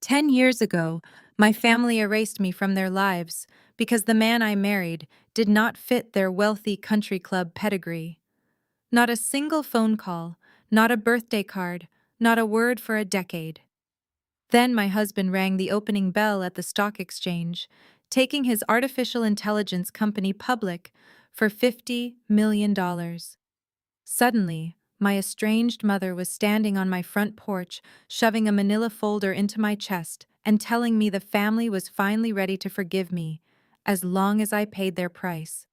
10 years ago, my family erased me from their lives because the man I married did not fit their wealthy country club pedigree. Not a single phone call, not a birthday card, not a word for a decade. Then my husband rang the opening bell at the stock exchange, taking his artificial intelligence company public for $50 million. Suddenly, my estranged mother was standing on my front porch, shoving a manila folder into my chest and telling me the family was finally ready to forgive me, as long as I paid their price.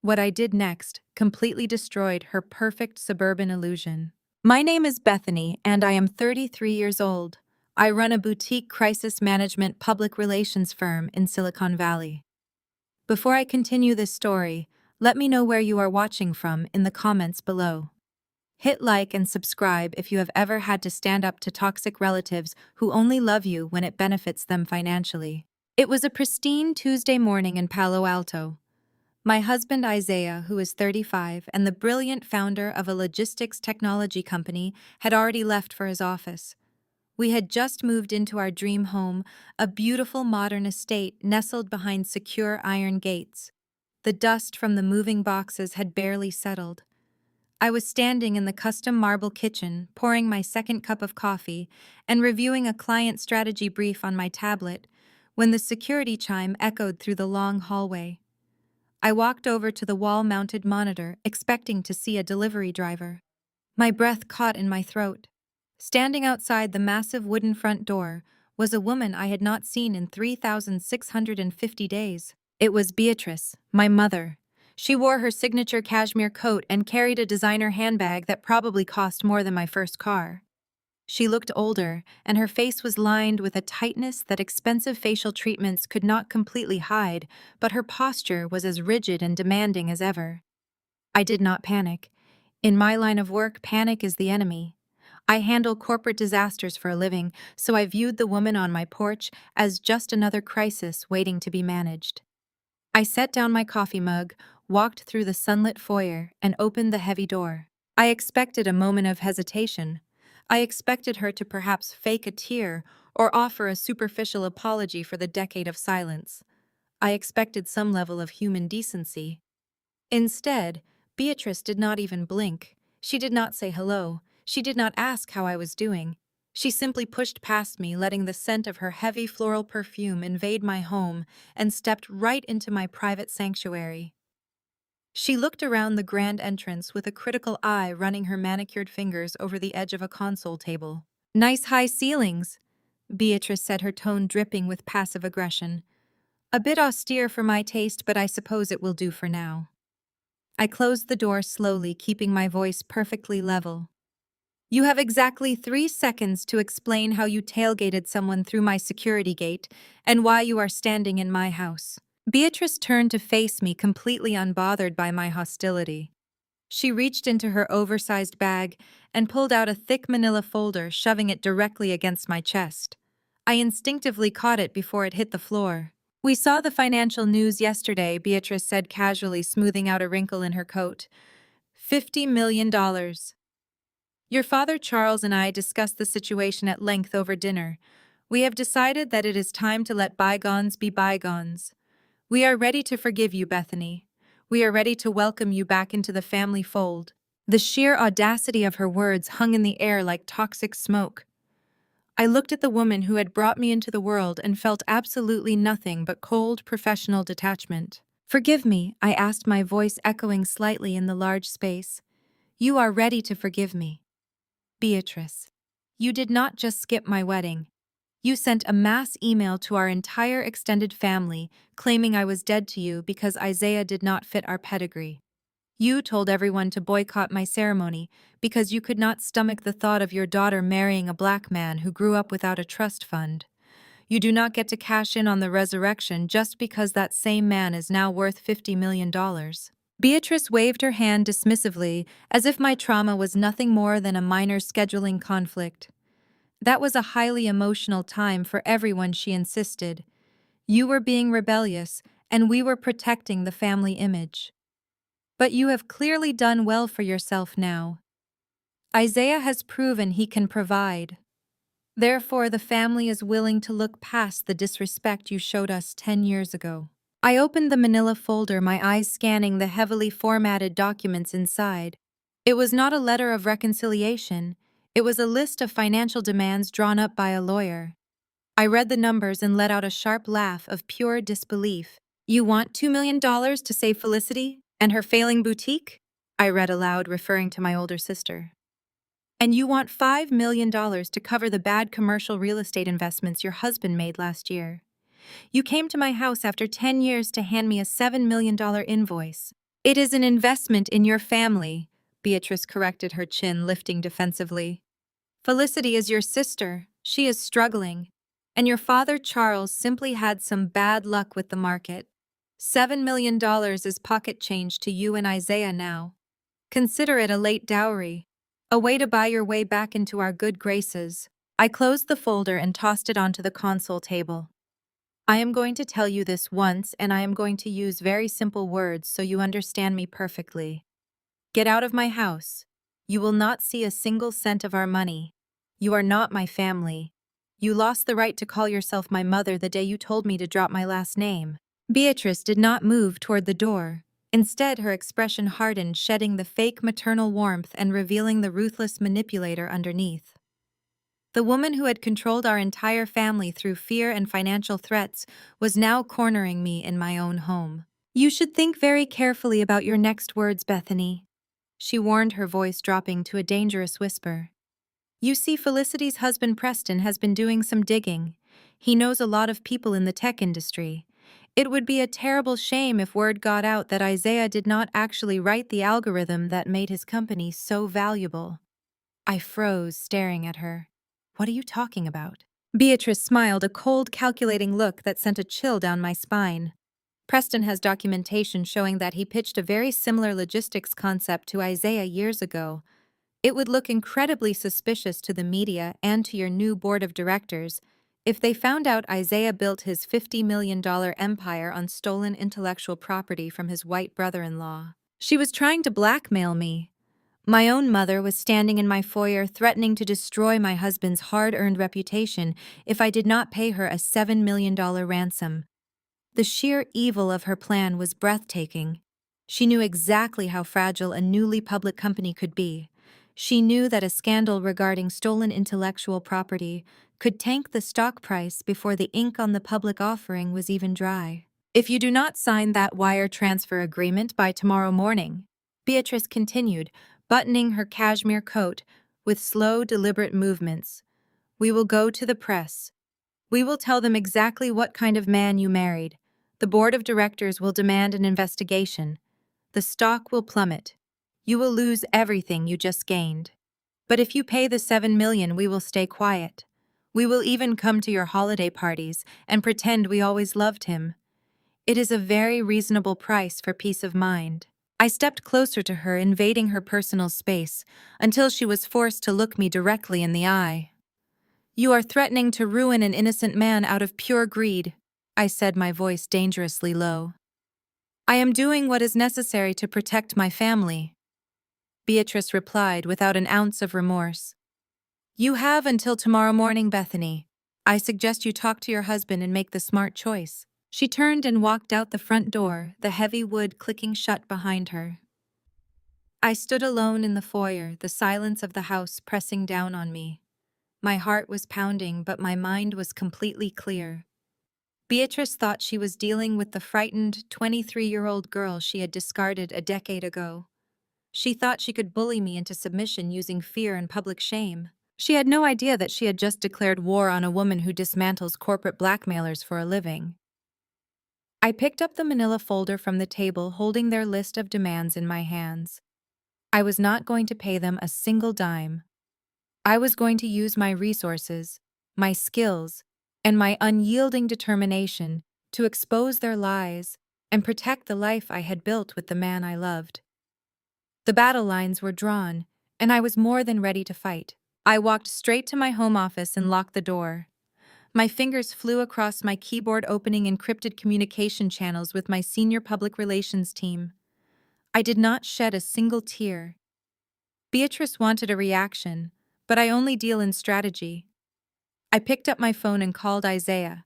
What I did next completely destroyed her perfect suburban illusion. My name is Bethany, and I am 33 years old. I run a boutique crisis management public relations firm in Silicon Valley. Before I continue this story, let me know where you are watching from in the comments below. Hit like and subscribe if you have ever had to stand up to toxic relatives who only love you when it benefits them financially. It was a pristine Tuesday morning in Palo Alto. My husband Isaiah, who is 35 and the brilliant founder of a logistics technology company, had already left for his office. We had just moved into our dream home, a beautiful modern estate nestled behind secure iron gates. The dust from the moving boxes had barely settled. I was standing in the custom marble kitchen, pouring my second cup of coffee and reviewing a client strategy brief on my tablet, when the security chime echoed through the long hallway. I walked over to the wall-mounted monitor, expecting to see a delivery driver. My breath caught in my throat. Standing outside the massive wooden front door was a woman I had not seen in 3,650 days. It was Beatrice, my mother. She wore her signature cashmere coat and carried a designer handbag that probably cost more than my first car. She looked older, and her face was lined with a tightness that expensive facial treatments could not completely hide, but her posture was as rigid and demanding as ever. I did not panic. In my line of work, panic is the enemy. I handle corporate disasters for a living, so I viewed the woman on my porch as just another crisis waiting to be managed. I set down my coffee mug, walked through the sunlit foyer, and opened the heavy door. I expected a moment of hesitation. I expected her to perhaps fake a tear or offer a superficial apology for the decade of silence. I expected some level of human decency. Instead, Beatrice did not even blink. She did not say hello. She did not ask how I was doing. She simply pushed past me, letting the scent of her heavy floral perfume invade my home, and stepped right into my private sanctuary. She looked around the grand entrance with a critical eye, running her manicured fingers over the edge of a console table. "Nice high ceilings," Beatrice said, her tone dripping with passive aggression. "A bit austere for my taste, but I suppose it will do for now." I closed the door slowly, keeping my voice perfectly level. "You have exactly 3 seconds to explain how you tailgated someone through my security gate and why you are standing in my house." Beatrice turned to face me, completely unbothered by my hostility. She reached into her oversized bag and pulled out a thick manila folder, shoving it directly against my chest. I instinctively caught it before it hit the floor. "We saw the financial news yesterday," Beatrice said casually, smoothing out a wrinkle in her coat. $50 million. Your father Charles and I discussed the situation at length over dinner. We have decided that it is time to let bygones be bygones. We are ready to forgive you, Bethany. We are ready to welcome you back into the family fold." The sheer audacity of her words hung in the air like toxic smoke. I looked at the woman who had brought me into the world and felt absolutely nothing but cold, professional detachment. "Forgive me," I asked, my voice echoing slightly in the large space. "You are ready to forgive me." "Beatrice, you did not just skip my wedding. You sent a mass email to our entire extended family claiming I was dead to you because Isaiah did not fit our pedigree. You told everyone to boycott my ceremony because you could not stomach the thought of your daughter marrying a black man who grew up without a trust fund. You do not get to cash in on the resurrection just because that same man is now worth $50 million. Beatrice waved her hand dismissively, as if my trauma was nothing more than a minor scheduling conflict. That was a highly emotional time for everyone, she insisted. You were being rebellious, and we were protecting the family image. But you have clearly done well for yourself now. Isaiah has proven he can provide. Therefore, the family is willing to look past the disrespect you showed us 10 years ago. I opened the manila folder, my eyes scanning the heavily formatted documents inside. It was not a letter of reconciliation, it was a list of financial demands drawn up by a lawyer. I read the numbers and let out a sharp laugh of pure disbelief. You want $2 million to save Felicity and her failing boutique? I read aloud, referring to my older sister. And you want $5 million to cover the bad commercial real estate investments your husband made last year. You came to my house after 10 years to hand me a $7 million invoice. It is an investment in your family, Beatrice corrected, her chin lifting defensively. Felicity is your sister. She is struggling. And your father, Charles, simply had some bad luck with the market. $7 million is pocket change to you and Isaiah now. Consider it a late dowry. A way to buy your way back into our good graces. I closed the folder and tossed it onto the console table. I am going to tell you this once, and I am going to use very simple words so you understand me perfectly. Get out of my house. You will not see a single cent of our money. You are not my family. You lost the right to call yourself my mother the day you told me to drop my last name. Beatrice did not move toward the door. Instead, her expression hardened, shedding the fake maternal warmth and revealing the ruthless manipulator underneath. The woman who had controlled our entire family through fear and financial threats was now cornering me in my own home. You should think very carefully about your next words, Bethany, she warned, her voice dropping to a dangerous whisper. You see, Felicity's husband Preston has been doing some digging. He knows a lot of people in the tech industry. It would be a terrible shame if word got out that Isaiah did not actually write the algorithm that made his company so valuable. I froze, staring at her. What are you talking about? Beatrice smiled, a cold, calculating look that sent a chill down my spine. Preston has documentation showing that he pitched a very similar logistics concept to Isaiah years ago. It would look incredibly suspicious to the media and to your new board of directors if they found out Isaiah built his $50 million empire on stolen intellectual property from his white brother-in-law. She was trying to blackmail me. My own mother was standing in my foyer threatening to destroy my husband's hard-earned reputation if I did not pay her a $7 million ransom. The sheer evil of her plan was breathtaking. She knew exactly how fragile a newly public company could be. She knew that a scandal regarding stolen intellectual property could tank the stock price before the ink on the public offering was even dry. If you do not sign that wire transfer agreement by tomorrow morning, Beatrice continued, buttoning her cashmere coat with slow, deliberate movements, we will go to the press. We will tell them exactly what kind of man you married. The board of directors will demand an investigation. The stock will plummet. You will lose everything you just gained. But if you pay the $7 million, we will stay quiet. We will even come to your holiday parties and pretend we always loved him. It is a very reasonable price for peace of mind. I stepped closer to her, invading her personal space, until she was forced to look me directly in the eye. You are threatening to ruin an innocent man out of pure greed, I said, my voice dangerously low. I am doing what is necessary to protect my family, Beatrice replied without an ounce of remorse. You have until tomorrow morning, Bethany. I suggest you talk to your husband and make the smart choice. She turned and walked out the front door, the heavy wood clicking shut behind her. I stood alone in the foyer, the silence of the house pressing down on me. My heart was pounding, but my mind was completely clear. Beatrice thought she was dealing with the frightened 23-year-old girl she had discarded a decade ago. She thought she could bully me into submission using fear and public shame. She had no idea that she had just declared war on a woman who dismantles corporate blackmailers for a living. I picked up the manila folder from the table, holding their list of demands in my hands. I was not going to pay them a single dime. I was going to use my resources, my skills, and my unyielding determination to expose their lies and protect the life I had built with the man I loved. The battle lines were drawn, and I was more than ready to fight. I walked straight to my home office and locked the door. My fingers flew across my keyboard, opening encrypted communication channels with my senior public relations team. I did not shed a single tear. Beatrice wanted a reaction, but I only deal in strategy. I picked up my phone and called Isaiah.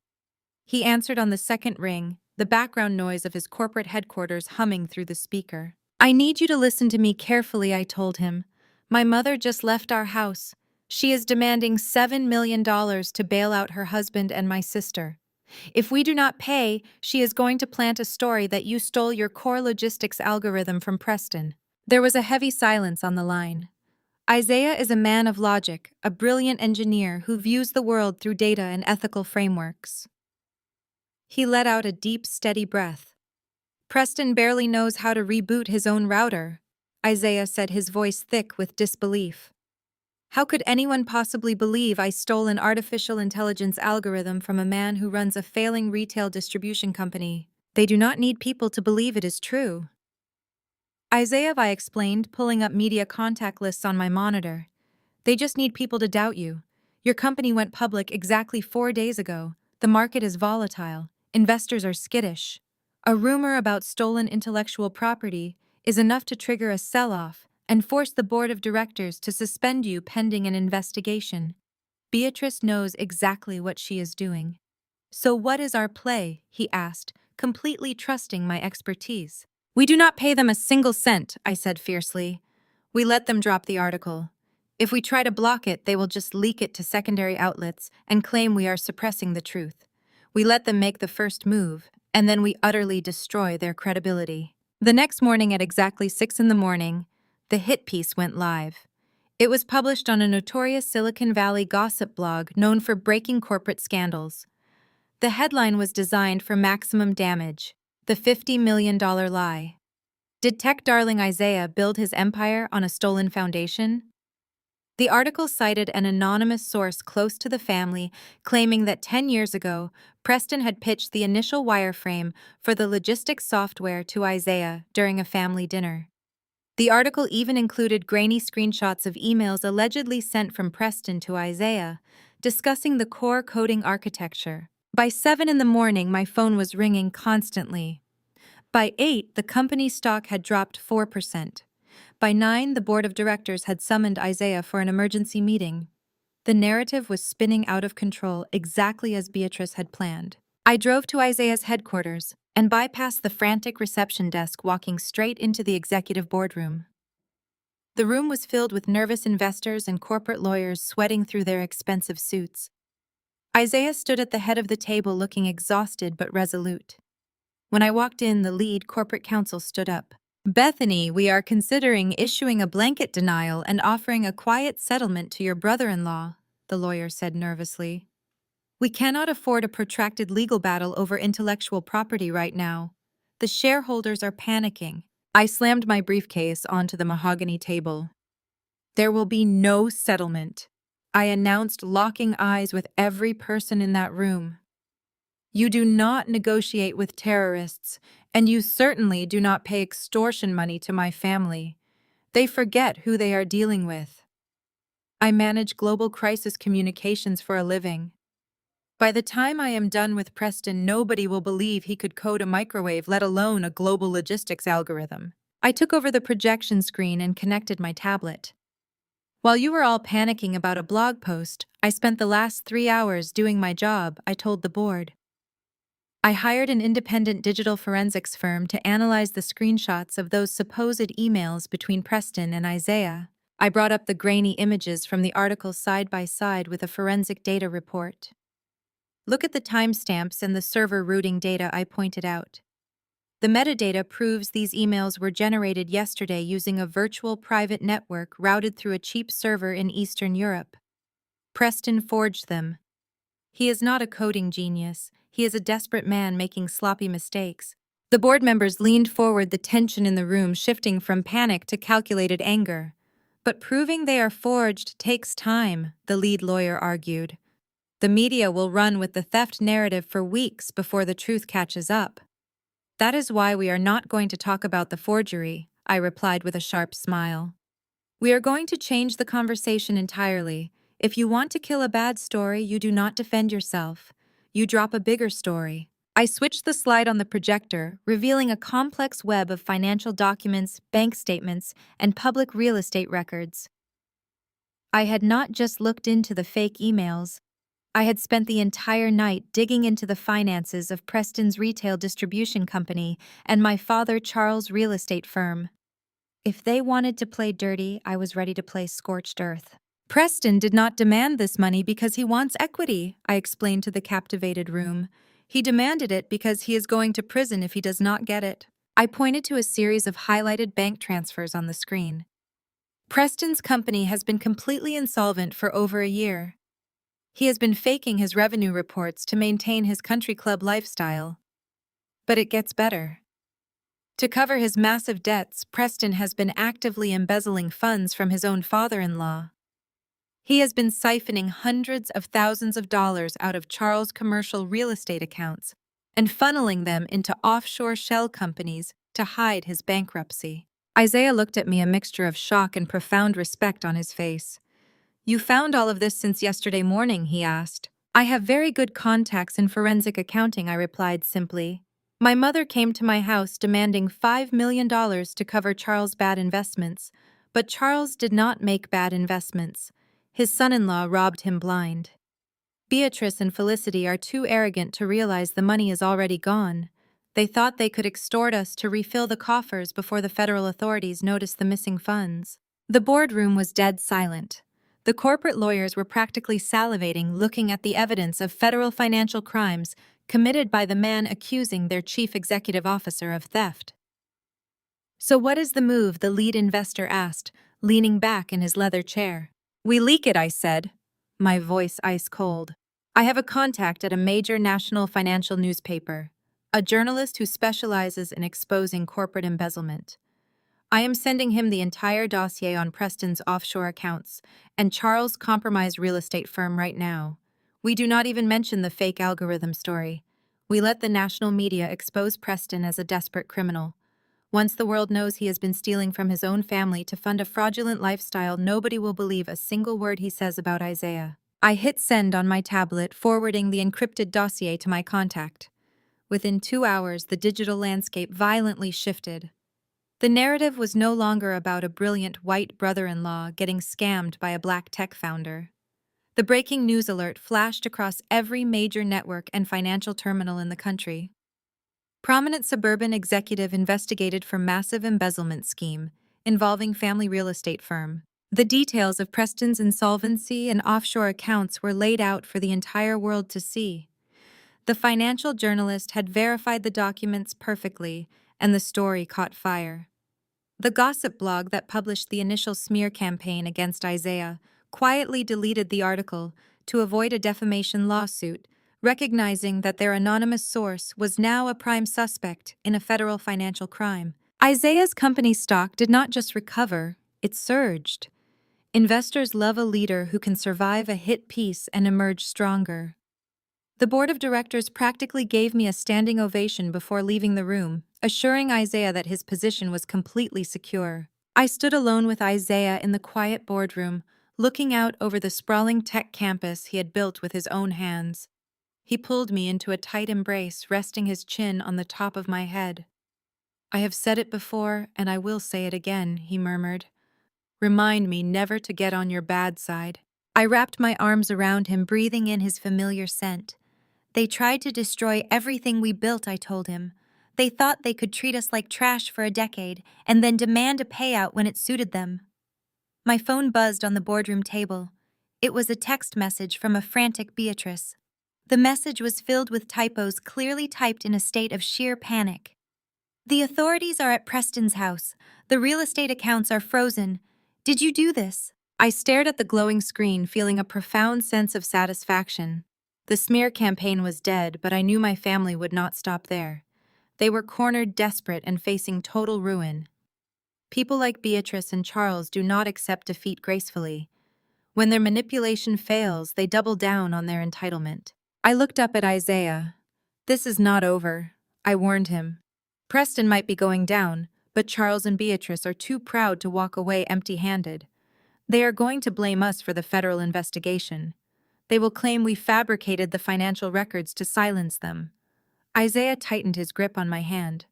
He answered on the second ring, the background noise of his corporate headquarters humming through the speaker. I need you to listen to me carefully, I told him. My mother just left our house. She is demanding $7 million to bail out her husband and my sister. If we do not pay, she is going to plant a story that you stole your core logistics algorithm from Preston. There was a heavy silence on the line. Isaiah is a man of logic, a brilliant engineer who views the world through data and ethical frameworks. He let out a deep, steady breath. Preston barely knows how to reboot his own router, Isaiah said, his voice thick with disbelief. How could anyone possibly believe I stole an artificial intelligence algorithm from a man who runs a failing retail distribution company? They do not need people to believe it is true. Isaiah, I explained, pulling up media contact lists on my monitor. They just need people to doubt you. Your company went public exactly 4 days ago. The market is volatile. Investors are skittish. A rumor about stolen intellectual property is enough to trigger a sell-off and force the board of directors to suspend you pending an investigation. Beatrice knows exactly what she is doing. So what is our play? He asked, completely trusting my expertise. We do not pay them a single cent, I said fiercely. We let them drop the article. If we try to block it, they will just leak it to secondary outlets and claim we are suppressing the truth. We let them make the first move, and then we utterly destroy their credibility. The next morning at exactly 6 a.m, the hit piece went live. It was published on a notorious Silicon Valley gossip blog known for breaking corporate scandals. The headline was designed for maximum damage: the $50 million lie. Did tech darling Isaiah build his empire on a stolen foundation? The article cited an anonymous source close to the family, claiming that 10 years ago, Preston had pitched the initial wireframe for the logistics software to Isaiah during a family dinner. The article even included grainy screenshots of emails allegedly sent from Preston to Isaiah, discussing the core coding architecture. By 7 a.m, my phone was ringing constantly. By 8, the company's stock had dropped 4%. By 9, the board of directors had summoned Isaiah for an emergency meeting. The narrative was spinning out of control, exactly as Beatrice had planned. I drove to Isaiah's headquarters and bypassed the frantic reception desk, walking straight into the executive boardroom. The room was filled with nervous investors and corporate lawyers sweating through their expensive suits. Isaiah stood at the head of the table looking exhausted but resolute. When I walked in, the lead corporate counsel stood up. Bethany, we are considering issuing a blanket denial and offering a quiet settlement to your brother-in-law, the lawyer said nervously. We cannot afford a protracted legal battle over intellectual property right now. The shareholders are panicking. I slammed my briefcase onto the mahogany table. There will be no settlement, I announced, locking eyes with every person in that room. You do not negotiate with terrorists, and you certainly do not pay extortion money to my family. They forget who they are dealing with. I manage global crisis communications for a living. By the time I am done with Preston, nobody will believe he could code a microwave, let alone a global logistics algorithm. I took over the projection screen and connected my tablet. While you were all panicking about a blog post, I spent the last 3 hours doing my job, I told the board. I hired an independent digital forensics firm to analyze the screenshots of those supposed emails between Preston and Isaiah. I brought up the grainy images from the article side by side with a forensic data report. Look at the timestamps and the server routing data, I pointed out. The metadata proves these emails were generated yesterday using a virtual private network routed through a cheap server in Eastern Europe. Preston forged them. He is not a coding genius. He is a desperate man making sloppy mistakes. The board members leaned forward, the tension in the room shifting from panic to calculated anger. But proving they are forged takes time, the lead lawyer argued. The media will run with the theft narrative for weeks before the truth catches up. That is why we are not going to talk about the forgery, I replied with a sharp smile. We are going to change the conversation entirely. If you want to kill a bad story, you do not defend yourself. You drop a bigger story. I switched the slide on the projector, revealing a complex web of financial documents, bank statements, and public real estate records. I had not just looked into the fake emails. I had spent the entire night digging into the finances of Preston's retail distribution company and my father Charles' real estate firm. If they wanted to play dirty, I was ready to play scorched earth. Preston did not demand this money because he wants equity, I explained to the captivated room. He demanded it because he is going to prison if he does not get it. I pointed to a series of highlighted bank transfers on the screen. Preston's company has been completely insolvent for over a year. He has been faking his revenue reports to maintain his country club lifestyle. But it gets better. To cover his massive debts, Preston has been actively embezzling funds from his own father-in-law. He has been siphoning hundreds of thousands of dollars out of Charles' commercial real estate accounts and funneling them into offshore shell companies to hide his bankruptcy. Isaiah looked at me, a mixture of shock and profound respect on his face. "You found all of this since yesterday morning?" he asked. "I have very good contacts in forensic accounting," I replied simply. "My mother came to my house demanding $5 million to cover Charles' bad investments, but Charles did not make bad investments. His son-in-law robbed him blind. Beatrice and Felicity are too arrogant to realize the money is already gone. They thought they could extort us to refill the coffers before the federal authorities noticed the missing funds." The boardroom was dead silent. The corporate lawyers were practically salivating looking at the evidence of federal financial crimes committed by the man accusing their chief executive officer of theft. "So what is the move?" the lead investor asked, leaning back in his leather chair. "We leak it," I said, my voice ice cold. "I have a contact at a major national financial newspaper, a journalist who specializes in exposing corporate embezzlement. I am sending him the entire dossier on Preston's offshore accounts and Charles' compromised real estate firm right now. We do not even mention the fake algorithm story. We let the national media expose Preston as a desperate criminal. Once the world knows he has been stealing from his own family to fund a fraudulent lifestyle, nobody will believe a single word he says about Isaiah." I hit send on my tablet, forwarding the encrypted dossier to my contact. Within 2 hours, the digital landscape violently shifted. The narrative was no longer about a brilliant white brother-in-law getting scammed by a black tech founder. The breaking news alert flashed across every major network and financial terminal in the country. Prominent suburban executive investigated for massive embezzlement scheme involving family real estate firm. The details of Preston's insolvency and offshore accounts were laid out for the entire world to see. The financial journalist had verified the documents perfectly, and the story caught fire. The gossip blog that published the initial smear campaign against Isaiah quietly deleted the article to avoid a defamation lawsuit, recognizing that their anonymous source was now a prime suspect in a federal financial crime. Isaiah's company stock did not just recover, it surged. Investors love a leader who can survive a hit piece and emerge stronger. The board of directors practically gave me a standing ovation before leaving the room, assuring Isaiah that his position was completely secure. I stood alone with Isaiah in the quiet boardroom, looking out over the sprawling tech campus he had built with his own hands. He pulled me into a tight embrace, resting his chin on the top of my head. "I have said it before, and I will say it again," he murmured. "Remind me never to get on your bad side." I wrapped my arms around him, breathing in his familiar scent. "They tried to destroy everything we built," I told him. "They thought they could treat us like trash for a decade and then demand a payout when it suited them." My phone buzzed on the boardroom table. It was a text message from a frantic Beatrice. The message was filled with typos clearly typed in a state of sheer panic. "The authorities are at Preston's house. The real estate accounts are frozen. Did you do this?" I stared at the glowing screen, feeling a profound sense of satisfaction. The smear campaign was dead, but I knew my family would not stop there. They were cornered, desperate, and facing total ruin. People like Beatrice and Charles do not accept defeat gracefully. When their manipulation fails, they double down on their entitlement. I looked up at Isaiah. "This is not over," I warned him. "Preston might be going down, but Charles and Beatrice are too proud to walk away empty-handed. They are going to blame us for the federal investigation. They will claim we fabricated the financial records to silence them." Isaiah tightened his grip on my hand.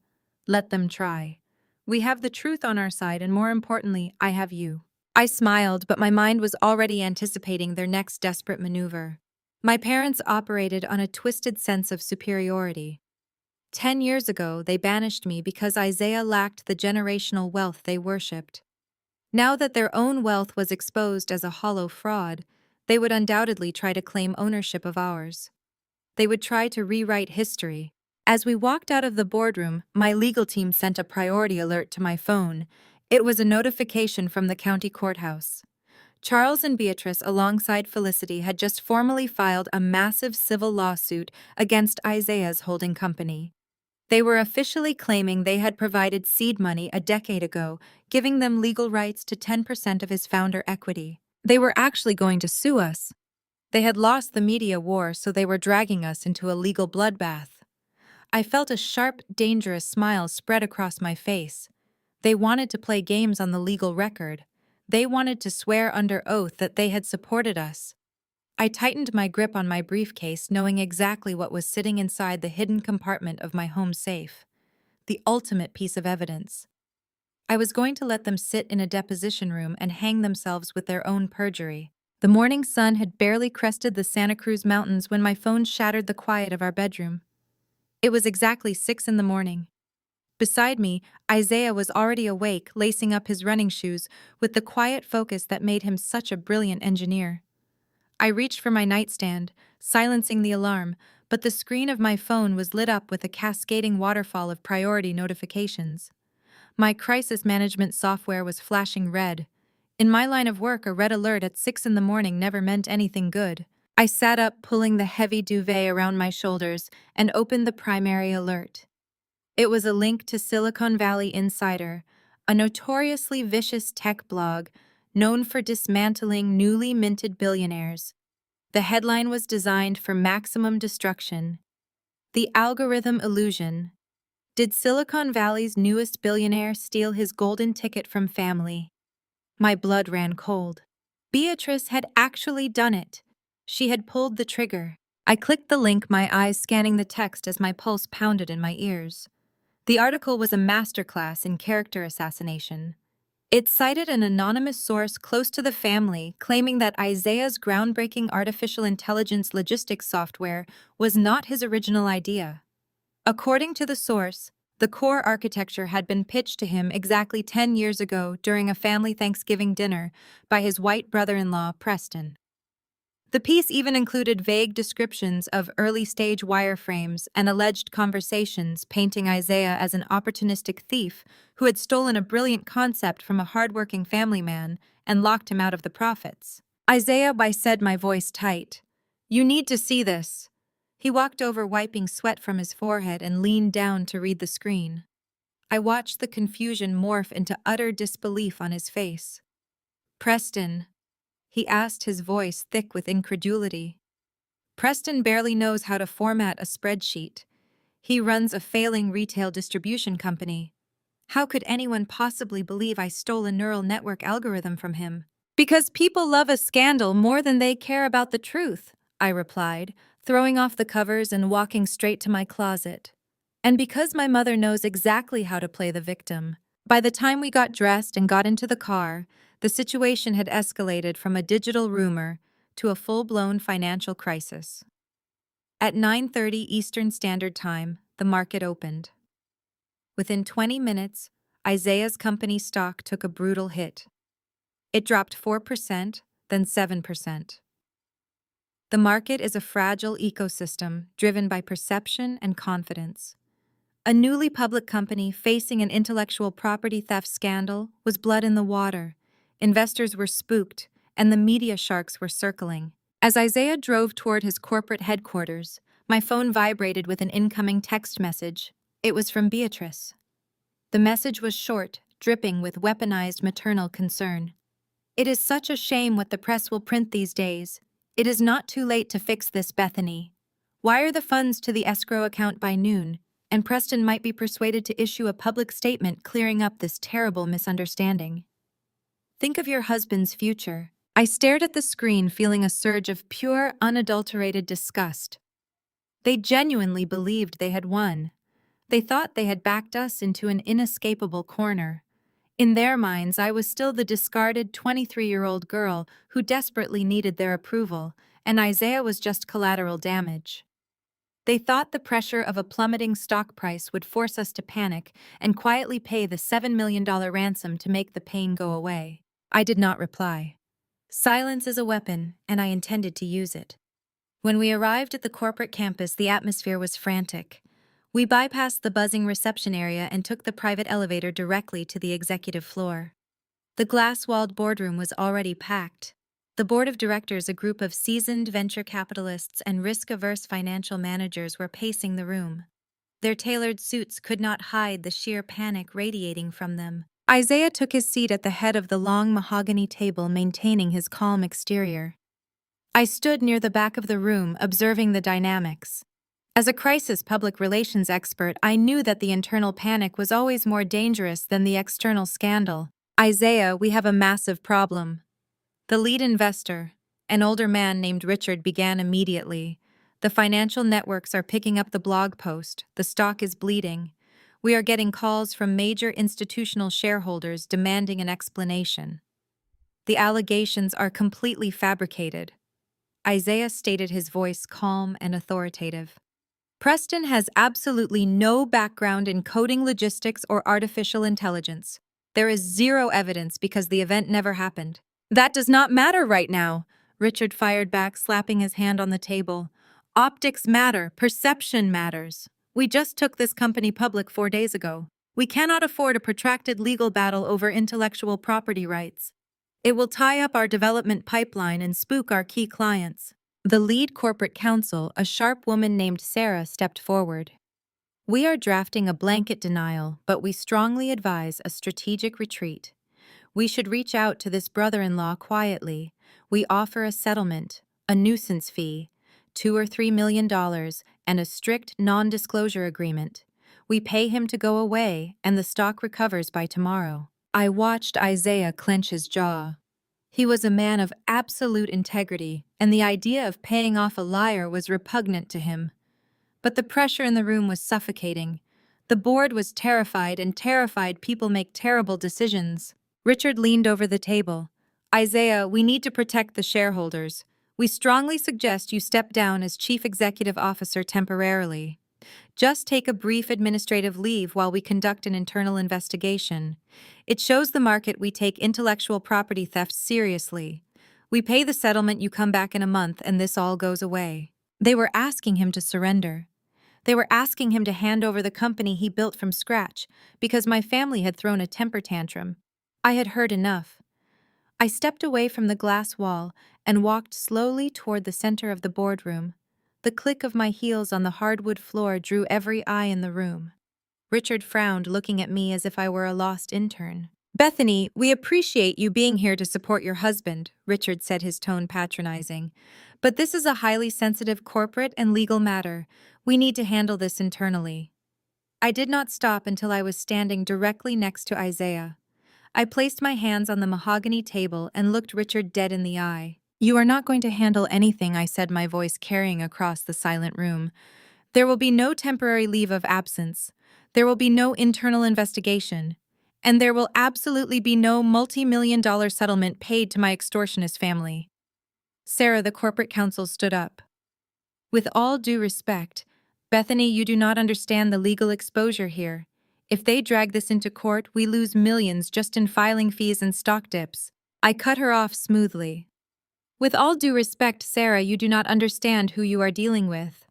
"Let them try. We have the truth on our side, and more importantly, I have you." I smiled, but my mind was already anticipating their next desperate maneuver. My parents operated on a twisted sense of superiority. 10 years ago, they banished me because Isaiah lacked the generational wealth they worshipped. Now that their own wealth was exposed as a hollow fraud, they would undoubtedly try to claim ownership of ours. They would try to rewrite history. As we walked out of the boardroom, my legal team sent a priority alert to my phone. It was a notification from the county courthouse. Charles and Beatrice, alongside Felicity, had just formally filed a massive civil lawsuit against Isaiah's holding company. They were officially claiming they had provided seed money a decade ago, giving them legal rights to 10% of his founder equity. They were actually going to sue us. They had lost the media war, so they were dragging us into a legal bloodbath. I felt a sharp, dangerous smile spread across my face. They wanted to play games on the legal record. They wanted to swear under oath that they had supported us. I tightened my grip on my briefcase, knowing exactly what was sitting inside the hidden compartment of my home safe. The ultimate piece of evidence. I was going to let them sit in a deposition room and hang themselves with their own perjury. The morning sun had barely crested the Santa Cruz Mountains when my phone shattered the quiet of our bedroom. It was exactly 6 in the morning. Beside me, Isaiah was already awake, lacing up his running shoes with the quiet focus that made him such a brilliant engineer. I reached for my nightstand, silencing the alarm, but the screen of my phone was lit up with a cascading waterfall of priority notifications. My crisis management software was flashing red. In my line of work, a red alert at 6 in the morning never meant anything good. I sat up, pulling the heavy duvet around my shoulders, and opened the primary alert. It was a link to Silicon Valley Insider, a notoriously vicious tech blog known for dismantling newly minted billionaires. The headline was designed for maximum destruction. The algorithm illusion. Did Silicon Valley's newest billionaire steal his golden ticket from family? My blood ran cold. Beatrice had actually done it. She had pulled the trigger. I clicked the link, my eyes scanning the text as my pulse pounded in my ears. The article was a masterclass in character assassination. It cited an anonymous source close to the family, claiming that Isaiah's groundbreaking artificial intelligence logistics software was not his original idea. According to the source, the core architecture had been pitched to him exactly 10 years ago during a family Thanksgiving dinner by his white brother-in-law, Preston. The piece even included vague descriptions of early-stage wireframes and alleged conversations, painting Isaiah as an opportunistic thief who had stolen a brilliant concept from a hardworking family man and locked him out of the profits. "Isaiah," I said, my voice tight. "You need to see this." He walked over, wiping sweat from his forehead, and leaned down to read the screen. I watched the confusion morph into utter disbelief on his face. "Preston," he asked, his voice thick with incredulity. "Preston barely knows how to format a spreadsheet. He runs a failing retail distribution company. How could anyone possibly believe I stole a neural network algorithm from him?" "Because people love a scandal more than they care about the truth," I replied, throwing off the covers and walking straight to my closet. "And because my mother knows exactly how to play the victim." By the time we got dressed and got into the car, the situation had escalated from a digital rumor to a full-blown financial crisis. At 9:30 Eastern Standard Time, the market opened. Within 20 minutes, Isaiah's company stock took a brutal hit. It dropped 4%, then 7%. The market is a fragile ecosystem driven by perception and confidence. A newly public company facing an intellectual property theft scandal was blood in the water. Investors were spooked, and the media sharks were circling. As Isaiah drove toward his corporate headquarters, my phone vibrated with an incoming text message. It was from Beatrice. The message was short, dripping with weaponized maternal concern. "It is such a shame what the press will print these days. It is not too late to fix this, Bethany. Wire the funds to the escrow account by noon, and Preston might be persuaded to issue a public statement clearing up this terrible misunderstanding. Think of your husband's future." I stared at the screen, feeling a surge of pure, unadulterated disgust. They genuinely believed they had won. They thought they had backed us into an inescapable corner. In their minds, I was still the discarded 23-year-old girl who desperately needed their approval, and Isaiah was just collateral damage. They thought the pressure of a plummeting stock price would force us to panic and quietly pay the $7 million ransom to make the pain go away. I did not reply. Silence is a weapon, and I intended to use it. When we arrived at the corporate campus, the atmosphere was frantic. We bypassed the buzzing reception area and took the private elevator directly to the executive floor. The glass-walled boardroom was already packed. The board of directors, a group of seasoned venture capitalists and risk-averse financial managers, were pacing the room. Their tailored suits could not hide the sheer panic radiating from them. Isaiah took his seat at the head of the long mahogany table, maintaining his calm exterior. I stood near the back of the room, observing the dynamics. As a crisis public relations expert, I knew that the internal panic was always more dangerous than the external scandal. Isaiah, we have a massive problem. The lead investor, an older man named Richard, began immediately. The financial networks are picking up the blog post. The stock is bleeding. We are getting calls from major institutional shareholders demanding an explanation. The allegations are completely fabricated. Isaiah stated, his voice calm and authoritative. Preston has absolutely no background in coding logistics or artificial intelligence. There is zero evidence because the event never happened. That does not matter right now, Richard fired back, slapping his hand on the table. Optics matter, perception matters. We just took this company public 4 days ago. We cannot afford a protracted legal battle over intellectual property rights. It will tie up our development pipeline and spook our key clients. The lead corporate counsel, a sharp woman named Sarah, stepped forward. We are drafting a blanket denial, but we strongly advise a strategic retreat. We should reach out to this brother-in-law quietly. We offer a settlement, a nuisance fee, $2 or $3 million, and a strict non-disclosure agreement. We pay him to go away, and the stock recovers by tomorrow. I watched Isaiah clench his jaw. He was a man of absolute integrity, and the idea of paying off a liar was repugnant to him. But the pressure in the room was suffocating. The board was terrified, and terrified people make terrible decisions. Richard leaned over the table. Isaiah, we need to protect the shareholders. We strongly suggest you step down as chief executive officer temporarily. Just take a brief administrative leave while we conduct an internal investigation. It shows the market we take intellectual property theft seriously. We pay the settlement, you come back in a month, and this all goes away. They were asking him to surrender. They were asking him to hand over the company he built from scratch because my family had thrown a temper tantrum. I had heard enough. I stepped away from the glass wall and walked slowly toward the center of the boardroom. The click of my heels on the hardwood floor drew every eye in the room. Richard frowned, looking at me as if I were a lost intern. Bethany, we appreciate you being here to support your husband, Richard said, his tone patronizing. But this is a highly sensitive corporate and legal matter. We need to handle this internally. I did not stop until I was standing directly next to Isaiah. I placed my hands on the mahogany table and looked Richard dead in the eye. You are not going to handle anything, I said, my voice carrying across the silent room. There will be no temporary leave of absence. There will be no internal investigation. And there will absolutely be no multi-million-dollar settlement paid to my extortionist family. Sarah, the corporate counsel, stood up. With all due respect, Bethany, you do not understand the legal exposure here. If they drag this into court, we lose millions just in filing fees and stock dips. I cut her off smoothly. With all due respect, Sarah, you do not understand who you are dealing with.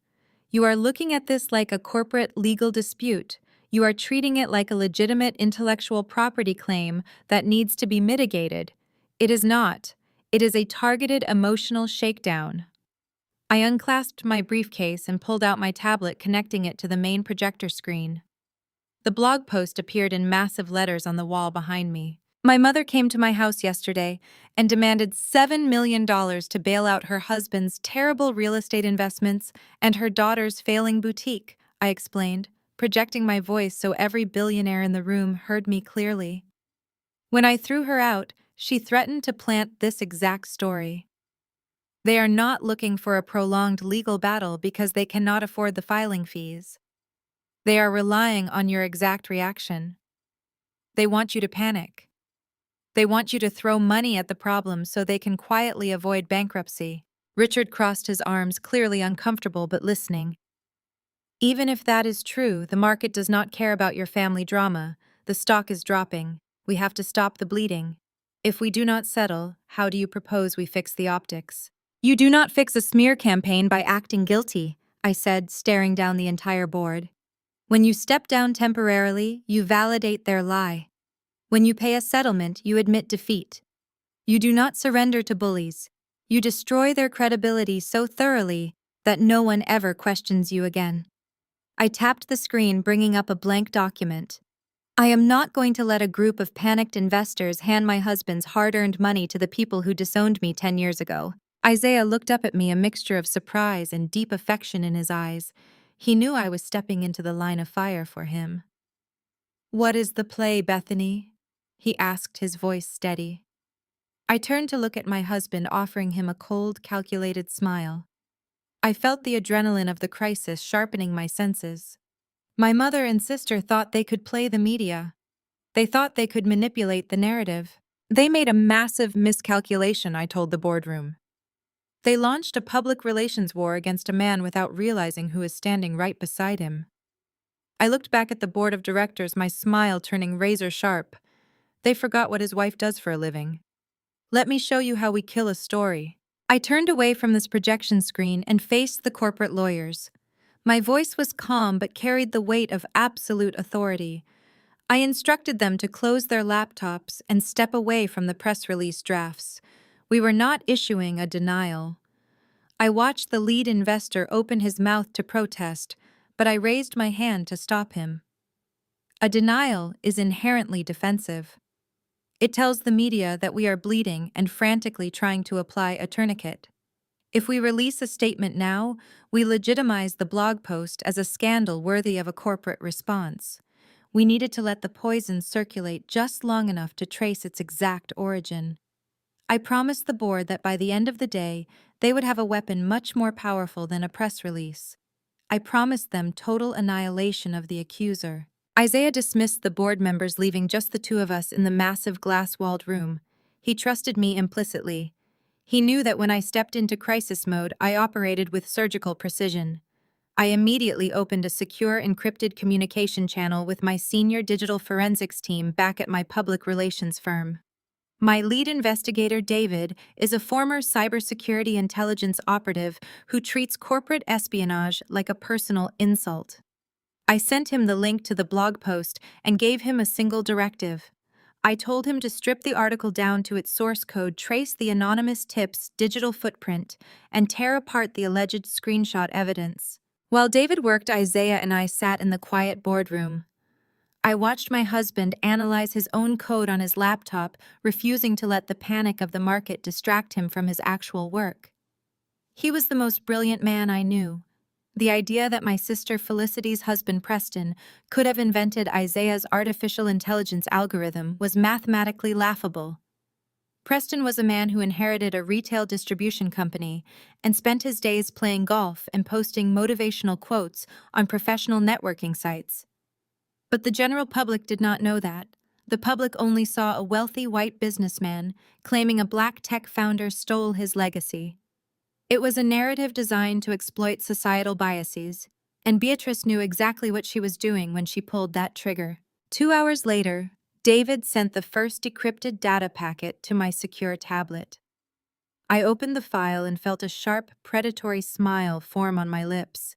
You are looking at this like a corporate legal dispute. You are treating it like a legitimate intellectual property claim that needs to be mitigated. It is not. It is a targeted emotional shakedown. I unclasped my briefcase and pulled out my tablet, connecting it to the main projector screen. The blog post appeared in massive letters on the wall behind me. My mother came to my house yesterday and demanded $7 million to bail out her husband's terrible real estate investments and her daughter's failing boutique, I explained, projecting my voice so every billionaire in the room heard me clearly. When I threw her out, she threatened to plant this exact story. They are not looking for a prolonged legal battle because they cannot afford the filing fees. They are relying on your exact reaction. They want you to panic. They want you to throw money at the problem so they can quietly avoid bankruptcy. Richard crossed his arms, clearly uncomfortable but listening. Even if that is true, the market does not care about your family drama. The stock is dropping. We have to stop the bleeding. If we do not settle, how do you propose we fix the optics? You do not fix a smear campaign by acting guilty, I said, staring down the entire board. When you step down temporarily, you validate their lie. When you pay a settlement, you admit defeat. You do not surrender to bullies. You destroy their credibility so thoroughly that no one ever questions you again. I tapped the screen, bringing up a blank document. I am not going to let a group of panicked investors hand my husband's hard-earned money to the people who disowned me 10 years ago. Isaiah looked up at me, a mixture of surprise and deep affection in his eyes. He knew I was stepping into the line of fire for him. "What is the play, Bethany?" he asked, his voice steady. I turned to look at my husband, offering him a cold, calculated smile. I felt the adrenaline of the crisis sharpening my senses. My mother and sister thought they could play the media. They thought they could manipulate the narrative. They made a massive miscalculation, I told the boardroom. They launched a public relations war against a man without realizing who is standing right beside him. I looked back at the board of directors, my smile turning razor sharp. They forgot what his wife does for a living. Let me show you how we kill a story. I turned away from this projection screen and faced the corporate lawyers. My voice was calm but carried the weight of absolute authority. I instructed them to close their laptops and step away from the press release drafts. We were not issuing a denial. I watched the lead investor open his mouth to protest, but I raised my hand to stop him. A denial is inherently defensive. It tells the media that we are bleeding and frantically trying to apply a tourniquet. If we release a statement now, we legitimize the blog post as a scandal worthy of a corporate response. We needed to let the poison circulate just long enough to trace its exact origin. I promised the board that by the end of the day, they would have a weapon much more powerful than a press release. I promised them total annihilation of the accuser. Isaiah dismissed the board members, leaving just the two of us in the massive glass-walled room. He trusted me implicitly. He knew that when I stepped into crisis mode, I operated with surgical precision. I immediately opened a secure encrypted communication channel with my senior digital forensics team back at my public relations firm. My lead investigator, David, is a former cybersecurity intelligence operative who treats corporate espionage like a personal insult. I sent him the link to the blog post and gave him a single directive. I told him to strip the article down to its source code, trace the anonymous tip's digital footprint, and tear apart the alleged screenshot evidence. While David worked, Isaiah and I sat in the quiet boardroom. I watched my husband analyze his own code on his laptop, refusing to let the panic of the market distract him from his actual work. He was the most brilliant man I knew. The idea that my sister Felicity's husband Preston could have invented Isaiah's artificial intelligence algorithm was mathematically laughable. Preston was a man who inherited a retail distribution company and spent his days playing golf and posting motivational quotes on professional networking sites. But the general public did not know that. The public only saw a wealthy white businessman claiming a black tech founder stole his legacy. It was a narrative designed to exploit societal biases, and Beatrice knew exactly what she was doing when she pulled that trigger. 2 hours later, David sent the first decrypted data packet to my secure tablet. I opened the file and felt a sharp, predatory smile form on my lips.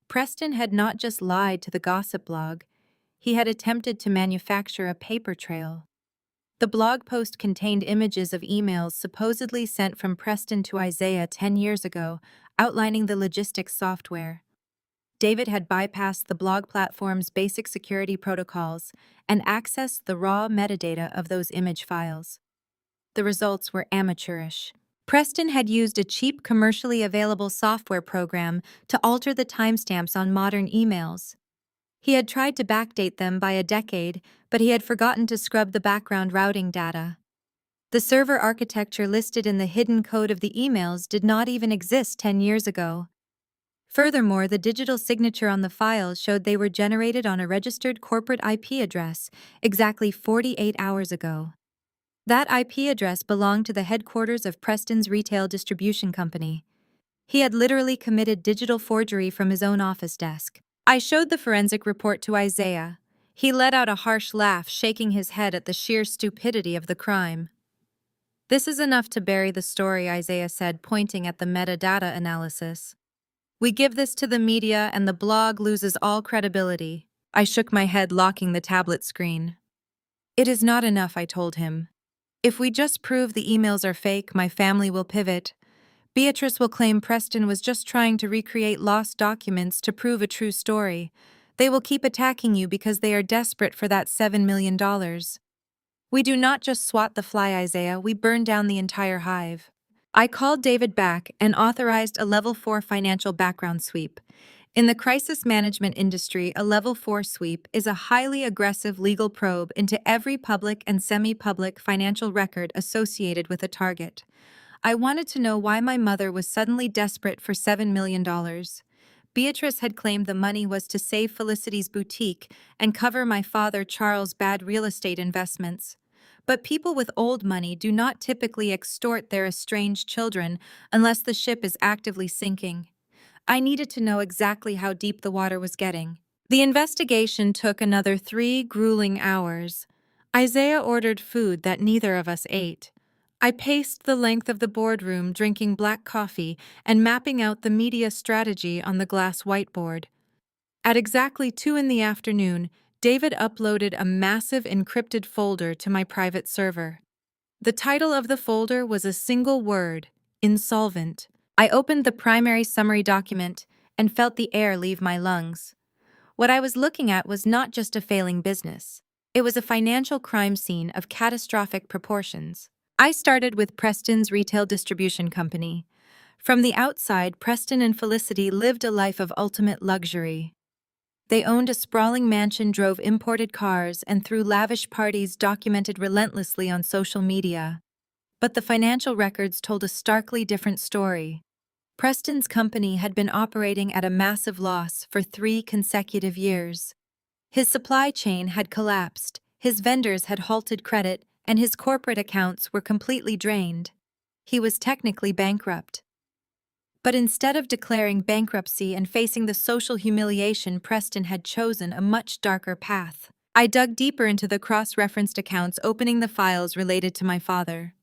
Preston had not just lied to the gossip blog, he had attempted to manufacture a paper trail. The blog post contained images of emails supposedly sent from Preston to Isaiah 10 years ago, outlining the logistics software. David had bypassed the blog platform's basic security protocols and accessed the raw metadata of those image files. The results were amateurish. Preston had used a cheap, commercially available software program to alter the timestamps on modern emails. He had tried to backdate them by a decade, but he had forgotten to scrub the background routing data. The server architecture listed in the hidden code of the emails did not even exist 10 years ago. Furthermore, the digital signature on the files showed they were generated on a registered corporate IP address exactly 48 hours ago. That IP address belonged to the headquarters of Preston's retail distribution company. He had literally committed digital forgery from his own office desk. I showed the forensic report to Isaiah. He let out a harsh laugh, shaking his head at the sheer stupidity of the crime. "This is enough to bury the story," Isaiah said, pointing at the metadata analysis. "We give this to the media and the blog loses all credibility." I shook my head, locking the tablet screen. "It is not enough," I told him. "If we just prove the emails are fake, my family will pivot. Beatrice will claim Preston was just trying to recreate lost documents to prove a true story. They will keep attacking you because they are desperate for that $7 million. We do not just swat the fly, Isaiah, we burn down the entire hive." I called David back and authorized a Level 4 financial background sweep. In the crisis management industry, a Level 4 sweep is a highly aggressive legal probe into every public and semi-public financial record associated with a target. I wanted to know why my mother was suddenly desperate for $7 million. Beatrice had claimed the money was to save Felicity's boutique and cover my father Charles' bad real estate investments. But people with old money do not typically extort their estranged children unless the ship is actively sinking. I needed to know exactly how deep the water was getting. The investigation took another 3 grueling hours. Isaiah ordered food that neither of us ate. I paced the length of the boardroom, drinking black coffee and mapping out the media strategy on the glass whiteboard. At exactly 2 in the afternoon, David uploaded a massive encrypted folder to my private server. The title of the folder was a single word: insolvent. I opened the primary summary document and felt the air leave my lungs. What I was looking at was not just a failing business. It was a financial crime scene of catastrophic proportions. I started with Preston's retail distribution company. From the outside, Preston and Felicity lived a life of ultimate luxury. They owned a sprawling mansion, drove imported cars, and threw lavish parties documented relentlessly on social media. But the financial records told a starkly different story. Preston's company had been operating at a massive loss for 3 consecutive years. His supply chain had collapsed, his vendors had halted credit, and his corporate accounts were completely drained. He was technically bankrupt. But instead of declaring bankruptcy and facing the social humiliation, Preston had chosen a much darker path. I dug deeper into the cross-referenced accounts, opening the files related to my father.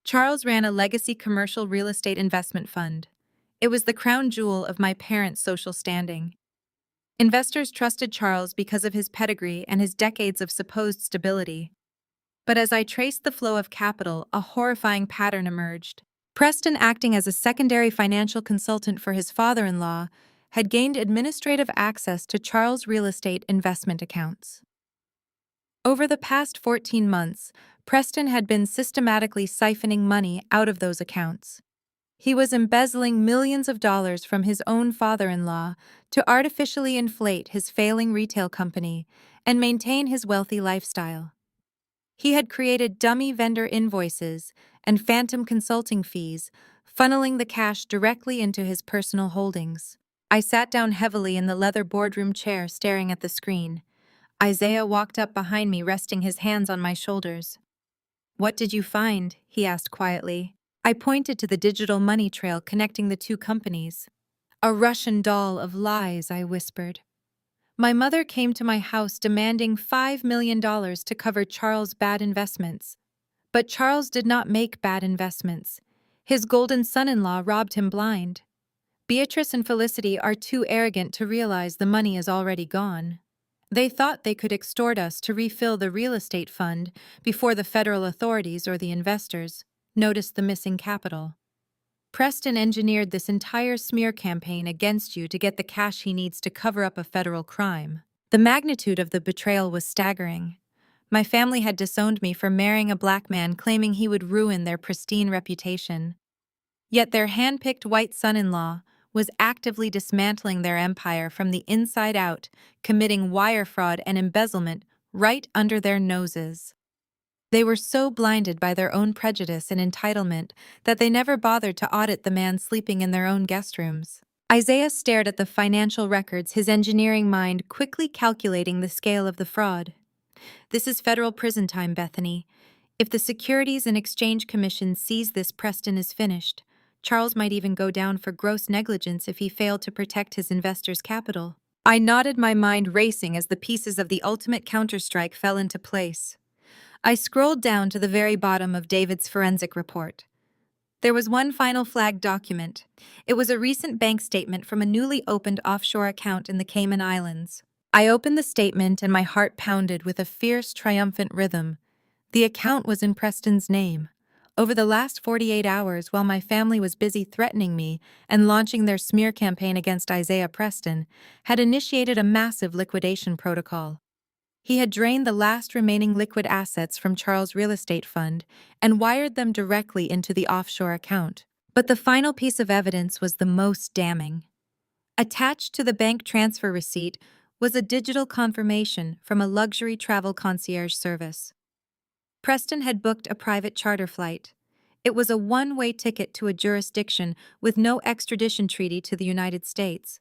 Charles ran a legacy commercial real estate investment fund. It was the crown jewel of my parents' social standing. Investors trusted Charles because of his pedigree and his decades of supposed stability. But as I traced the flow of capital, a horrifying pattern emerged. Preston, acting as a secondary financial consultant for his father-in-law, had gained administrative access to Charles' real estate investment accounts. Over the past 14 months, Preston had been systematically siphoning money out of those accounts. He was embezzling millions of dollars from his own father-in-law to artificially inflate his failing retail company and maintain his wealthy lifestyle. He had created dummy vendor invoices and phantom consulting fees, funneling the cash directly into his personal holdings. I sat down heavily in the leather boardroom chair, staring at the screen. Isaiah walked up behind me, resting his hands on my shoulders. "What did you find?" he asked quietly. I pointed to the digital money trail connecting the 2 companies. "A Russian doll of lies," I whispered. "My mother came to my house demanding $5 million to cover Charles' bad investments. But Charles did not make bad investments. His golden son-in-law robbed him blind. Beatrice and Felicity are too arrogant to realize the money is already gone. They thought they could extort us to refill the real estate fund before the federal authorities or the investors noticed the missing capital. Preston engineered this entire smear campaign against you to get the cash he needs to cover up a federal crime." The magnitude of the betrayal was staggering. My family had disowned me for marrying a black man, claiming he would ruin their pristine reputation. Yet their hand-picked white son-in-law was actively dismantling their empire from the inside out, committing wire fraud and embezzlement right under their noses. They were so blinded by their own prejudice and entitlement that they never bothered to audit the man sleeping in their own guest rooms. Isaiah stared at the financial records, his engineering mind quickly calculating the scale of the fraud. "This is federal prison time, Bethany. If the Securities and Exchange Commission sees this, Preston is finished. Charles might even go down for gross negligence if he failed to protect his investors' capital. I nodded, my mind racing as the pieces of the ultimate counterstrike fell into place. I scrolled down to the very bottom of David's forensic report. There was one final flagged document. It was a recent bank statement from a newly opened offshore account in the Cayman Islands. I opened the statement and my heart pounded with a fierce, triumphant rhythm. The account was in Preston's name. Over the last 48 hours, while my family was busy threatening me and launching their smear campaign against Isaiah Preston, had initiated a massive liquidation protocol. He had drained the last remaining liquid assets from Charles' real estate fund and wired them directly into the offshore account. But the final piece of evidence was the most damning. Attached to the bank transfer receipt was a digital confirmation from a luxury travel concierge service. Preston had booked a private charter flight. It was a one-way ticket to a jurisdiction with no extradition treaty to the United States.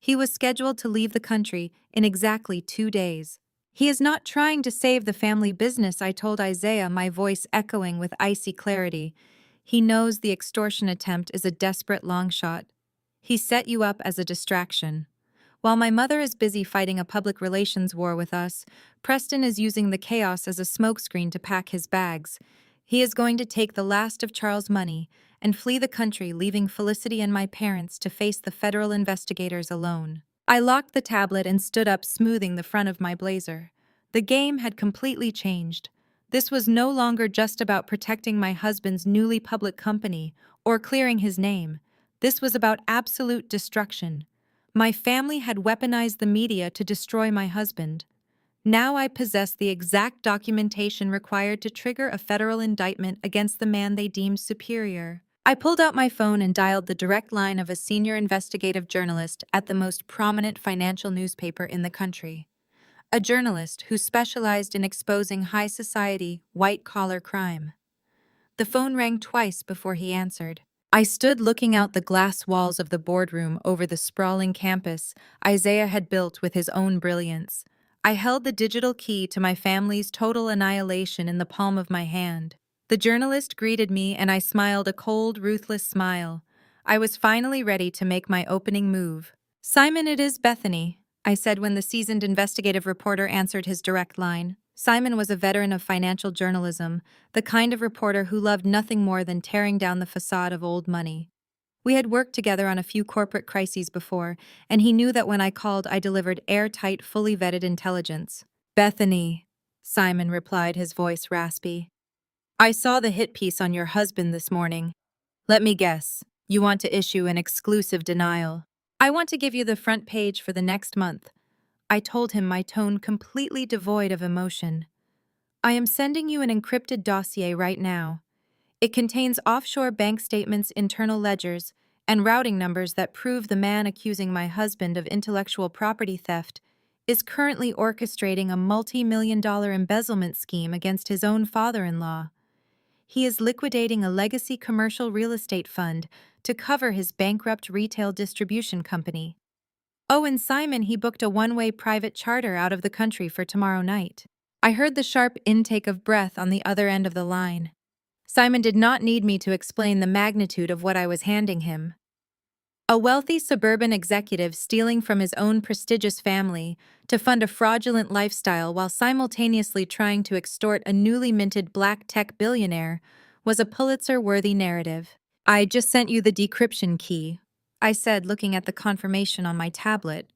He was scheduled to leave the country in exactly 2 days. He is not trying to save the family business, I told Isaiah, my voice echoing with icy clarity. He knows the extortion attempt is a desperate long shot. He set you up as a distraction. While my mother is busy fighting a public relations war with us, Preston is using the chaos as a smokescreen to pack his bags. He is going to take the last of Charles' money and flee the country, leaving Felicity and my parents to face the federal investigators alone. I locked the tablet and stood up, smoothing the front of my blazer. The game had completely changed. This was no longer just about protecting my husband's newly public company or clearing his name. This was about absolute destruction. My family had weaponized the media to destroy my husband. Now I possessed the exact documentation required to trigger a federal indictment against the man they deemed superior. I pulled out my phone and dialed the direct line of a senior investigative journalist at the most prominent financial newspaper in the country. A journalist who specialized in exposing high society, white-collar crime. The phone rang twice before he answered. I stood looking out the glass walls of the boardroom over the sprawling campus Isaiah had built with his own brilliance. I held the digital key to my family's total annihilation in the palm of my hand. The journalist greeted me and I smiled a cold, ruthless smile. I was finally ready to make my opening move. "Simon, it is Bethany," I said when the seasoned investigative reporter answered his direct line. Simon was a veteran of financial journalism, the kind of reporter who loved nothing more than tearing down the facade of old money. We had worked together on a few corporate crises before, and he knew that when I called, I delivered airtight, fully vetted intelligence. "Bethany," Simon replied, his voice raspy. "I saw the hit piece on your husband this morning. Let me guess, you want to issue an exclusive denial." "I want to give you the front page for the next month," I told him, my tone completely devoid of emotion. "I am sending you an encrypted dossier right now. It contains offshore bank statements, internal ledgers, and routing numbers that prove the man accusing my husband of intellectual property theft is currently orchestrating a multi-million-dollar embezzlement scheme against his own father-in-law. He is liquidating a legacy commercial real estate fund to cover his bankrupt retail distribution company. Oh, and Simon, he booked a one-way private charter out of the country for tomorrow night." I heard the sharp intake of breath on the other end of the line. Simon did not need me to explain the magnitude of what I was handing him. A wealthy suburban executive stealing from his own prestigious family to fund a fraudulent lifestyle while simultaneously trying to extort a newly minted black tech billionaire was a Pulitzer-worthy narrative. "I just sent you the decryption key," I said, looking at the confirmation on my tablet.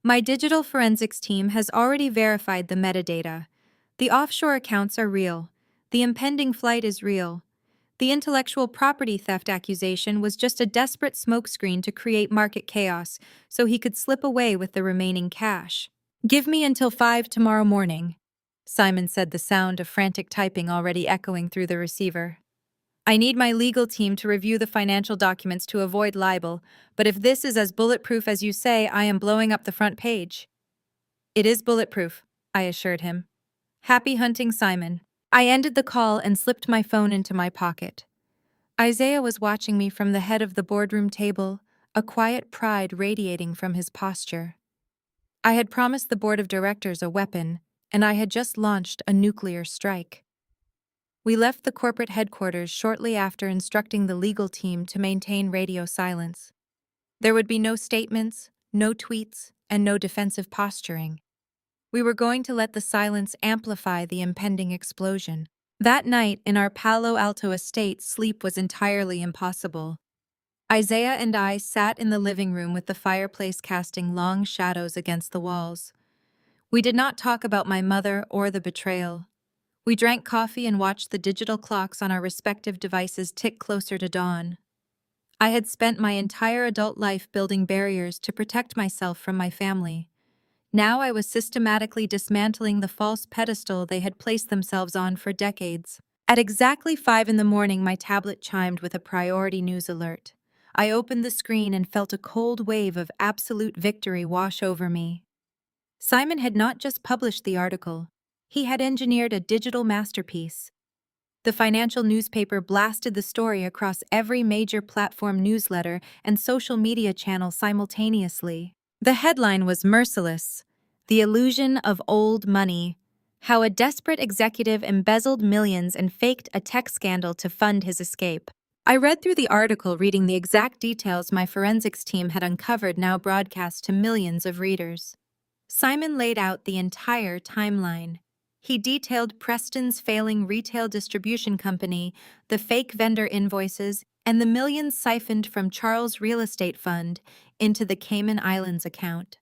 "My digital forensics team has already verified the metadata. The offshore accounts are real. The impending flight is real. The intellectual property theft accusation was just a desperate smokescreen to create market chaos so he could slip away with the remaining cash. Give me until 5 tomorrow morning," Simon said, the sound of frantic typing already echoing through the receiver. "I need my legal team to review the financial documents to avoid libel, but if this is as bulletproof as you say, I am blowing up the front page." "It is bulletproof," I assured him. "Happy hunting, Simon." I ended the call and slipped my phone into my pocket. Isaiah was watching me from the head of the boardroom table, a quiet pride radiating from his posture. I had promised the board of directors a weapon, and I had just launched a nuclear strike. We left the corporate headquarters shortly after instructing the legal team to maintain radio silence. There would be no statements, no tweets, and no defensive posturing. We were going to let the silence amplify the impending explosion. That night, in our Palo Alto estate, sleep was entirely impossible. Isaiah and I sat in the living room with the fireplace casting long shadows against the walls. We did not talk about my mother or the betrayal. We drank coffee and watched the digital clocks on our respective devices tick closer to dawn. I had spent my entire adult life building barriers to protect myself from my family. Now I was systematically dismantling the false pedestal they had placed themselves on for decades. At exactly 5 in the morning, my tablet chimed with a priority news alert. I opened the screen and felt a cold wave of absolute victory wash over me. Simon had not just published the article, he had engineered a digital masterpiece. The financial newspaper blasted the story across every major platform newsletter and social media channel simultaneously. The headline was merciless: "The Illusion of Old Money. How a Desperate Executive Embezzled Millions and Faked a Tech Scandal to Fund His Escape." I read through the article, reading the exact details my forensics team had uncovered, now broadcast to millions of readers. Simon laid out the entire timeline. He detailed Preston's failing retail distribution company, the fake vendor invoices, and the millions siphoned from Charles' real estate fund into the Cayman Islands account.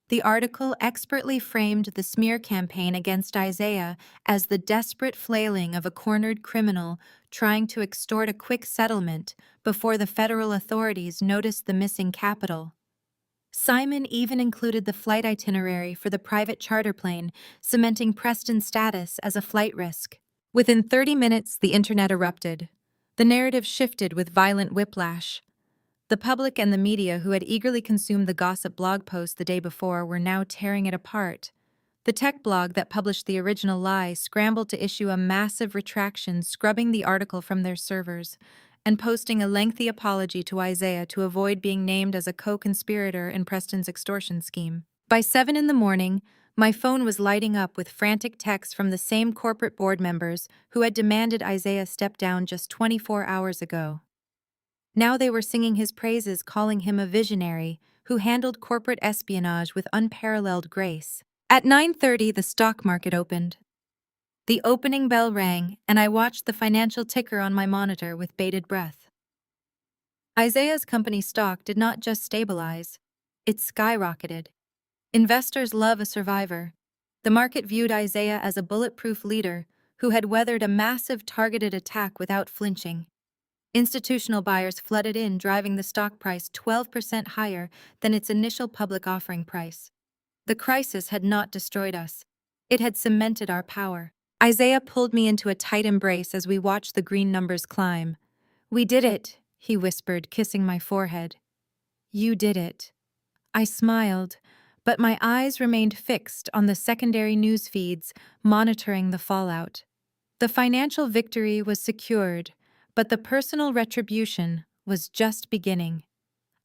The article expertly framed the smear campaign against Isaiah as the desperate flailing of a cornered criminal trying to extort a quick settlement before the federal authorities noticed the missing capital. Simon even included the flight itinerary for the private charter plane, cementing Preston's status as a flight risk. Within 30 minutes, the internet erupted. The narrative shifted with violent whiplash. The public and the media, who had eagerly consumed the gossip blog post the day before, were now tearing it apart. The tech blog that published the original lie scrambled to issue a massive retraction, scrubbing the article from their servers and posting a lengthy apology to Isaiah to avoid being named as a co-conspirator in Preston's extortion scheme. By 7 in the morning, my phone was lighting up with frantic texts from the same corporate board members who had demanded Isaiah step down just 24 hours ago. Now they were singing his praises, calling him a visionary who handled corporate espionage with unparalleled grace. At 9:30, the stock market opened. The opening bell rang, and I watched the financial ticker on my monitor with bated breath. Isaiah's company stock did not just stabilize, it skyrocketed. Investors love a survivor. The market viewed Isaiah as a bulletproof leader who had weathered a massive targeted attack without flinching. Institutional buyers flooded in, driving the stock price 12% higher than its initial public offering price. The crisis had not destroyed us. It had cemented our power. Isaiah pulled me into a tight embrace as we watched the green numbers climb. "We did it," he whispered, kissing my forehead. "You did it." I smiled, but my eyes remained fixed on the secondary news feeds, monitoring the fallout. The financial victory was secured, but the personal retribution was just beginning.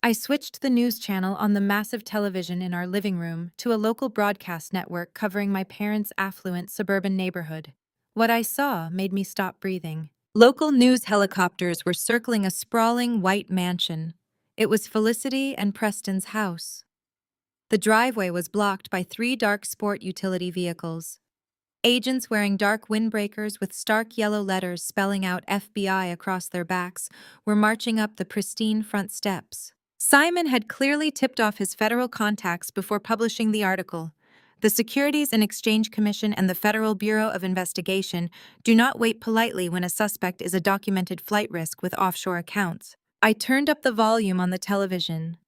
I switched the news channel on the massive television in our living room to a local broadcast network covering my parents' affluent suburban neighborhood. What I saw made me stop breathing. Local news helicopters were circling a sprawling white mansion. It was Felicity and Preston's house. The driveway was blocked by 3 dark sport utility vehicles. Agents wearing dark windbreakers with stark yellow letters spelling out FBI across their backs were marching up the pristine front steps. Simon had clearly tipped off his federal contacts before publishing the article. The Securities and Exchange Commission and the Federal Bureau of Investigation do not wait politely when a suspect is a documented flight risk with offshore accounts. I turned up the volume on the television.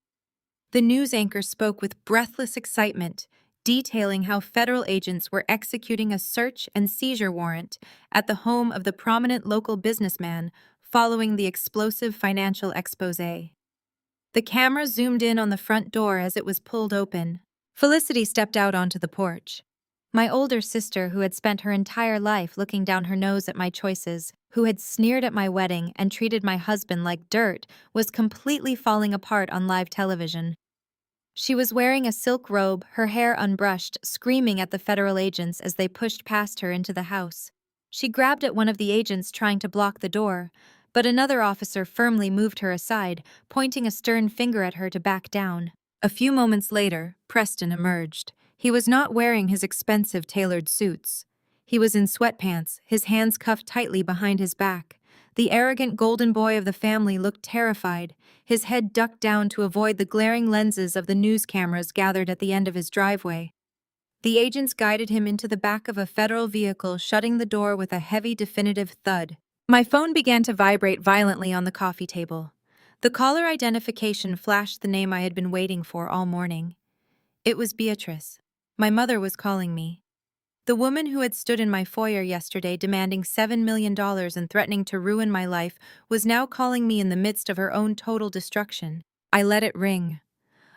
The news anchor spoke with breathless excitement, detailing how federal agents were executing a search and seizure warrant at the home of the prominent local businessman following the explosive financial exposé. The camera zoomed in on the front door as it was pulled open. Felicity stepped out onto the porch. My older sister, who had spent her entire life looking down her nose at my choices, who had sneered at my wedding and treated my husband like dirt, was completely falling apart on live television. She was wearing a silk robe, her hair unbrushed, screaming at the federal agents as they pushed past her into the house. She grabbed at one of the agents trying to block the door, but another officer firmly moved her aside, pointing a stern finger at her to back down. A few moments later, Preston emerged. He was not wearing his expensive tailored suits. He was in sweatpants, his hands cuffed tightly behind his back. The arrogant golden boy of the family looked terrified, his head ducked down to avoid the glaring lenses of the news cameras gathered at the end of his driveway. The agents guided him into the back of a federal vehicle, shutting the door with a heavy, definitive thud. My phone began to vibrate violently on the coffee table. The caller identification flashed the name I had been waiting for all morning. It was Beatrice. My mother was calling me. The woman who had stood in my foyer yesterday demanding $7 million and threatening to ruin my life was now calling me in the midst of her own total destruction. I let it ring.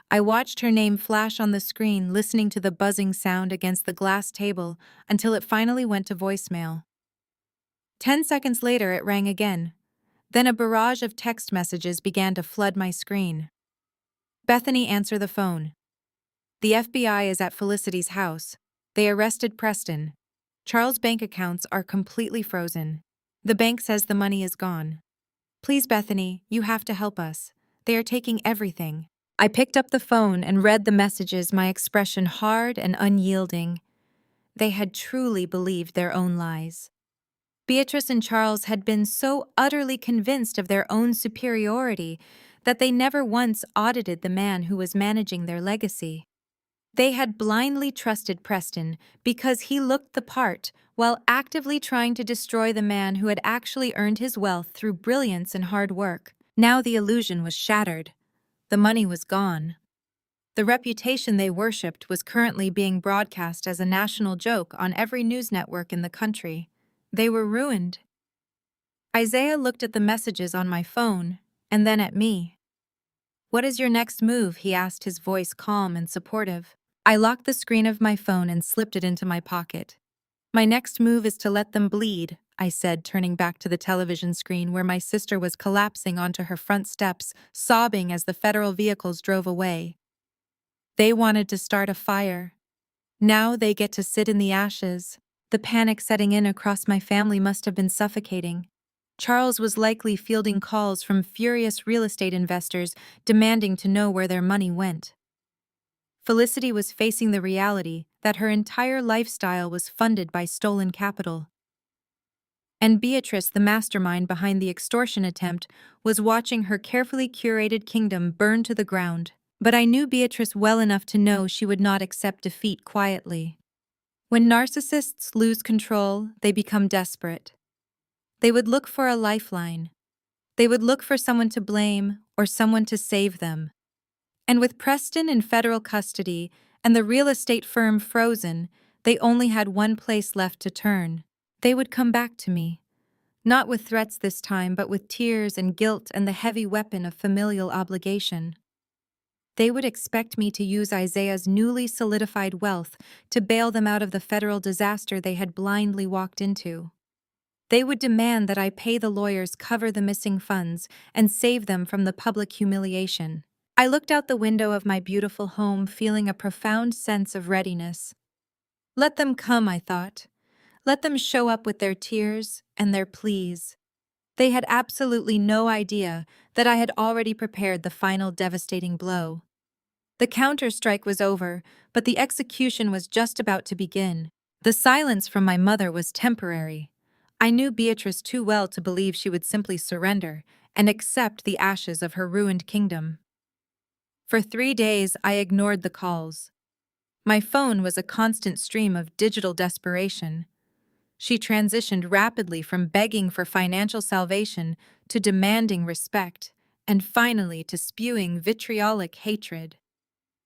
I watched her name flash on the screen, listening to the buzzing sound against the glass table until it finally went to voicemail. 10 seconds later, it rang again. Then a barrage of text messages began to flood my screen. Bethany, answer the phone. The FBI is at Felicity's house. They arrested Preston. Charles' bank accounts are completely frozen. The bank says the money is gone. Please, Bethany, you have to help us. They are taking everything. I picked up the phone and read the messages, my expression hard and unyielding. They had truly believed their own lies. Beatrice and Charles had been so utterly convinced of their own superiority that they never once audited the man who was managing their legacy. They had blindly trusted Preston because he looked the part while actively trying to destroy the man who had actually earned his wealth through brilliance and hard work. Now the illusion was shattered. The money was gone. The reputation they worshipped was currently being broadcast as a national joke on every news network in the country. They were ruined. Isaiah looked at the messages on my phone and then at me. "What is your next move?" he asked, his voice calm and supportive. I locked the screen of my phone and slipped it into my pocket. "My next move is to let them bleed," I said, turning back to the television screen where my sister was collapsing onto her front steps, sobbing as the federal vehicles drove away. They wanted to start a fire. Now they get to sit in the ashes. The panic setting in across my family must have been suffocating. Charles was likely fielding calls from furious real estate investors demanding to know where their money went. Felicity was facing the reality that her entire lifestyle was funded by stolen capital. And Beatrice, the mastermind behind the extortion attempt, was watching her carefully curated kingdom burn to the ground. But I knew Beatrice well enough to know she would not accept defeat quietly. When narcissists lose control, they become desperate. They would look for a lifeline. They would look for someone to blame or someone to save them. And with Preston in federal custody and the real estate firm frozen, they only had one place left to turn. They would come back to me. Not with threats this time, but with tears and guilt and the heavy weapon of familial obligation. They would expect me to use Isaiah's newly solidified wealth to bail them out of the federal disaster they had blindly walked into. They would demand that I pay the lawyers, cover the missing funds, and save them from the public humiliation. I looked out the window of my beautiful home, feeling a profound sense of readiness. Let them come, I thought. Let them show up with their tears and their pleas. They had absolutely no idea that I had already prepared the final devastating blow. The counter-strike was over, but the execution was just about to begin. The silence from my mother was temporary. I knew Beatrice too well to believe she would simply surrender and accept the ashes of her ruined kingdom. For 3 days, I ignored the calls. My phone was a constant stream of digital desperation. She transitioned rapidly from begging for financial salvation to demanding respect, and finally to spewing vitriolic hatred.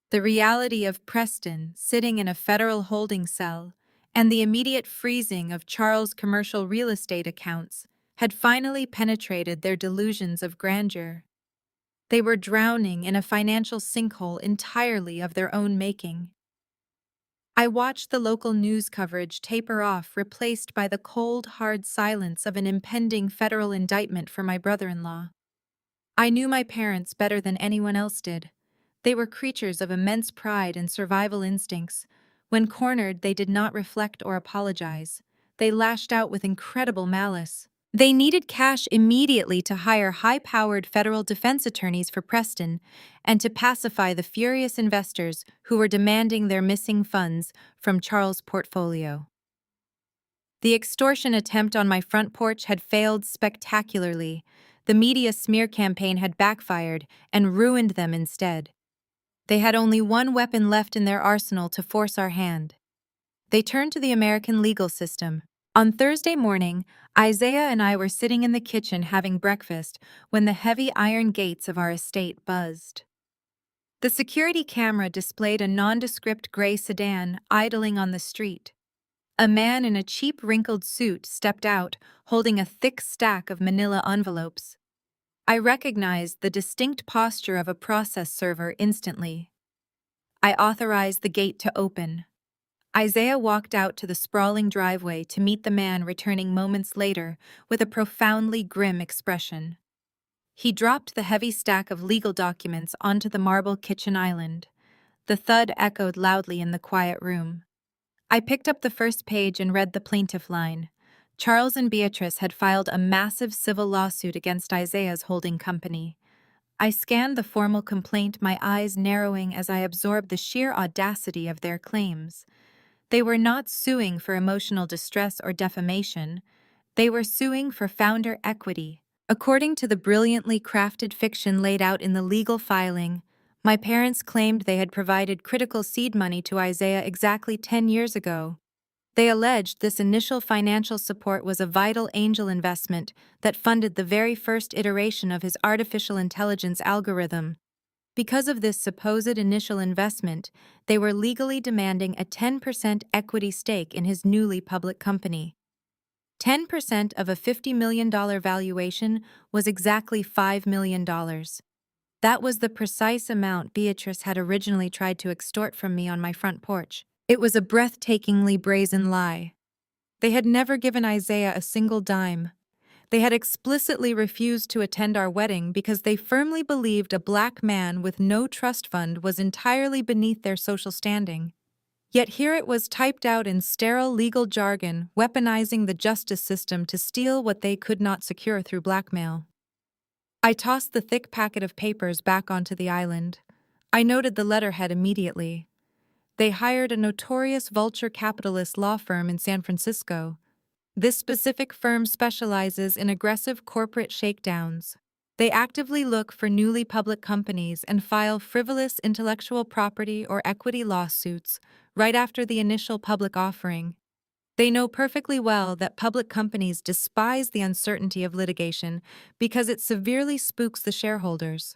The reality of Preston sitting in a federal holding cell and the immediate freezing of Charles' commercial real estate accounts had finally penetrated their delusions of grandeur. They were drowning in a financial sinkhole entirely of their own making. I watched the local news coverage taper off, replaced by the cold, hard silence of an impending federal indictment for my brother-in-law. I knew my parents better than anyone else did. They were creatures of immense pride and survival instincts. When cornered, they did not reflect or apologize. they lashed out with incredible malice. They needed cash immediately to hire high-powered federal defense attorneys for Preston and to pacify the furious investors who were demanding their missing funds from Charles' portfolio. The extortion attempt on my front porch had failed spectacularly. The media smear campaign had backfired and ruined them instead. They had only one weapon left in their arsenal to force our hand. They turned to the American legal system. On Thursday morning, Isaiah and I were sitting in the kitchen having breakfast when the heavy iron gates of our estate buzzed. The security camera displayed a nondescript gray sedan idling on the street. A man in a cheap wrinkled suit stepped out, holding a thick stack of manila envelopes. I recognized the distinct posture of a process server instantly. I authorized the gate to open. Isaiah walked out to the sprawling driveway to meet the man returning moments later with a profoundly grim expression. He dropped the heavy stack of legal documents onto the marble kitchen island. The thud echoed loudly in the quiet room. I picked up the first page and read the plaintiff line. Charles and Beatrice had filed a massive civil lawsuit against Isaiah's holding company. I scanned the formal complaint, my eyes narrowing as I absorbed the sheer audacity of their claims. They were not suing for emotional distress or defamation. They were suing for founder equity. According to the brilliantly crafted fiction laid out in the legal filing, my parents claimed they had provided critical seed money to Isaiah exactly 10 years ago. They alleged this initial financial support was a vital angel investment that funded the very first iteration of his artificial intelligence algorithm. Because of this supposed initial investment, they were legally demanding a 10% equity stake in his newly public company. 10% of a $50 million valuation was exactly $5 million. That was the precise amount Beatrice had originally tried to extort from me on my front porch. It was a breathtakingly brazen lie. They had never given Isaiah a single dime. They had explicitly refused to attend our wedding because they firmly believed a black man with no trust fund was entirely beneath their social standing. Yet here it was typed out in sterile legal jargon, weaponizing the justice system to steal what they could not secure through blackmail. I tossed the thick packet of papers back onto the island. I noted the letterhead immediately. They hired a notorious vulture capitalist law firm in San Francisco. This specific firm specializes in aggressive corporate shakedowns. They actively look for newly public companies and file frivolous intellectual property or equity lawsuits right after the initial public offering. They know perfectly well that public companies despise the uncertainty of litigation because it severely spooks the shareholders.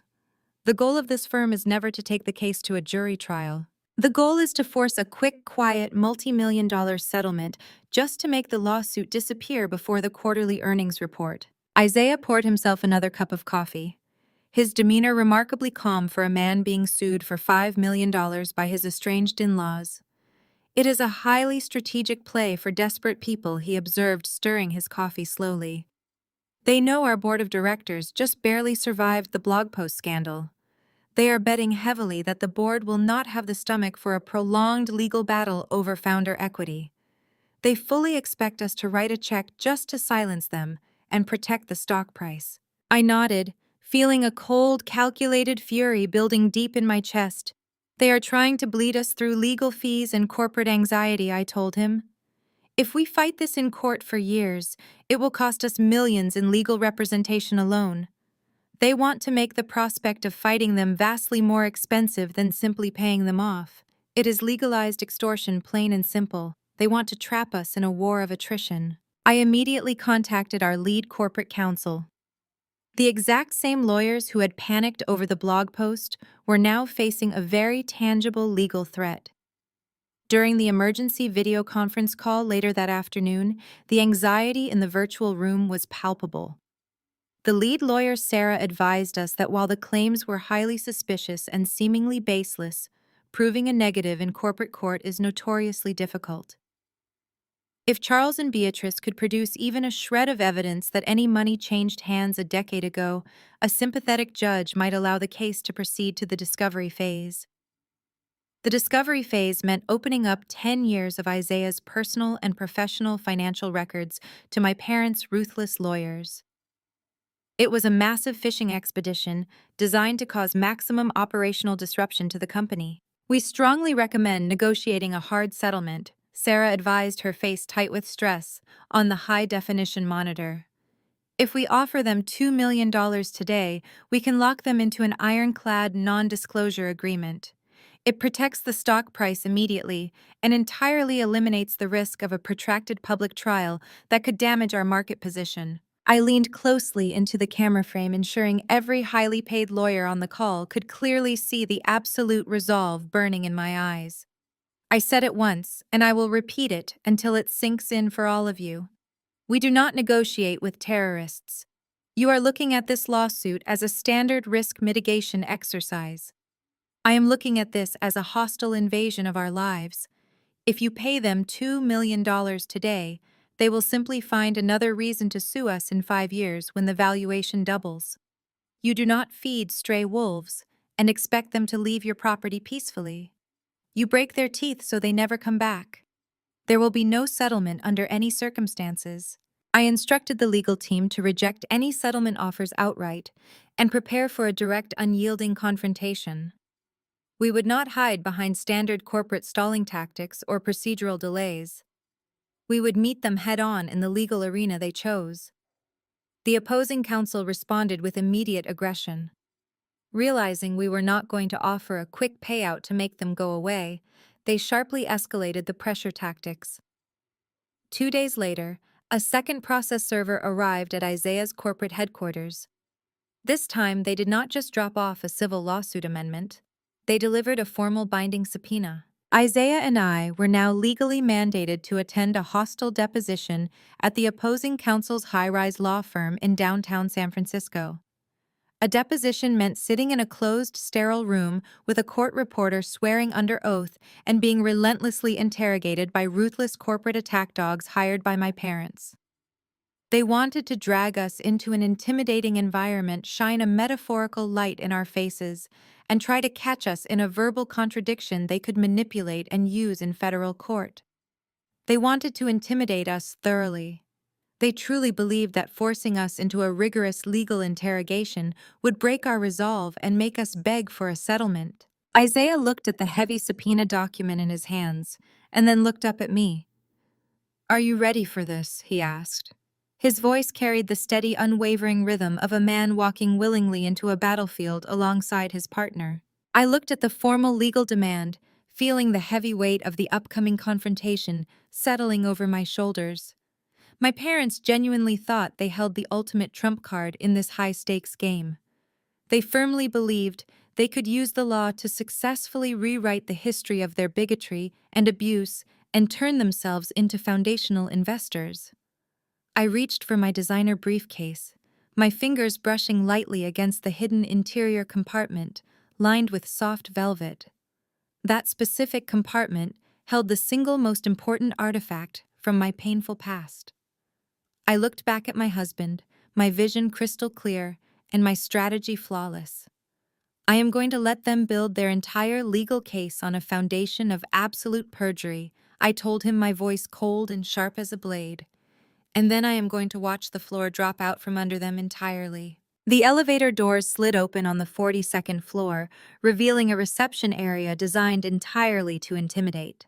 The goal of this firm is never to take the case to a jury trial. The goal is to force a quick, quiet, multi-million-dollar settlement just to make the lawsuit disappear before the quarterly earnings report. Isaiah poured himself another cup of coffee. His demeanor remarkably calm for a man being sued for $5 million by his estranged in-laws. It is a highly strategic play for desperate people, he observed, stirring his coffee slowly. They know our board of directors just barely survived the blog post scandal. They are betting heavily that the board will not have the stomach for a prolonged legal battle over founder equity. They fully expect us to write a check just to silence them and protect the stock price. I nodded, feeling a cold, calculated fury building deep in my chest. They are trying to bleed us through legal fees and corporate anxiety, I told him. If we fight this in court for years, it will cost us millions in legal representation alone. They want to make the prospect of fighting them vastly more expensive than simply paying them off. It is legalized extortion, plain and simple. They want to trap us in a war of attrition. I immediately contacted our lead corporate counsel. The exact same lawyers who had panicked over the blog post were now facing a very tangible legal threat. During the emergency video conference call later that afternoon, the anxiety in the virtual room was palpable. The lead lawyer, Sarah, advised us that while the claims were highly suspicious and seemingly baseless, proving a negative in corporate court is notoriously difficult. If Charles and Beatrice could produce even a shred of evidence that any money changed hands a decade ago, a sympathetic judge might allow the case to proceed to the discovery phase. The discovery phase meant opening up 10 years of Isaiah's personal and professional financial records to my parents' ruthless lawyers. It was a massive fishing expedition designed to cause maximum operational disruption to the company. We strongly recommend negotiating a hard settlement, Sarah advised, her face tight with stress, on the high-definition monitor. If we offer them $2 million today, we can lock them into an ironclad non-disclosure agreement. It protects the stock price immediately and entirely eliminates the risk of a protracted public trial that could damage our market position. I leaned closely into the camera frame, ensuring every highly paid lawyer on the call could clearly see the absolute resolve burning in my eyes. I said it once, and I will repeat it until it sinks in for all of you. We do not negotiate with terrorists. You are looking at this lawsuit as a standard risk mitigation exercise. I am looking at this as a hostile invasion of our lives. If you pay them $2 million today, they will simply find another reason to sue us in 5 years when the valuation doubles. You do not feed stray wolves and expect them to leave your property peacefully. You break their teeth so they never come back. There will be no settlement under any circumstances. I instructed the legal team to reject any settlement offers outright and prepare for a direct, unyielding confrontation. We would not hide behind standard corporate stalling tactics or procedural delays. We would meet them head-on in the legal arena they chose. The opposing counsel responded with immediate aggression. Realizing we were not going to offer a quick payout to make them go away, they sharply escalated the pressure tactics. 2 days later, a second process server arrived at Isaiah's corporate headquarters. This time, they did not just drop off a civil lawsuit amendment. They delivered a formal binding subpoena. Isaiah and I were now legally mandated to attend a hostile deposition at the opposing counsel's high-rise law firm in downtown San Francisco. A deposition meant sitting in a closed, sterile room with a court reporter swearing under oath and being relentlessly interrogated by ruthless corporate attack dogs hired by my parents. They wanted to drag us into an intimidating environment, shine a metaphorical light in our faces, and try to catch us in a verbal contradiction they could manipulate and use in federal court. They wanted to intimidate us thoroughly. They truly believed that forcing us into a rigorous legal interrogation would break our resolve and make us beg for a settlement. Isaiah looked at the heavy subpoena document in his hands, and then looked up at me. "Are you ready for this?" he asked. His voice carried the steady, unwavering rhythm of a man walking willingly into a battlefield alongside his partner. I looked at the formal legal demand, feeling the heavy weight of the upcoming confrontation settling over my shoulders. My parents genuinely thought they held the ultimate trump card in this high-stakes game. They firmly believed they could use the law to successfully rewrite the history of their bigotry and abuse and turn themselves into foundational investors. I reached for my designer briefcase, my fingers brushing lightly against the hidden interior compartment, lined with soft velvet. That specific compartment held the single most important artifact from my painful past. I looked back at my husband, my vision crystal clear, and my strategy flawless. I am going to let them build their entire legal case on a foundation of absolute perjury, I told him, my voice cold and sharp as a blade. And then I am going to watch the floor drop out from under them entirely. The elevator doors slid open on the 42nd floor, revealing a reception area designed entirely to intimidate.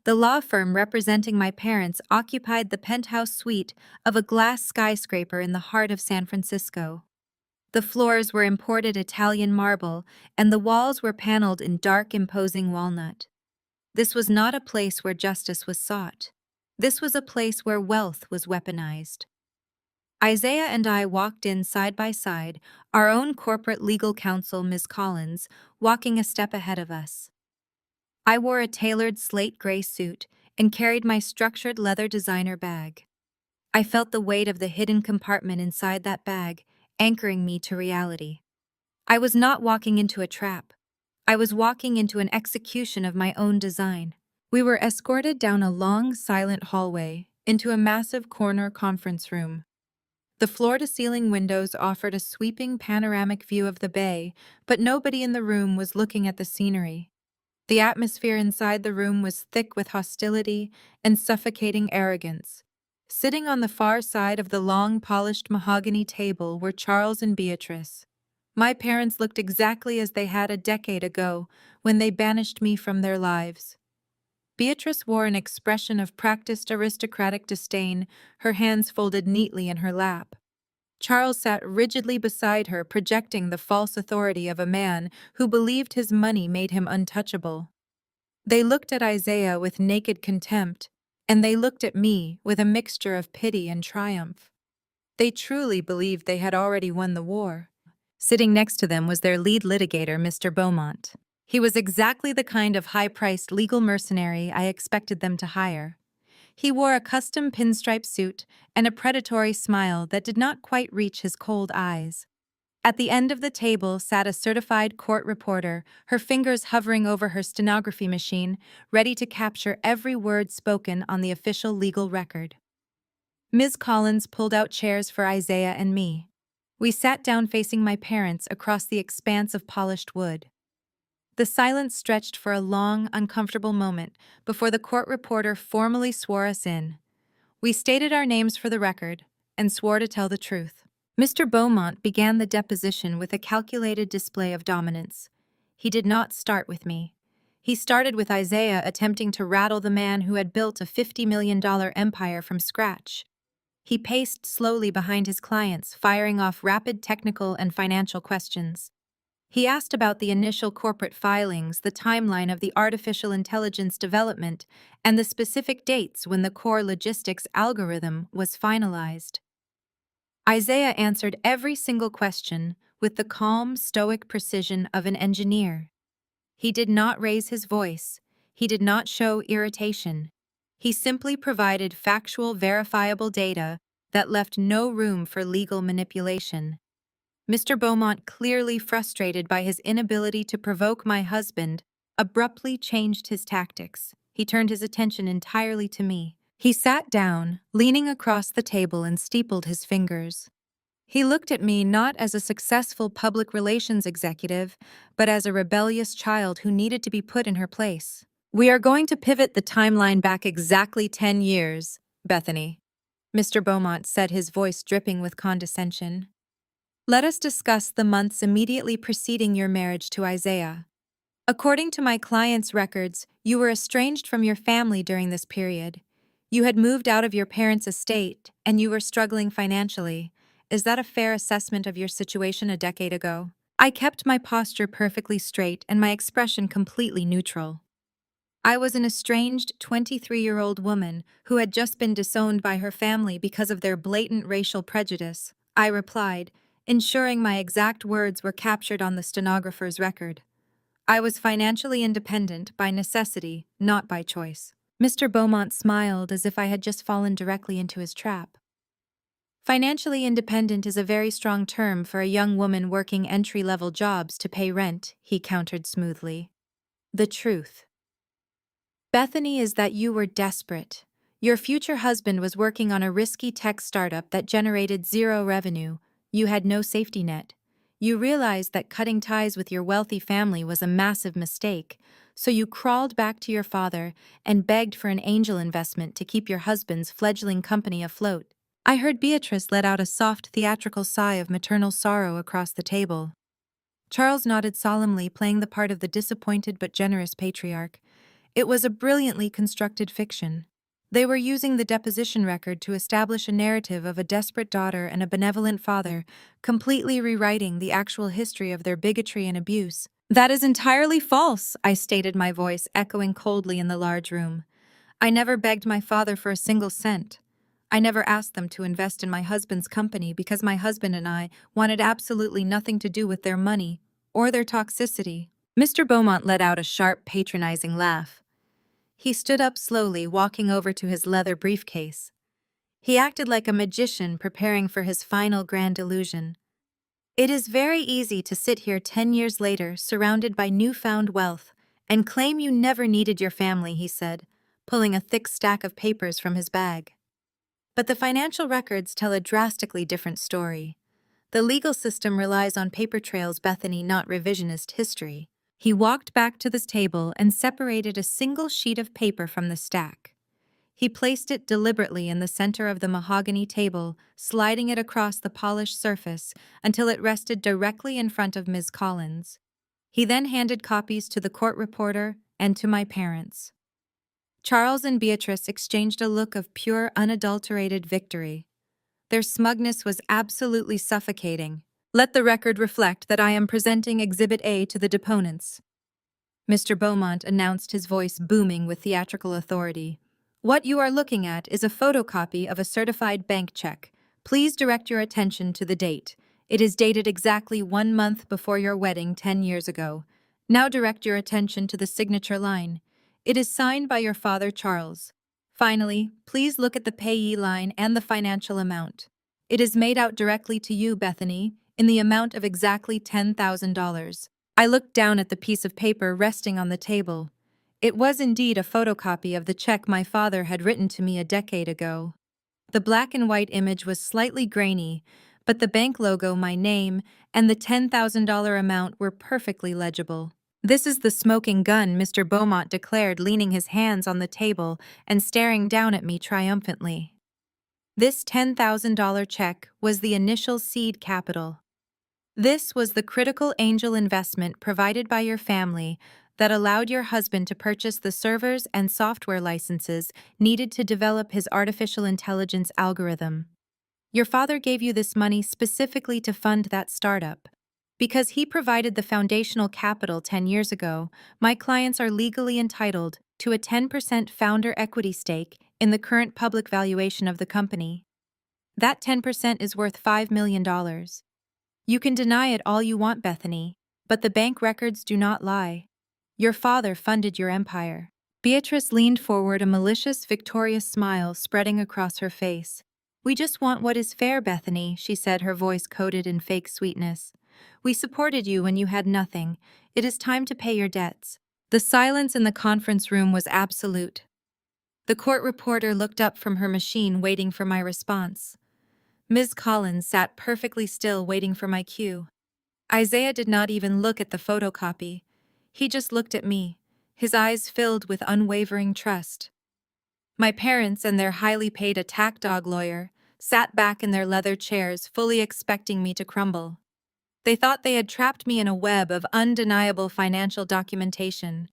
The law firm representing my parents occupied the penthouse suite of a glass skyscraper in the heart of San Francisco. The floors were imported Italian marble, and the walls were paneled in dark, imposing walnut. This was not a place where justice was sought. This was a place where wealth was weaponized. Isaiah and I walked in side by side, our own corporate legal counsel, Ms. Collins, walking a step ahead of us. I wore a tailored slate gray suit and carried my structured leather designer bag. I felt the weight of the hidden compartment inside that bag, anchoring me to reality. I was not walking into a trap. I was walking into an execution of my own design. We were escorted down a long, silent hallway into a massive corner conference room. The floor-to-ceiling windows offered a sweeping panoramic view of the bay, but nobody in the room was looking at the scenery. The atmosphere inside the room was thick with hostility and suffocating arrogance. Sitting on the far side of the long, polished mahogany table were Charles and Beatrice. My parents looked exactly as they had a decade ago when they banished me from their lives. Beatrice wore an expression of practiced aristocratic disdain, her hands folded neatly in her lap. Charles sat rigidly beside her, projecting the false authority of a man who believed his money made him untouchable. They looked at Isaiah with naked contempt, and they looked at me with a mixture of pity and triumph. They truly believed they had already won the war. Sitting next to them was their lead litigator, Mr. Beaumont. He was exactly the kind of high-priced legal mercenary I expected them to hire. He wore a custom pinstripe suit and a predatory smile that did not quite reach his cold eyes. At the end of the table sat a certified court reporter, her fingers hovering over her stenography machine, ready to capture every word spoken on the official legal record. Ms. Collins pulled out chairs for Isaiah and me. We sat down facing my parents across the expanse of polished wood. The silence stretched for a long, uncomfortable moment before the court reporter formally swore us in. We stated our names for the record and swore to tell the truth. Mr. Beaumont began the deposition with a calculated display of dominance. He did not start with me. He started with Isaiah attempting to rattle the man who had built a $50 million empire from scratch. He paced slowly behind his clients, firing off rapid technical and financial questions. He asked about the initial corporate filings, the timeline of the artificial intelligence development, and the specific dates when the core logistics algorithm was finalized. Isaiah answered every single question with the calm, stoic precision of an engineer. He did not raise his voice. He did not show irritation. He simply provided factual, verifiable data that left no room for legal manipulation. Mr. Beaumont, clearly frustrated by his inability to provoke my husband, abruptly changed his tactics. He turned his attention entirely to me. He sat down, leaning across the table and steepled his fingers. He looked at me not as a successful public relations executive, but as a rebellious child who needed to be put in her place. "We are going to pivot the timeline back exactly 10 years, Bethany," Mr. Beaumont said, his voice dripping with condescension. "Let us discuss the months immediately preceding your marriage to Isaiah. According to my client's records, you were estranged from your family during this period. You had moved out of your parents' estate, and you were struggling financially. Is that a fair assessment of your situation a decade ago?" I kept my posture perfectly straight and my expression completely neutral. I was an estranged 23-year-old woman who had just been disowned by her family because of their blatant racial prejudice, I replied, ensuring my exact words were captured on the stenographer's record. I was financially independent by necessity, not by choice. Mr. Beaumont smiled as if I had just fallen directly into his trap. Financially independent is a very strong term for a young woman working entry-level jobs to pay rent, he countered smoothly. The truth, Bethany, is that you were desperate. Your future husband was working on a risky tech startup that generated zero revenue. You had no safety net. You realized that cutting ties with your wealthy family was a massive mistake, so you crawled back to your father and begged for an angel investment to keep your husband's fledgling company afloat. I heard Beatrice let out a soft, theatrical sigh of maternal sorrow across the table. Charles nodded solemnly, playing the part of the disappointed but generous patriarch. It was a brilliantly constructed fiction. They were using the deposition record to establish a narrative of a desperate daughter and a benevolent father, completely rewriting the actual history of their bigotry and abuse. "That is entirely false," I stated, my voice echoing coldly in the large room. "I never begged my father for a single cent. I never asked them to invest in my husband's company because my husband and I wanted absolutely nothing to do with their money or their toxicity." Mr. Beaumont let out a sharp, patronizing laugh. He stood up slowly, walking over to his leather briefcase. He acted like a magician preparing for his final grand illusion. "It is very easy to sit here 10 years later, surrounded by newfound wealth, and claim you never needed your family," he said, pulling a thick stack of papers from his bag. "But the financial records tell a drastically different story. The legal system relies on paper trails, Bethany, not revisionist history." He walked back to the table and separated a single sheet of paper from the stack. He placed it deliberately in the center of the mahogany table, sliding it across the polished surface until it rested directly in front of Ms. Collins. He then handed copies to the court reporter and to my parents. Charles and Beatrice exchanged a look of pure, unadulterated victory. Their smugness was absolutely suffocating. Let the record reflect that I am presenting Exhibit A to the deponents. Mr. Beaumont announced, his voice booming with theatrical authority. What you are looking at is a photocopy of a certified bank check. Please direct your attention to the date. It is dated exactly 1 month before your wedding 10 years ago. Now direct your attention to the signature line. It is signed by your father, Charles. Finally, please look at the payee line and the financial amount. It is made out directly to you, Bethany, in the amount of exactly $10,000. I looked down at the piece of paper resting on the table. It was indeed a photocopy of the check my father had written to me a decade ago. The black and white image was slightly grainy, but the bank logo, my name, and the $10,000 amount were perfectly legible. This is the smoking gun, Mr. Beaumont declared, leaning his hands on the table and staring down at me triumphantly. This $10,000 check was the initial seed capital. This was the critical angel investment provided by your family that allowed your husband to purchase the servers and software licenses needed to develop his artificial intelligence algorithm. Your father gave you this money specifically to fund that startup. Because he provided the foundational capital 10 years ago, my clients are legally entitled to a 10% founder equity stake in the current public valuation of the company. That 10% is worth $5 million. You can deny it all you want, Bethany, but the bank records do not lie. Your father funded your empire. Beatrice leaned forward, a malicious, victorious smile spreading across her face. We just want what is fair, Bethany, she said, her voice coated in fake sweetness. We supported you when you had nothing. It is time to pay your debts. The silence in the conference room was absolute. The court reporter looked up from her machine, waiting for my response. Ms. Collins sat perfectly still, waiting for my cue. Isaiah did not even look at the photocopy. He just looked at me, his eyes filled with unwavering trust. My parents and their highly paid attack dog lawyer sat back in their leather chairs, fully expecting me to crumble. They thought they had trapped me in a web of undeniable financial documentation.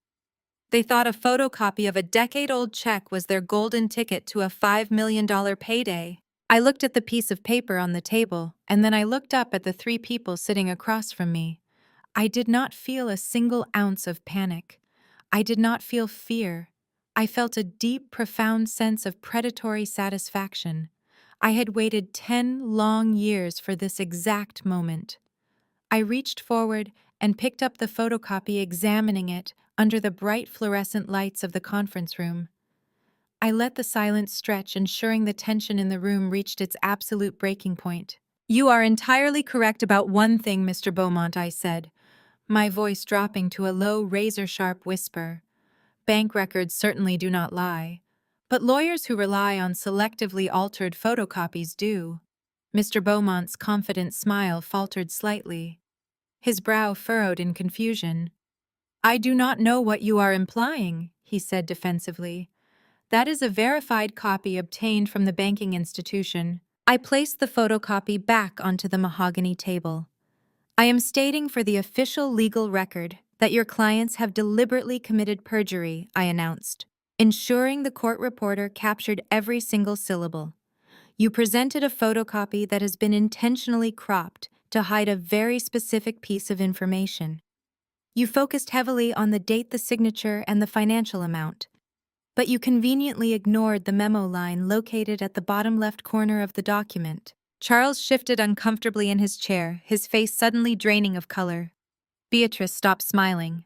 They thought a photocopy of a decade-old check was their golden ticket to a $5 million payday. I looked at the piece of paper on the table, and then I looked up at the 3 people sitting across from me. I did not feel a single ounce of panic. I did not feel fear. I felt a deep, profound sense of predatory satisfaction. I had waited 10 long years for this exact moment. I reached forward and picked up the photocopy, examining it under the bright fluorescent lights of the conference room. I let the silence stretch, ensuring the tension in the room reached its absolute breaking point. You are entirely correct about one thing, Mr. Beaumont, I said, my voice dropping to a low, razor-sharp whisper. Bank records certainly do not lie, but lawyers who rely on selectively altered photocopies do. Mr. Beaumont's confident smile faltered slightly. His brow furrowed in confusion. I do not know what you are implying, he said defensively. That is a verified copy obtained from the banking institution. I placed the photocopy back onto the mahogany table. I am stating for the official legal record that your clients have deliberately committed perjury, I announced, ensuring the court reporter captured every single syllable. You presented a photocopy that has been intentionally cropped to hide a very specific piece of information. You focused heavily on the date, the signature, and the financial amount. But you conveniently ignored the memo line located at the bottom left corner of the document. Charles shifted uncomfortably in his chair, his face suddenly draining of color. Beatrice stopped smiling.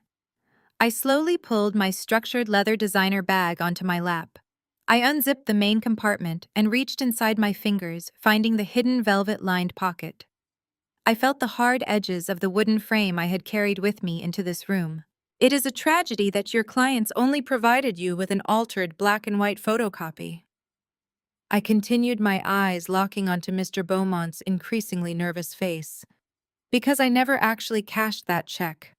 I slowly pulled my structured leather designer bag onto my lap. I unzipped the main compartment and reached inside my fingers, finding the hidden velvet-lined pocket. I felt the hard edges of the wooden frame I had carried with me into this room. It is a tragedy that your clients only provided you with an altered black and white photocopy. I continued, my eyes locking onto Mr. Beaumont's increasingly nervous face. Because I never actually cashed that check.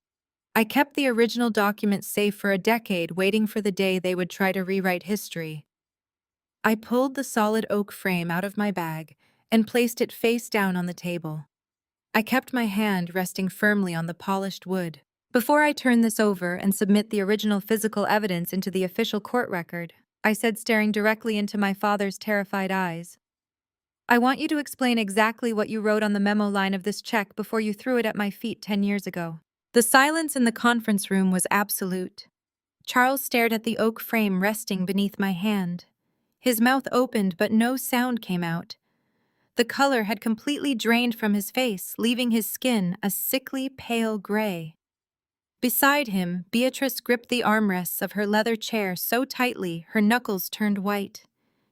I kept the original document safe for a decade, waiting for the day they would try to rewrite history. I pulled the solid oak frame out of my bag and placed it face down on the table. I kept my hand resting firmly on the polished wood. Before I turn this over and submit the original physical evidence into the official court record, I said, staring directly into my father's terrified eyes, I want you to explain exactly what you wrote on the memo line of this check before you threw it at my feet 10 years ago. The silence in the conference room was absolute. Charles stared at the oak frame resting beneath my hand. His mouth opened, but no sound came out. The color had completely drained from his face, leaving his skin a sickly pale gray. Beside him, Beatrice gripped the armrests of her leather chair so tightly her knuckles turned white.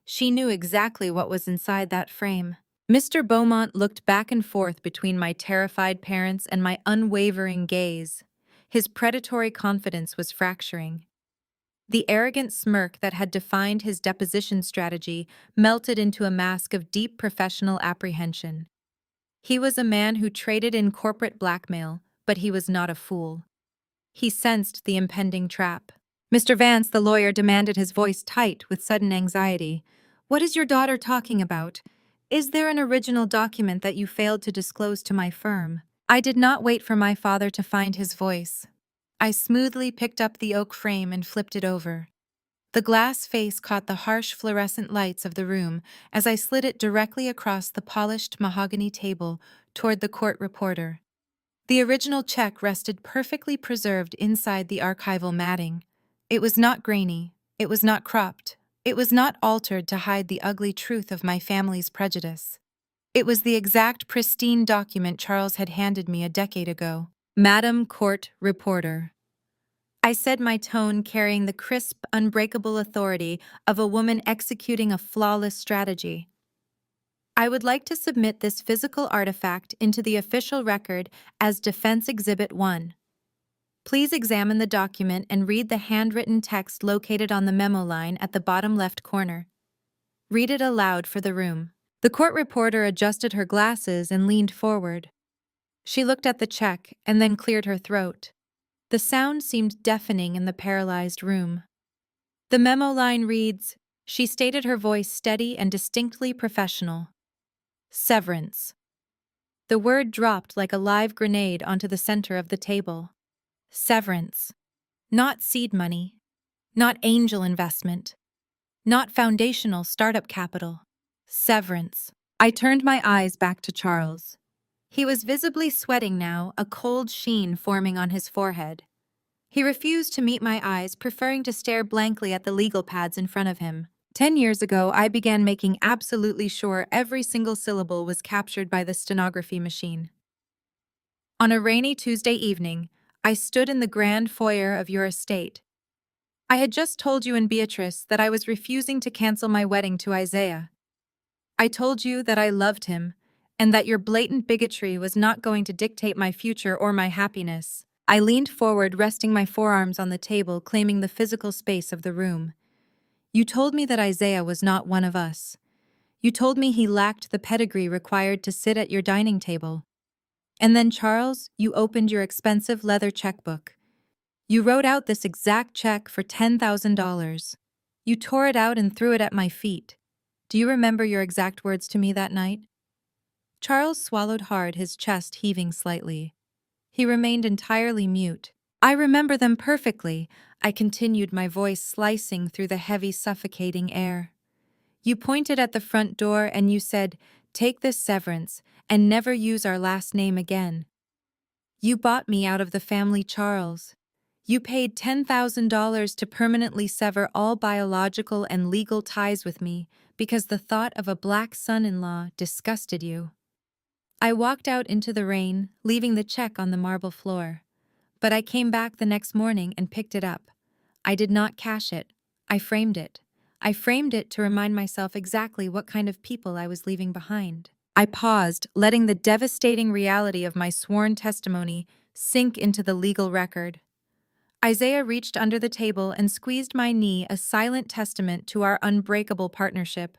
She knew exactly what was inside that frame. Mr. Beaumont looked back and forth between my terrified parents and my unwavering gaze. His predatory confidence was fracturing. The arrogant smirk that had defined his deposition strategy melted into a mask of deep professional apprehension. He was a man who traded in corporate blackmail, but he was not a fool. He sensed the impending trap. Mr. Vance, the lawyer, demanded, his voice tight with sudden anxiety. What is your daughter talking about? Is there an original document that you failed to disclose to my firm? I did not wait for my father to find his voice. I smoothly picked up the oak frame and flipped it over. The glass face caught the harsh fluorescent lights of the room as I slid it directly across the polished mahogany table toward the court reporter. The original check rested perfectly preserved inside the archival matting. It was not grainy, it was not cropped, it was not altered to hide the ugly truth of my family's prejudice. It was the exact pristine document Charles had handed me a decade ago. Madam Court Reporter, I said, my tone carrying the crisp, unbreakable authority of a woman executing a flawless strategy. I would like to submit this physical artifact into the official record as Defense Exhibit 1. Please examine the document and read the handwritten text located on the memo line at the bottom left corner. Read it aloud for the room. The court reporter adjusted her glasses and leaned forward. She looked at the check and then cleared her throat. The sound seemed deafening in the paralyzed room. The memo line reads, she stated, her voice steady and distinctly professional. Severance. The word dropped like a live grenade onto the center of the table. Severance. Not seed money. Not angel investment. Not foundational startup capital. Severance. I turned my eyes back to Charles. He was visibly sweating now, a cold sheen forming on his forehead. He refused to meet my eyes, preferring to stare blankly at the legal pads in front of him. 10 years ago, I began making absolutely sure every single syllable was captured by the stenography machine. On a rainy Tuesday evening, I stood in the grand foyer of your estate. I had just told you and Beatrice that I was refusing to cancel my wedding to Isaiah. I told you that I loved him, and that your blatant bigotry was not going to dictate my future or my happiness. I leaned forward, resting my forearms on the table, claiming the physical space of the room. You told me that Isaiah was not one of us. You told me he lacked the pedigree required to sit at your dining table. And then, Charles, you opened your expensive leather checkbook. You wrote out this exact check for $10,000. You tore it out and threw it at my feet. Do you remember your exact words to me that night? Charles swallowed hard, his chest heaving slightly. He remained entirely mute. I remember them perfectly, I continued, my voice slicing through the heavy, suffocating air. You pointed at the front door and you said, "Take this severance and never use our last name again." You bought me out of the family, Charles. You paid $10,000 to permanently sever all biological and legal ties with me because the thought of a black son-in-law disgusted you. I walked out into the rain, leaving the check on the marble floor. But I came back the next morning and picked it up. I did not cash it. I framed it. I framed it to remind myself exactly what kind of people I was leaving behind. I paused, letting the devastating reality of my sworn testimony sink into the legal record. Isaiah reached under the table and squeezed my knee, a silent testament to our unbreakable partnership.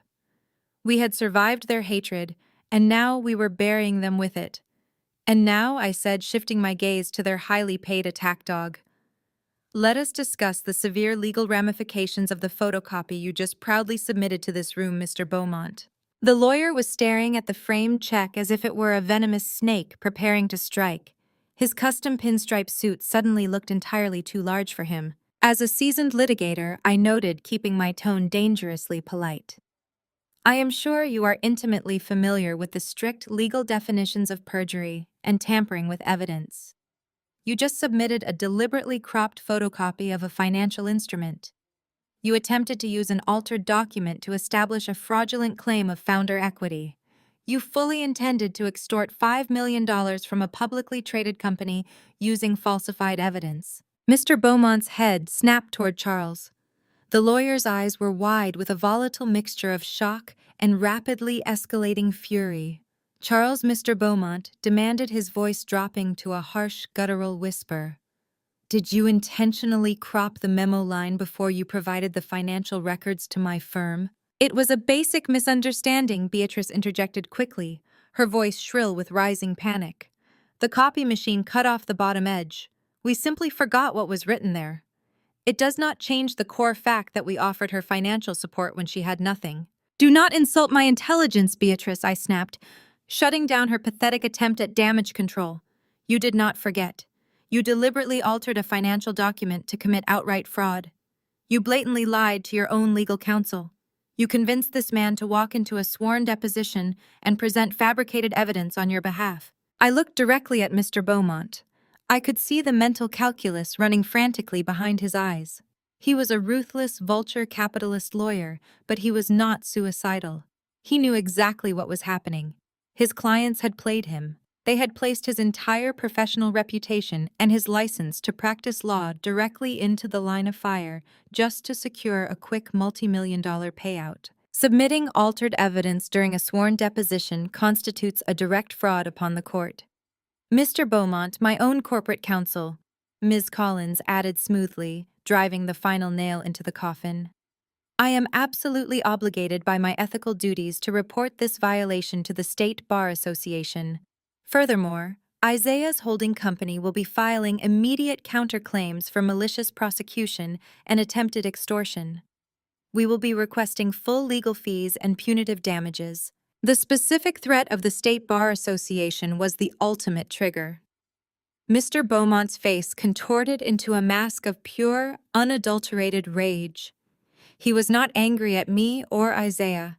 We had survived their hatred, and now we were burying them with it. And now, I said, shifting my gaze to their highly paid attack dog, let us discuss the severe legal ramifications of the photocopy you just proudly submitted to this room, Mr. Beaumont. The lawyer was staring at the framed check as if it were a venomous snake preparing to strike. His custom pinstripe suit suddenly looked entirely too large for him. As a seasoned litigator, I noted, keeping my tone dangerously polite. I am sure you are intimately familiar with the strict legal definitions of perjury and tampering with evidence. You just submitted a deliberately cropped photocopy of a financial instrument. You attempted to use an altered document to establish a fraudulent claim of founder equity. You fully intended to extort $5 million from a publicly traded company using falsified evidence. Mr. Beaumont's head snapped toward Charles. The lawyer's eyes were wide with a volatile mixture of shock and rapidly escalating fury. Charles, Mr. Beaumont demanded, his voice dropping to a harsh, guttural whisper. Did you intentionally crop the memo line before you provided the financial records to my firm? It was a basic misunderstanding, Beatrice interjected quickly, her voice shrill with rising panic. The copy machine cut off the bottom edge. We simply forgot what was written there. It does not change the core fact that we offered her financial support when she had nothing. Do not insult my intelligence, Beatrice, I snapped, shutting down her pathetic attempt at damage control. You did not forget. You deliberately altered a financial document to commit outright fraud. You blatantly lied to your own legal counsel. You convinced this man to walk into a sworn deposition and present fabricated evidence on your behalf. I looked directly at Mr. Beaumont. I could see the mental calculus running frantically behind his eyes. He was a ruthless vulture capitalist lawyer, but he was not suicidal. He knew exactly what was happening. His clients had played him. They had placed his entire professional reputation and his license to practice law directly into the line of fire just to secure a quick multi-million-dollar payout. Submitting altered evidence during a sworn deposition constitutes a direct fraud upon the court. Mr. Beaumont, my own corporate counsel, Ms. Collins added smoothly, driving the final nail into the coffin. I am absolutely obligated by my ethical duties to report this violation to the State Bar Association. Furthermore, Isaiah's holding company will be filing immediate counterclaims for malicious prosecution and attempted extortion. We will be requesting full legal fees and punitive damages. The specific threat of the State Bar Association was the ultimate trigger. Mr. Beaumont's face contorted into a mask of pure, unadulterated rage. He was not angry at me or Isaiah.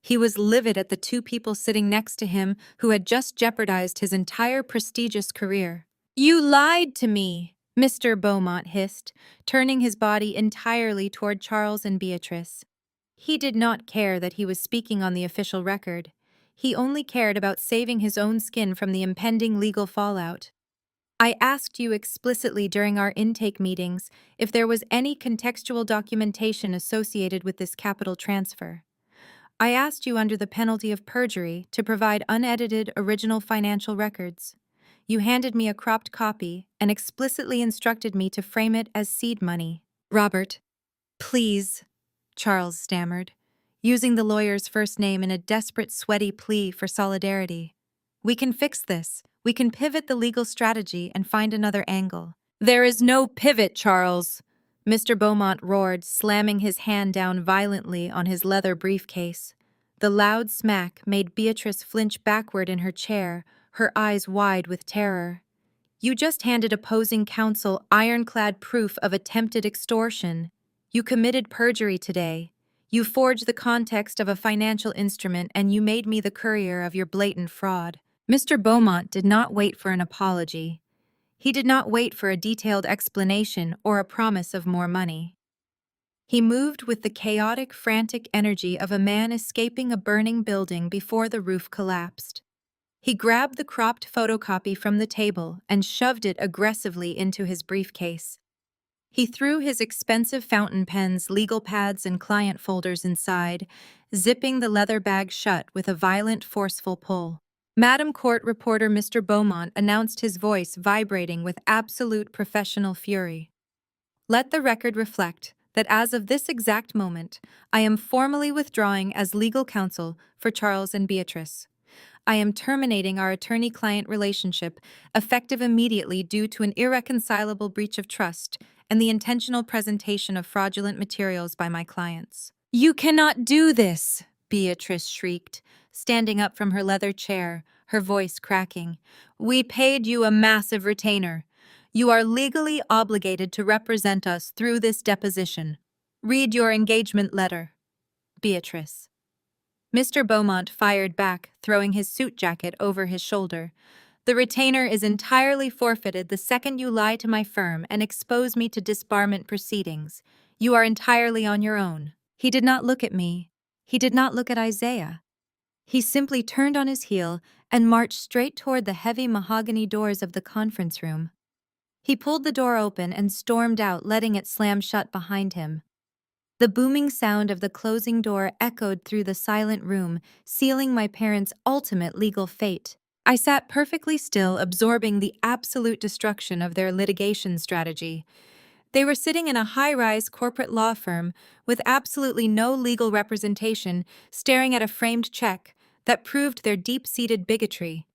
He was livid at the two people sitting next to him who had just jeopardized his entire prestigious career. You lied to me, Mr. Beaumont hissed, turning his body entirely toward Charles and Beatrice. He did not care that he was speaking on the official record. He only cared about saving his own skin from the impending legal fallout. I asked you explicitly during our intake meetings if there was any contextual documentation associated with this capital transfer. I asked you under the penalty of perjury to provide unedited original financial records. You handed me a cropped copy and explicitly instructed me to frame it as seed money. Robert, please, Charles stammered, using the lawyer's first name in a desperate, sweaty plea for solidarity. We can fix this. We can pivot the legal strategy and find another angle. There is no pivot, Charles, Mr. Beaumont roared, slamming his hand down violently on his leather briefcase. The loud smack made Beatrice flinch backward in her chair, her eyes wide with terror. You just handed opposing counsel ironclad proof of attempted extortion. You committed perjury today. You forged the context of a financial instrument and you made me the courier of your blatant fraud. Mr. Beaumont did not wait for an apology. He did not wait for a detailed explanation or a promise of more money. He moved with the chaotic, frantic energy of a man escaping a burning building before the roof collapsed. He grabbed the cropped photocopy from the table and shoved it aggressively into his briefcase. He threw his expensive fountain pens, legal pads, and client folders inside, zipping the leather bag shut with a violent, forceful pull. Madam Court reporter Mr. Beaumont announced, his voice vibrating with absolute professional fury. Let the record reflect that as of this exact moment, I am formally withdrawing as legal counsel for Charles and Beatrice. I am terminating our attorney-client relationship, effective immediately due to an irreconcilable breach of trust and the intentional presentation of fraudulent materials by my clients. You cannot do this, Beatrice shrieked, standing up from her leather chair, her voice cracking. We paid you a massive retainer. You are legally obligated to represent us through this deposition. Read your engagement letter. Beatrice. Mr. Beaumont fired back, throwing his suit jacket over his shoulder. The retainer is entirely forfeited the second you lie to my firm and expose me to disbarment proceedings. You are entirely on your own. He did not look at me. He did not look at Isaiah. He simply turned on his heel and marched straight toward the heavy mahogany doors of the conference room. He pulled the door open and stormed out, letting it slam shut behind him. The booming sound of the closing door echoed through the silent room, sealing my parents' ultimate legal fate. I sat perfectly still, absorbing the absolute destruction of their litigation strategy. They were sitting in a high-rise corporate law firm with absolutely no legal representation, staring at a framed check that proved their deep-seated bigotry.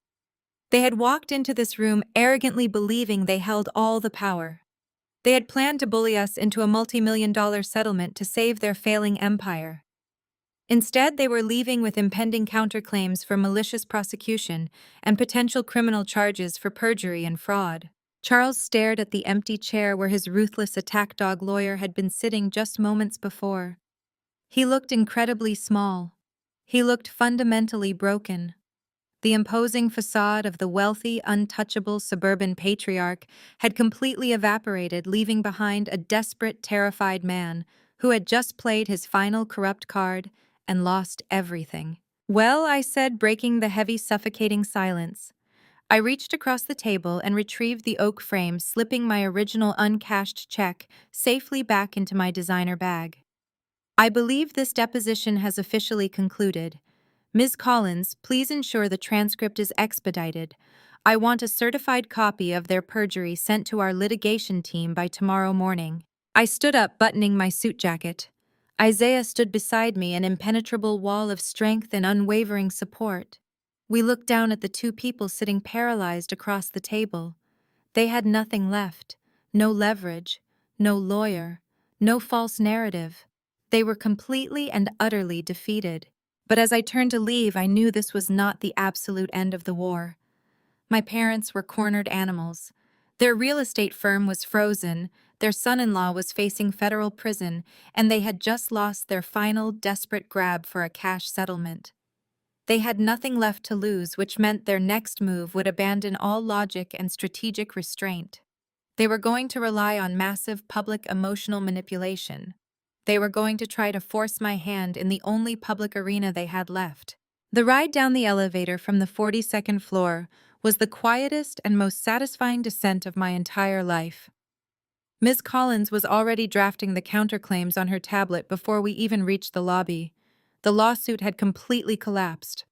They had walked into this room arrogantly believing they held all the power. They had planned to bully us into a multi-million-dollar settlement to save their failing empire. Instead, they were leaving with impending counterclaims for malicious prosecution and potential criminal charges for perjury and fraud. Charles stared at the empty chair where his ruthless attack dog lawyer had been sitting just moments before. He looked incredibly small. He looked fundamentally broken. The imposing facade of the wealthy, untouchable suburban patriarch had completely evaporated, leaving behind a desperate, terrified man who had just played his final corrupt card and lost everything. Well, I said, breaking the heavy, suffocating silence. I reached across the table and retrieved the oak frame, slipping my original uncashed check safely back into my designer bag. I believe this deposition has officially concluded. Ms. Collins, please ensure the transcript is expedited. I want a certified copy of their perjury sent to our litigation team by tomorrow morning. I stood up, buttoning my suit jacket. Isaiah stood beside me, an impenetrable wall of strength and unwavering support. We looked down at the two people sitting paralyzed across the table. They had nothing left, no leverage, no lawyer, no false narrative. They were completely and utterly defeated. But as I turned to leave, I knew this was not the absolute end of the war. My parents were cornered animals. Their real estate firm was frozen, their son-in-law was facing federal prison, and they had just lost their final, desperate grab for a cash settlement. They had nothing left to lose, which meant their next move would abandon all logic and strategic restraint. They were going to rely on massive public emotional manipulation. They were going to try to force my hand in the only public arena they had left. The ride down the elevator from the 42nd floor was the quietest and most satisfying descent of my entire life. Ms. Collins was already drafting the counterclaims on her tablet before we even reached the lobby. The lawsuit had completely collapsed.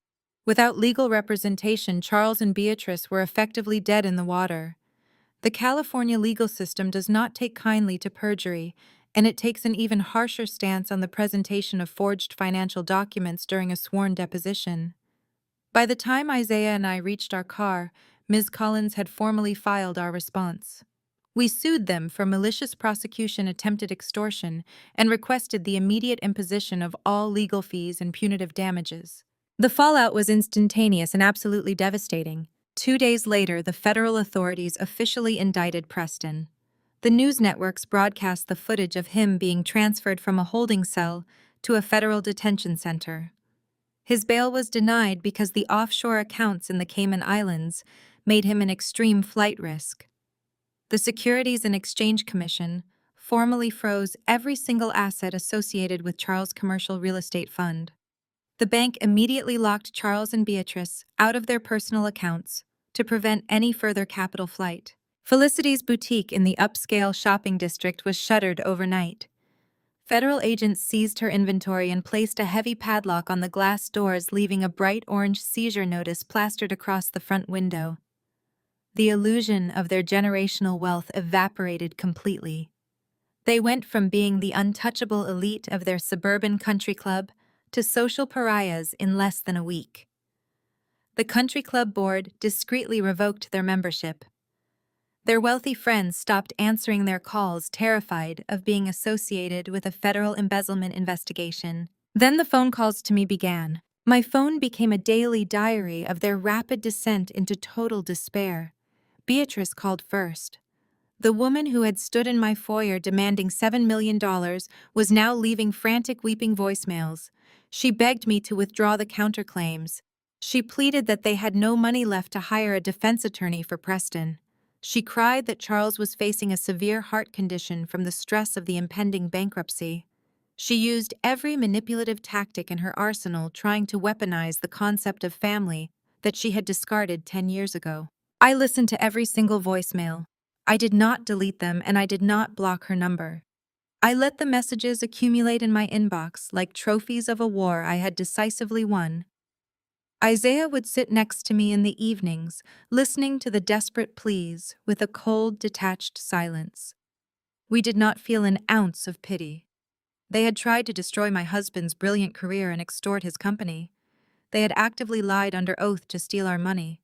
Without legal representation, Charles and Beatrice were effectively dead in the water. The California legal system does not take kindly to perjury, and it takes an even harsher stance on the presentation of forged financial documents during a sworn deposition. By the time Isaiah and I reached our car, Ms. Collins had formally filed our response. We sued them for malicious prosecution, attempted extortion, and requested the immediate imposition of all legal fees and punitive damages. The fallout was instantaneous and absolutely devastating. 2 days later, the federal authorities officially indicted Preston. The news networks broadcast the footage of him being transferred from a holding cell to a federal detention center. His bail was denied because the offshore accounts in the Cayman Islands made him an extreme flight risk. The Securities and Exchange Commission formally froze every single asset associated with Charles' commercial real estate fund. The bank immediately locked Charles and Beatrice out of their personal accounts to prevent any further capital flight. Felicity's boutique in the upscale shopping district was shuttered overnight. Federal agents seized her inventory and placed a heavy padlock on the glass doors, leaving a bright orange seizure notice plastered across the front window. The illusion of their generational wealth evaporated completely. They went from being the untouchable elite of their suburban country club to social pariahs in less than a week. The country club board discreetly revoked their membership. Their wealthy friends stopped answering their calls, terrified of being associated with a federal embezzlement investigation. Then the phone calls to me began. My phone became a daily diary of their rapid descent into total despair. Beatrice called first. The woman who had stood in my foyer demanding $7 million was now leaving frantic, weeping voicemails. She begged me to withdraw the counterclaims. She pleaded that they had no money left to hire a defense attorney for Preston. She cried that Charles was facing a severe heart condition from the stress of the impending bankruptcy. She used every manipulative tactic in her arsenal, trying to weaponize the concept of family that she had discarded 10 years ago. I listened to every single voicemail. I did not delete them, and I did not block her number. I let the messages accumulate in my inbox like trophies of a war I had decisively won. Isaiah would sit next to me in the evenings, listening to the desperate pleas with a cold, detached silence. We did not feel an ounce of pity. They had tried to destroy my husband's brilliant career and extort his company. They had actively lied under oath to steal our money.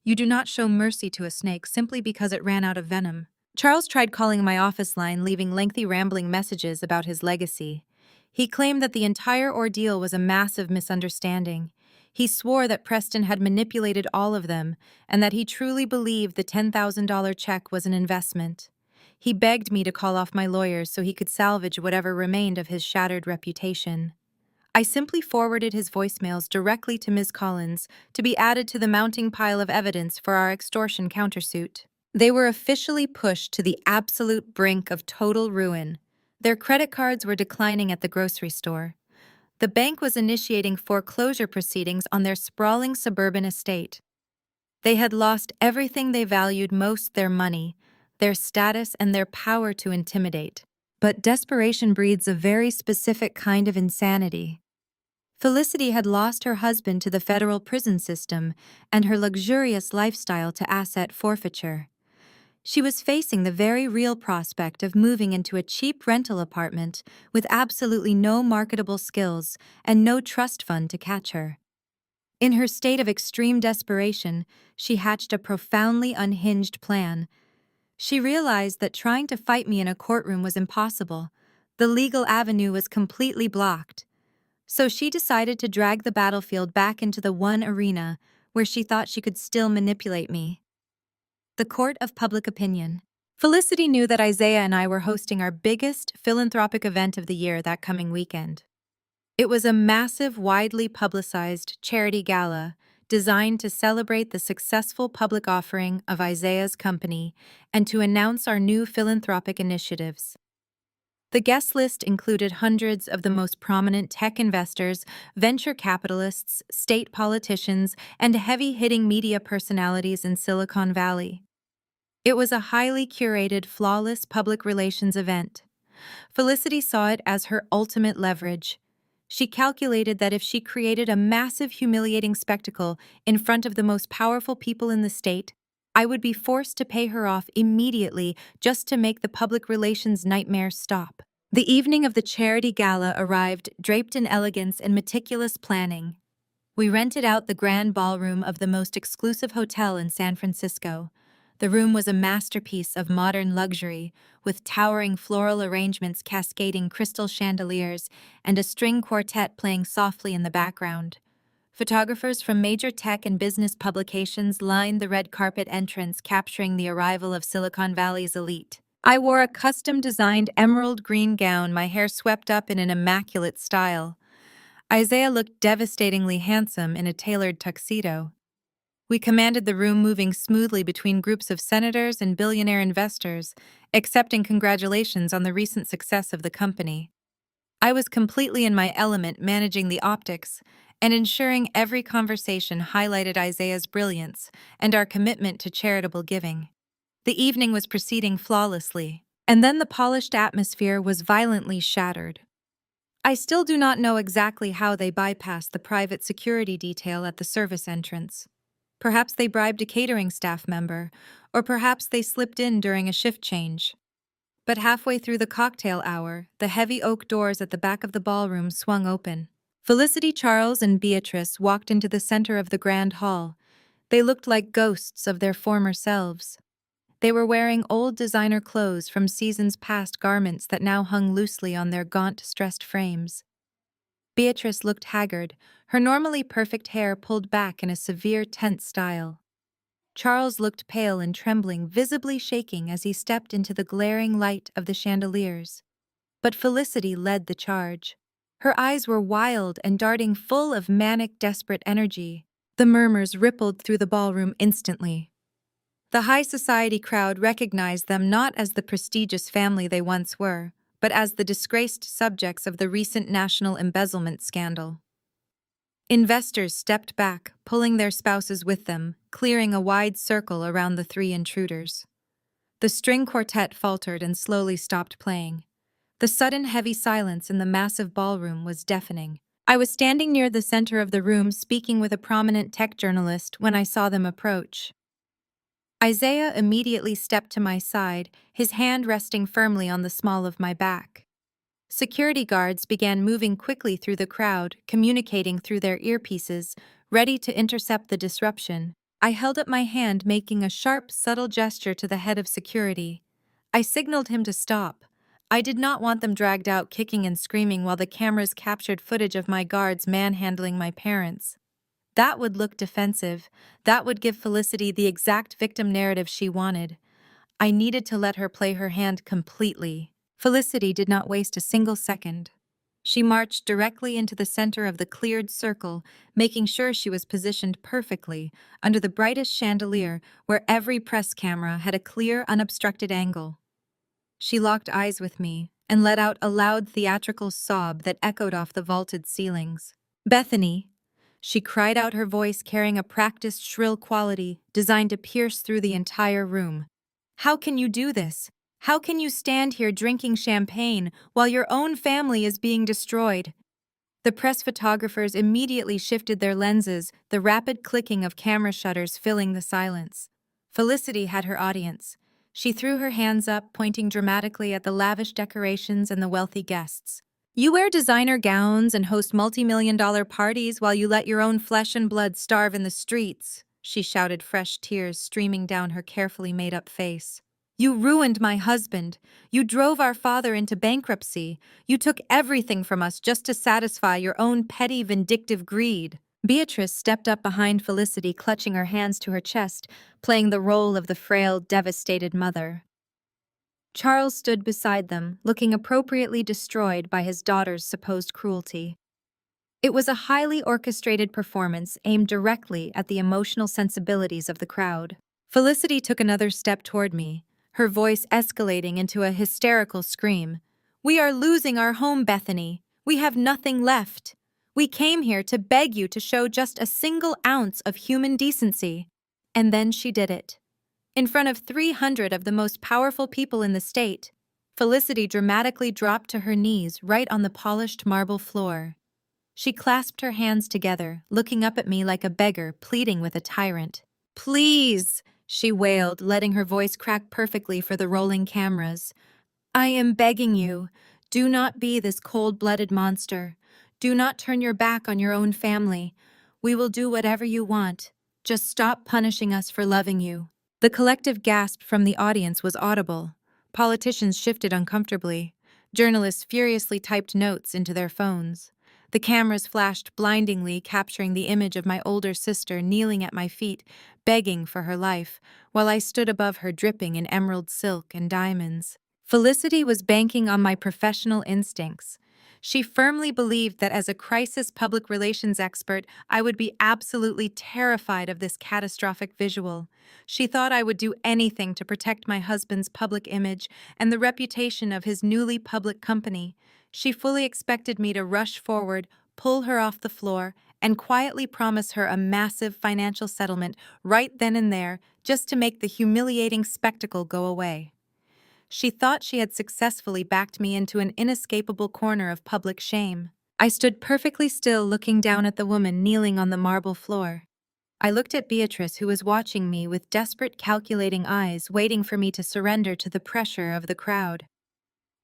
You do not show mercy to a snake simply because it ran out of venom. Charles tried calling my office line, leaving lengthy, rambling messages about his legacy. He claimed that the entire ordeal was a massive misunderstanding. He swore that Preston had manipulated all of them and that he truly believed the $10,000 check was an investment. He begged me to call off my lawyers so he could salvage whatever remained of his shattered reputation. I simply forwarded his voicemails directly to Ms. Collins to be added to the mounting pile of evidence for our extortion countersuit. They were officially pushed to the absolute brink of total ruin. Their credit cards were declining at the grocery store. The bank was initiating foreclosure proceedings on their sprawling suburban estate. They had lost everything they valued most: their money, their status, and their power to intimidate. But desperation breeds a very specific kind of insanity. Felicity had lost her husband to the federal prison system and her luxurious lifestyle to asset forfeiture. She was facing the very real prospect of moving into a cheap rental apartment with absolutely no marketable skills and no trust fund to catch her. In her state of extreme desperation, she hatched a profoundly unhinged plan. She realized that trying to fight me in a courtroom was impossible. The legal avenue was completely blocked. So she decided to drag the battlefield back into the one arena where she thought she could still manipulate me: the court of public opinion. Felicity knew that Isaiah and I were hosting our biggest philanthropic event of the year that coming weekend. It was a massive, widely publicized charity gala designed to celebrate the successful public offering of Isaiah's company and to announce our new philanthropic initiatives. The guest list included hundreds of the most prominent tech investors, venture capitalists, state politicians, and heavy-hitting media personalities in Silicon Valley. It was a highly curated, flawless public relations event. Felicity saw it as her ultimate leverage. She calculated that if she created a massive, humiliating spectacle in front of the most powerful people in the state, I would be forced to pay her off immediately just to make the public relations nightmare stop. The evening of the charity gala arrived, draped in elegance and meticulous planning. We rented out the grand ballroom of the most exclusive hotel in San Francisco. The room was a masterpiece of modern luxury, with towering floral arrangements cascading crystal chandeliers and a string quartet playing softly in the background. Photographers from major tech and business publications lined the red carpet entrance, capturing the arrival of Silicon Valley's elite. I wore a custom-designed emerald green gown, my hair swept up in an immaculate style. Isaiah looked devastatingly handsome in a tailored tuxedo. We commanded the room, moving smoothly between groups of senators and billionaire investors, accepting congratulations on the recent success of the company. I was completely in my element, managing the optics and ensuring every conversation highlighted Isaiah's brilliance and our commitment to charitable giving. The evening was proceeding flawlessly, and then the polished atmosphere was violently shattered. I still do not know exactly how they bypassed the private security detail at the service entrance. Perhaps they bribed a catering staff member, or perhaps they slipped in during a shift change. But halfway through the cocktail hour, the heavy oak doors at the back of the ballroom swung open. Felicity, Charles, and Beatrice walked into the center of the grand hall. They looked like ghosts of their former selves. They were wearing old designer clothes from seasons past, garments that now hung loosely on their gaunt, stressed frames. Beatrice looked haggard, her normally perfect hair pulled back in a severe, tense style. Charles looked pale and trembling, visibly shaking as he stepped into the glaring light of the chandeliers. But Felicity led the charge. Her eyes were wild and darting, full of manic, desperate energy. The murmurs rippled through the ballroom instantly. The high society crowd recognized them not as the prestigious family they once were, but as the disgraced subjects of the recent national embezzlement scandal. Investors stepped back, pulling their spouses with them, clearing a wide circle around the three intruders. The string quartet faltered and slowly stopped playing. The sudden heavy silence in the massive ballroom was deafening. I was standing near the center of the room speaking with a prominent tech journalist when I saw them approach. Isaiah immediately stepped to my side, his hand resting firmly on the small of my back. Security guards began moving quickly through the crowd, communicating through their earpieces, ready to intercept the disruption. I held up my hand, making a sharp, subtle gesture to the head of security. I signaled him to stop. I did not want them dragged out kicking and screaming while the cameras captured footage of my guards manhandling my parents. That would look defensive. That would give Felicity the exact victim narrative she wanted. I needed to let her play her hand completely. Felicity did not waste a single second. She marched directly into the center of the cleared circle, making sure she was positioned perfectly under the brightest chandelier where every press camera had a clear, unobstructed angle. She locked eyes with me and let out a loud theatrical sob that echoed off the vaulted ceilings. "Bethany," she cried out, her voice carrying a practiced, shrill quality designed to pierce through the entire room. "How can you do this? How can you stand here drinking champagne while your own family is being destroyed?" The press photographers immediately shifted their lenses, the rapid clicking of camera shutters filling the silence. Felicity had her audience. She threw her hands up, pointing dramatically at the lavish decorations and the wealthy guests. "You wear designer gowns and host multi-million-dollar parties while you let your own flesh and blood starve in the streets," she shouted, fresh tears streaming down her carefully made-up face. "You ruined my husband. You drove our father into bankruptcy. You took everything from us just to satisfy your own petty, vindictive greed." Beatrice stepped up behind Felicity, clutching her hands to her chest, playing the role of the frail, devastated mother. Charles stood beside them, looking appropriately destroyed by his daughter's supposed cruelty. It was a highly orchestrated performance aimed directly at the emotional sensibilities of the crowd. Felicity took another step toward me, her voice escalating into a hysterical scream. "We are losing our home, Bethany. We have nothing left. We came here to beg you to show just a single ounce of human decency." And then she did it. In front of 300 of the most powerful people in the state, Felicity dramatically dropped to her knees right on the polished marble floor. She clasped her hands together, looking up at me like a beggar pleading with a tyrant. "Please," she wailed, letting her voice crack perfectly for the rolling cameras. "I am begging you, do not be this cold-blooded monster. Do not turn your back on your own family. We will do whatever you want. Just stop punishing us for loving you." The collective gasp from the audience was audible. Politicians shifted uncomfortably. Journalists furiously typed notes into their phones. The cameras flashed blindingly, capturing the image of my older sister kneeling at my feet, begging for her life, while I stood above her dripping in emerald silk and diamonds. Felicity was banking on my professional instincts. She firmly believed that as a crisis public relations expert, I would be absolutely terrified of this catastrophic visual. She thought I would do anything to protect my husband's public image and the reputation of his newly public company. She fully expected me to rush forward, pull her off the floor, and quietly promise her a massive financial settlement right then and there, just to make the humiliating spectacle go away. She thought she had successfully backed me into an inescapable corner of public shame. I stood perfectly still, looking down at the woman kneeling on the marble floor. I looked at Beatrice, who was watching me with desperate, calculating eyes, waiting for me to surrender to the pressure of the crowd.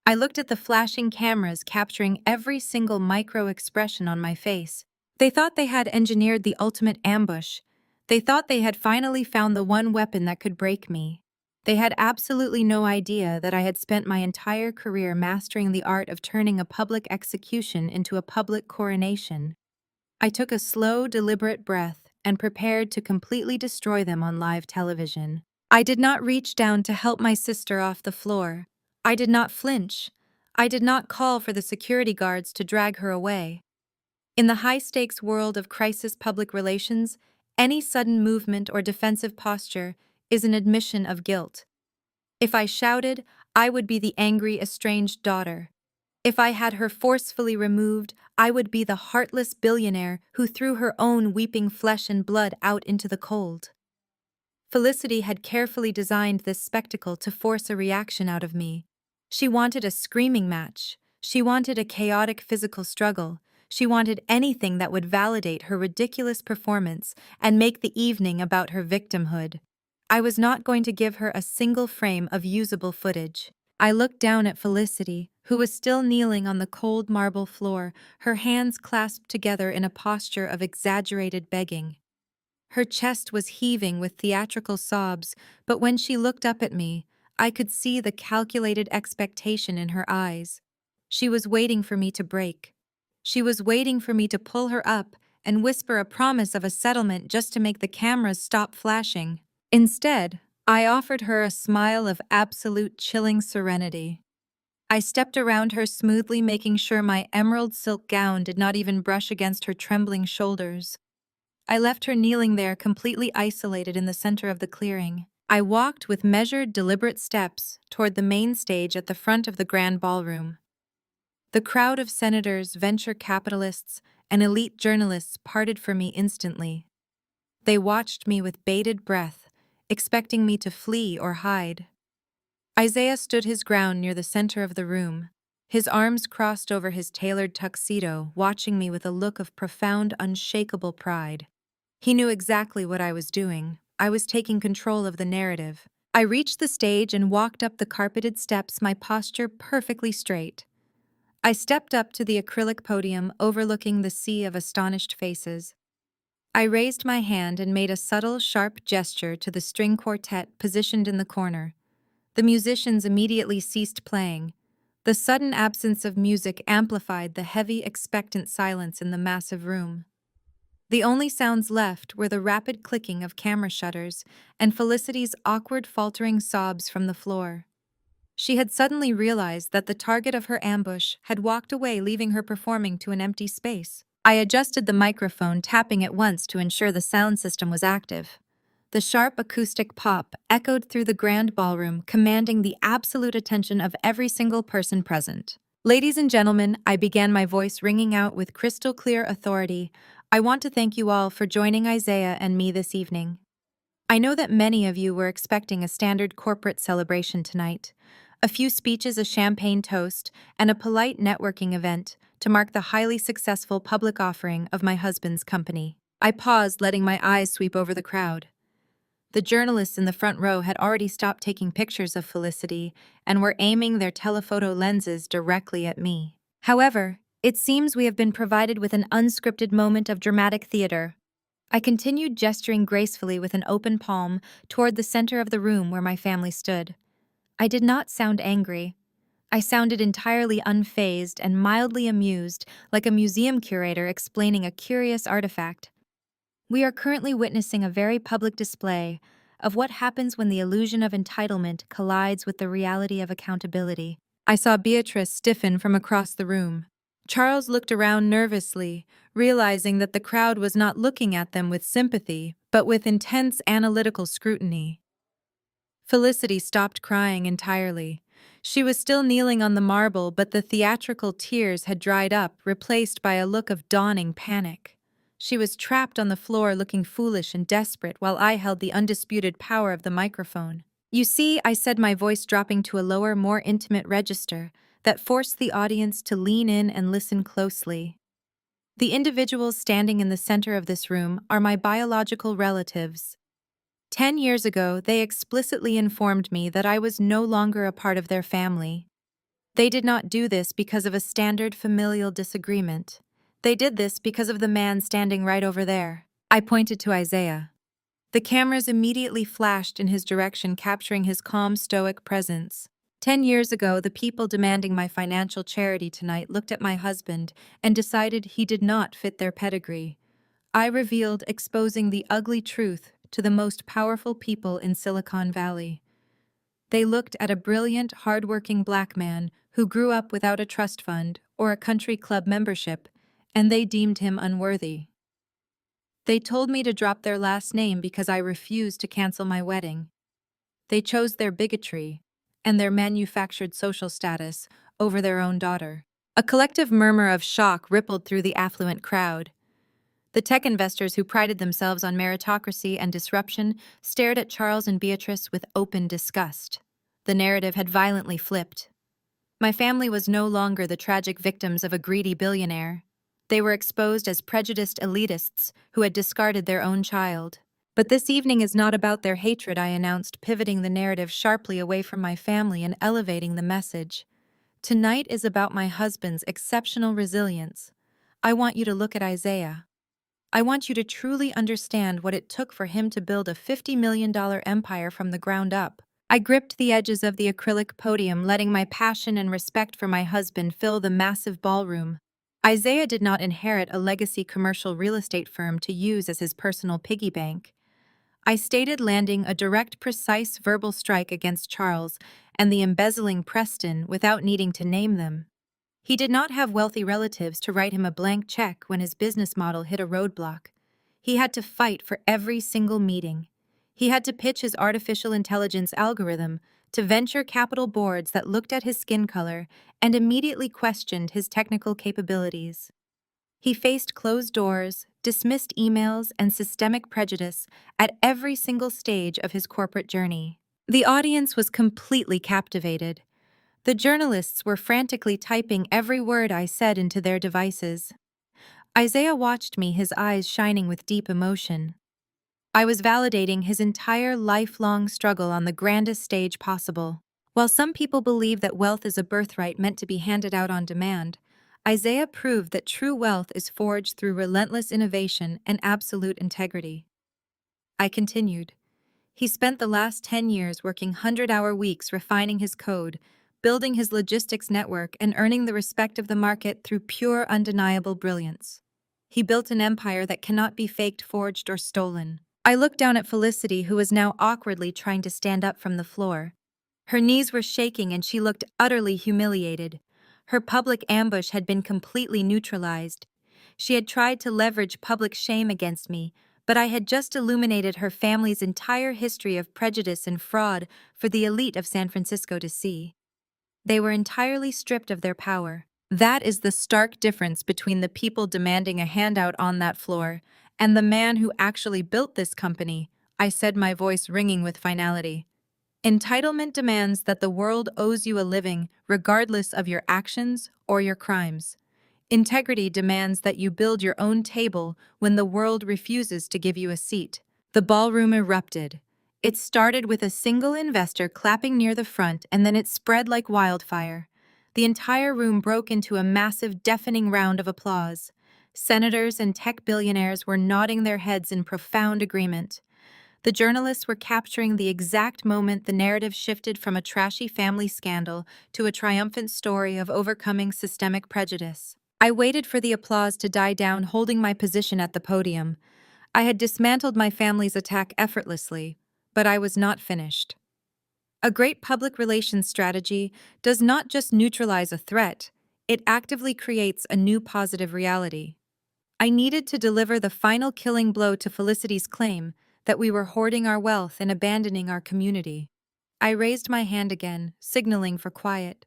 I looked at the flashing cameras capturing every single micro-expression on my face. They thought they had engineered the ultimate ambush. They thought they had finally found the one weapon that could break me. They had absolutely no idea that I had spent my entire career mastering the art of turning a public execution into a public coronation. I took a slow, deliberate breath and prepared to completely destroy them on live television. I did not reach down to help my sister off the floor. I did not flinch. I did not call for the security guards to drag her away. In the high-stakes world of crisis public relations, any sudden movement or defensive posture is an admission of guilt. If I shouted, I would be the angry, estranged daughter. If I had her forcefully removed, I would be the heartless billionaire who threw her own weeping flesh and blood out into the cold. Felicity had carefully designed this spectacle to force a reaction out of me. She wanted a screaming match. She wanted a chaotic physical struggle. She wanted anything that would validate her ridiculous performance and make the evening about her victimhood. I was not going to give her a single frame of usable footage. I looked down at Felicity, who was still kneeling on the cold marble floor, her hands clasped together in a posture of exaggerated begging. Her chest was heaving with theatrical sobs, but when she looked up at me, I could see the calculated expectation in her eyes. She was waiting for me to break. She was waiting for me to pull her up and whisper a promise of a settlement just to make the cameras stop flashing. Instead, I offered her a smile of absolute chilling serenity. I stepped around her smoothly, making sure my emerald silk gown did not even brush against her trembling shoulders. I left her kneeling there, completely isolated in the center of the clearing. I walked with measured, deliberate steps toward the main stage at the front of the grand ballroom. The crowd of senators, venture capitalists, and elite journalists parted for me instantly. They watched me with bated breath, expecting me to flee or hide. Isaiah stood his ground near the center of the room, his arms crossed over his tailored tuxedo, watching me with a look of profound, unshakable pride. He knew exactly what I was doing. I was taking control of the narrative. I reached the stage and walked up the carpeted steps, my posture perfectly straight. I stepped up to the acrylic podium overlooking the sea of astonished faces. I raised my hand and made a subtle, sharp gesture to the string quartet positioned in the corner. The musicians immediately ceased playing. The sudden absence of music amplified the heavy, expectant silence in the massive room. The only sounds left were the rapid clicking of camera shutters and Felicity's awkward, faltering sobs from the floor. She had suddenly realized that the target of her ambush had walked away, leaving her performing to an empty space. I adjusted the microphone, tapping it once to ensure the sound system was active. The sharp acoustic pop echoed through the grand ballroom, commanding the absolute attention of every single person present. Ladies and gentlemen, I began, my voice ringing out with crystal clear authority. I want to thank you all for joining Isaiah and me this evening. I know that many of you were expecting a standard corporate celebration tonight. A few speeches, a champagne toast, and a polite networking event to mark the highly successful public offering of my husband's company. I paused, letting my eyes sweep over the crowd. The journalists in the front row had already stopped taking pictures of Felicity and were aiming their telephoto lenses directly at me. However, it seems we have been provided with an unscripted moment of dramatic theater. I continued, gesturing gracefully with an open palm toward the center of the room where my family stood. I did not sound angry. I sounded entirely unfazed and mildly amused, like a museum curator explaining a curious artifact. We are currently witnessing a very public display of what happens when the illusion of entitlement collides with the reality of accountability. I saw Beatrice stiffen from across the room. Charles looked around nervously, realizing that the crowd was not looking at them with sympathy, but with intense analytical scrutiny. Felicity stopped crying entirely. She was still kneeling on the marble, but the theatrical tears had dried up, replaced by a look of dawning panic. She was trapped on the floor, looking foolish and desperate, while I held the undisputed power of the microphone. "You see," I said, my voice dropping to a lower, more intimate register that forced the audience to lean in and listen closely. "The individuals standing in the center of this room are my biological relatives. 10 years ago, they explicitly informed me that I was no longer a part of their family. They did not do this because of a standard familial disagreement. They did this because of the man standing right over there. I pointed to Isaiah. The cameras immediately flashed in his direction, capturing his calm, stoic presence. 10 years ago, the people demanding my financial charity tonight looked at my husband and decided he did not fit their pedigree. I revealed, exposing the ugly truth to the most powerful people in Silicon Valley. They looked at a brilliant, hardworking black man who grew up without a trust fund or a country club membership, and they deemed him unworthy. They told me to drop their last name because I refused to cancel my wedding. They chose their bigotry and their manufactured social status over their own daughter. A collective murmur of shock rippled through the affluent crowd. The tech investors who prided themselves on meritocracy and disruption stared at Charles and Beatrice with open disgust. The narrative had violently flipped. My family was no longer the tragic victims of a greedy billionaire. They were exposed as prejudiced elitists who had discarded their own child. But this evening is not about their hatred, I announced, pivoting the narrative sharply away from my family and elevating the message. Tonight is about my husband's exceptional resilience. I want you to look at Isaiah. I want you to truly understand what it took for him to build a $50 million empire from the ground up. I gripped the edges of the acrylic podium, letting my passion and respect for my husband fill the massive ballroom. Isaiah did not inherit a legacy commercial real estate firm to use as his personal piggy bank. I stated, landing a direct, precise verbal strike against Charles and the embezzling Preston without needing to name them. He did not have wealthy relatives to write him a blank check when his business model hit a roadblock. He had to fight for every single meeting. He had to pitch his artificial intelligence algorithm to venture capital boards that looked at his skin color and immediately questioned his technical capabilities. He faced closed doors, dismissed emails, and systemic prejudice at every single stage of his corporate journey. The audience was completely captivated. The journalists were frantically typing every word I said into their devices. Isaiah watched me, his eyes shining with deep emotion. I was validating his entire lifelong struggle on the grandest stage possible. While some people believe that wealth is a birthright meant to be handed out on demand, Isaiah proved that true wealth is forged through relentless innovation and absolute integrity. I continued. He spent the last 10 years working 100-hour weeks refining his code, building his logistics network, and earning the respect of the market through pure, undeniable brilliance. He built an empire that cannot be faked, forged, or stolen. I looked down at Felicity, who was now awkwardly trying to stand up from the floor. Her knees were shaking and she looked utterly humiliated. Her public ambush had been completely neutralized. She had tried to leverage public shame against me, but I had just illuminated her family's entire history of prejudice and fraud for the elite of San Francisco to see. They were entirely stripped of their power. That is the stark difference between the people demanding a handout on that floor and the man who actually built this company, I said, my voice ringing with finality. Entitlement demands that the world owes you a living regardless of your actions or your crimes. Integrity demands that you build your own table when the world refuses to give you a seat. The ballroom erupted. It started with a single investor clapping near the front, and then it spread like wildfire. The entire room broke into a massive, deafening round of applause. Senators and tech billionaires were nodding their heads in profound agreement. The journalists were capturing the exact moment the narrative shifted from a trashy family scandal to a triumphant story of overcoming systemic prejudice. I waited for the applause to die down, holding my position at the podium. I had dismantled my family's attack effortlessly, but I was not finished. A great public relations strategy does not just neutralize a threat, it actively creates a new positive reality. I needed to deliver the final killing blow to Felicity's claim that we were hoarding our wealth and abandoning our community. I raised my hand again, signaling for quiet.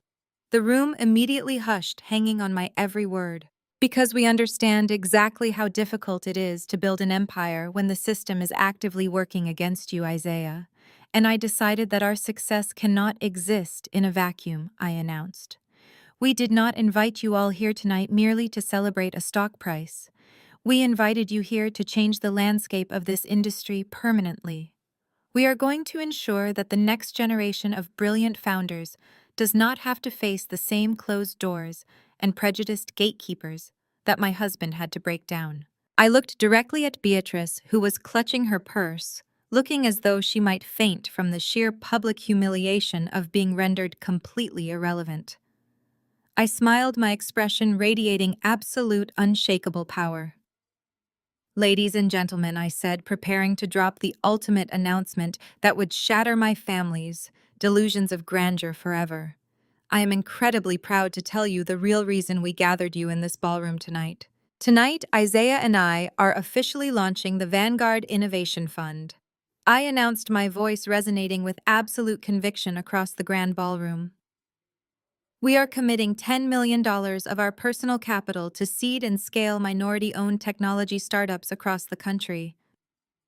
The room immediately hushed, hanging on my every word. Because we understand exactly how difficult it is to build an empire when the system is actively working against you, Isaiah. And I decided that our success cannot exist in a vacuum, I announced. We did not invite you all here tonight merely to celebrate a stock price. We invited you here to change the landscape of this industry permanently. We are going to ensure that the next generation of brilliant founders does not have to face the same closed doors and prejudiced gatekeepers that my husband had to break down. I looked directly at Beatrice, who was clutching her purse, looking as though she might faint from the sheer public humiliation of being rendered completely irrelevant. I smiled, my expression radiating absolute, unshakable power. "Ladies and gentlemen," I said, preparing to drop the ultimate announcement that would shatter my family's delusions of grandeur forever. "I am incredibly proud to tell you the real reason we gathered you in this ballroom tonight. Tonight, Isaiah and I are officially launching the Vanguard Innovation Fund." I announced, my voice resonating with absolute conviction across the grand ballroom. "We are committing $10 million of our personal capital to seed and scale minority-owned technology startups across the country.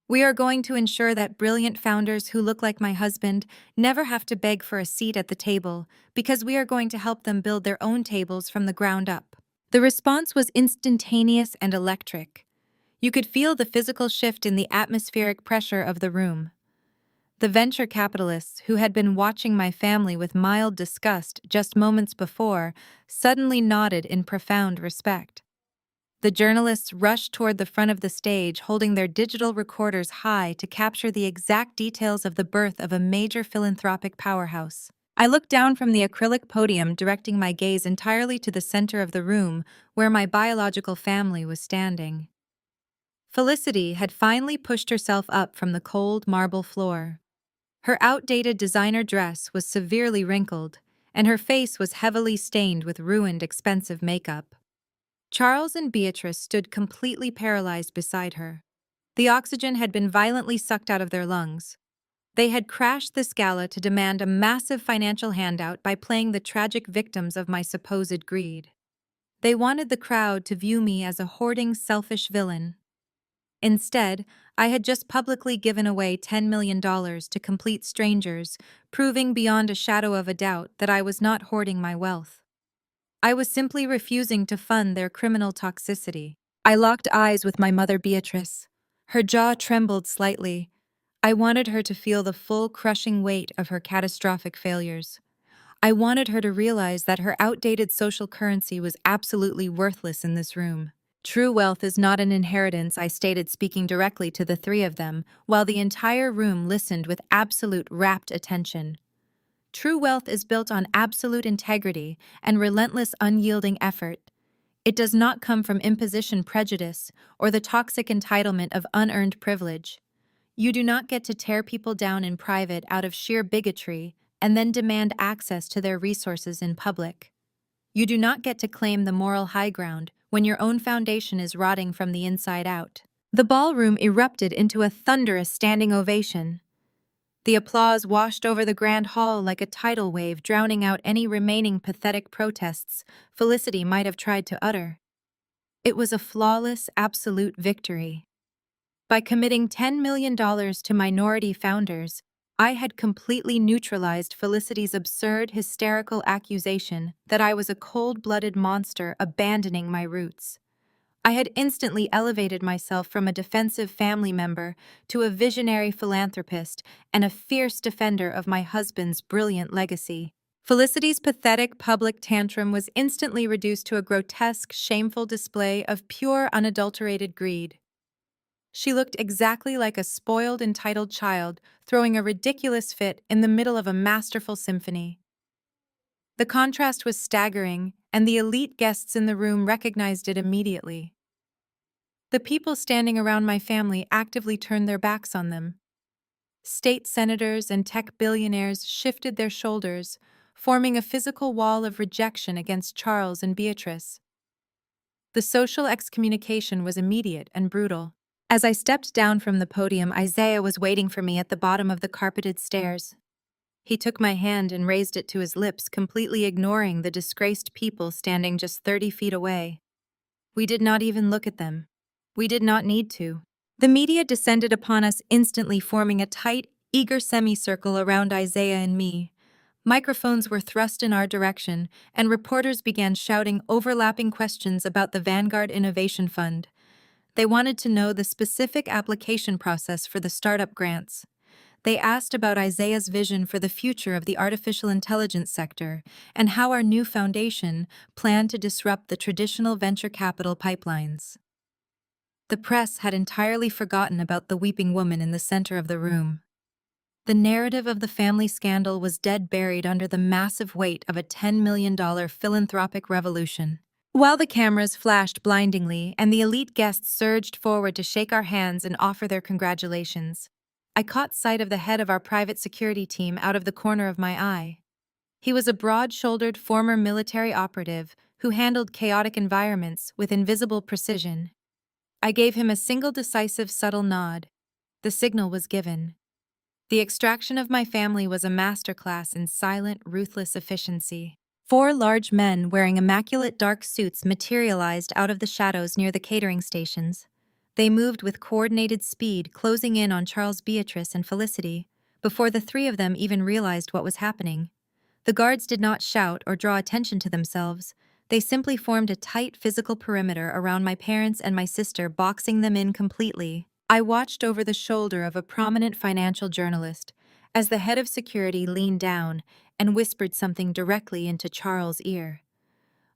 We are going to ensure that brilliant founders who look like my husband never have to beg for a seat at the table, because we are going to help them build their own tables from the ground up." The response was instantaneous and electric. You could feel the physical shift in the atmospheric pressure of the room. The venture capitalists, who had been watching my family with mild disgust just moments before, suddenly nodded in profound respect. The journalists rushed toward the front of the stage, holding their digital recorders high to capture the exact details of the birth of a major philanthropic powerhouse. I looked down from the acrylic podium, directing my gaze entirely to the center of the room, where my biological family was standing. Felicity had finally pushed herself up from the cold marble floor. Her outdated designer dress was severely wrinkled, and her face was heavily stained with ruined, expensive makeup. Charles and Beatrice stood completely paralyzed beside her. The oxygen had been violently sucked out of their lungs. They had crashed this gala to demand a massive financial handout by playing the tragic victims of my supposed greed. They wanted the crowd to view me as a hoarding, selfish villain. Instead, I had just publicly given away $10 million to complete strangers, proving beyond a shadow of a doubt that I was not hoarding my wealth. I was simply refusing to fund their criminal toxicity. I locked eyes with my mother, Beatrice. Her jaw trembled slightly. I wanted her to feel the full, crushing weight of her catastrophic failures. I wanted her to realize that her outdated social currency was absolutely worthless in this room. "True wealth is not an inheritance," I stated, speaking directly to the three of them, while the entire room listened with absolute rapt attention. "True wealth is built on absolute integrity and relentless, unyielding effort. It does not come from imposition, prejudice, or the toxic entitlement of unearned privilege. You do not get to tear people down in private out of sheer bigotry and then demand access to their resources in public. You do not get to claim the moral high ground when your own foundation is rotting from the inside out." The ballroom erupted into a thunderous standing ovation. The applause washed over the grand hall like a tidal wave, drowning out any remaining pathetic protests Felicity might have tried to utter. It was a flawless, absolute victory. By committing $10 million to minority founders, I had completely neutralized Felicity's absurd, hysterical accusation that I was a cold-blooded monster abandoning my roots. I had instantly elevated myself from a defensive family member to a visionary philanthropist and a fierce defender of my husband's brilliant legacy. Felicity's pathetic public tantrum was instantly reduced to a grotesque, shameful display of pure, unadulterated greed. She looked exactly like a spoiled, entitled child throwing a ridiculous fit in the middle of a masterful symphony. The contrast was staggering, and the elite guests in the room recognized it immediately. The people standing around my family actively turned their backs on them. State senators and tech billionaires shifted their shoulders, forming a physical wall of rejection against Charles and Beatrice. The social excommunication was immediate and brutal. As I stepped down from the podium, Isaiah was waiting for me at the bottom of the carpeted stairs. He took my hand and raised it to his lips, completely ignoring the disgraced people standing just 30 feet away. We did not even look at them. We did not need to. The media descended upon us instantly, forming a tight, eager semicircle around Isaiah and me. Microphones were thrust in our direction, and reporters began shouting overlapping questions about the Vanguard Innovation Fund. They wanted to know the specific application process for the startup grants. They asked about Isaiah's vision for the future of the artificial intelligence sector and how our new foundation planned to disrupt the traditional venture capital pipelines. The press had entirely forgotten about the weeping woman in the center of the room. The narrative of the family scandal was dead buried under the massive weight of a $10 million philanthropic revolution. While the cameras flashed blindingly and the elite guests surged forward to shake our hands and offer their congratulations, I caught sight of the head of our private security team out of the corner of my eye. He was a broad-shouldered former military operative who handled chaotic environments with invisible precision. I gave him a single decisive subtle nod. The signal was given. The extraction of my family was a masterclass in silent, ruthless efficiency. 4 large men wearing immaculate dark suits materialized out of the shadows near the catering stations. They moved with coordinated speed, closing in on Charles, Beatrice, and Felicity, before the 3 of them even realized what was happening. The guards did not shout or draw attention to themselves. They simply formed a tight physical perimeter around my parents and my sister, boxing them in completely. I watched over the shoulder of a prominent financial journalist as the head of security leaned down and whispered something directly into Charles' ear.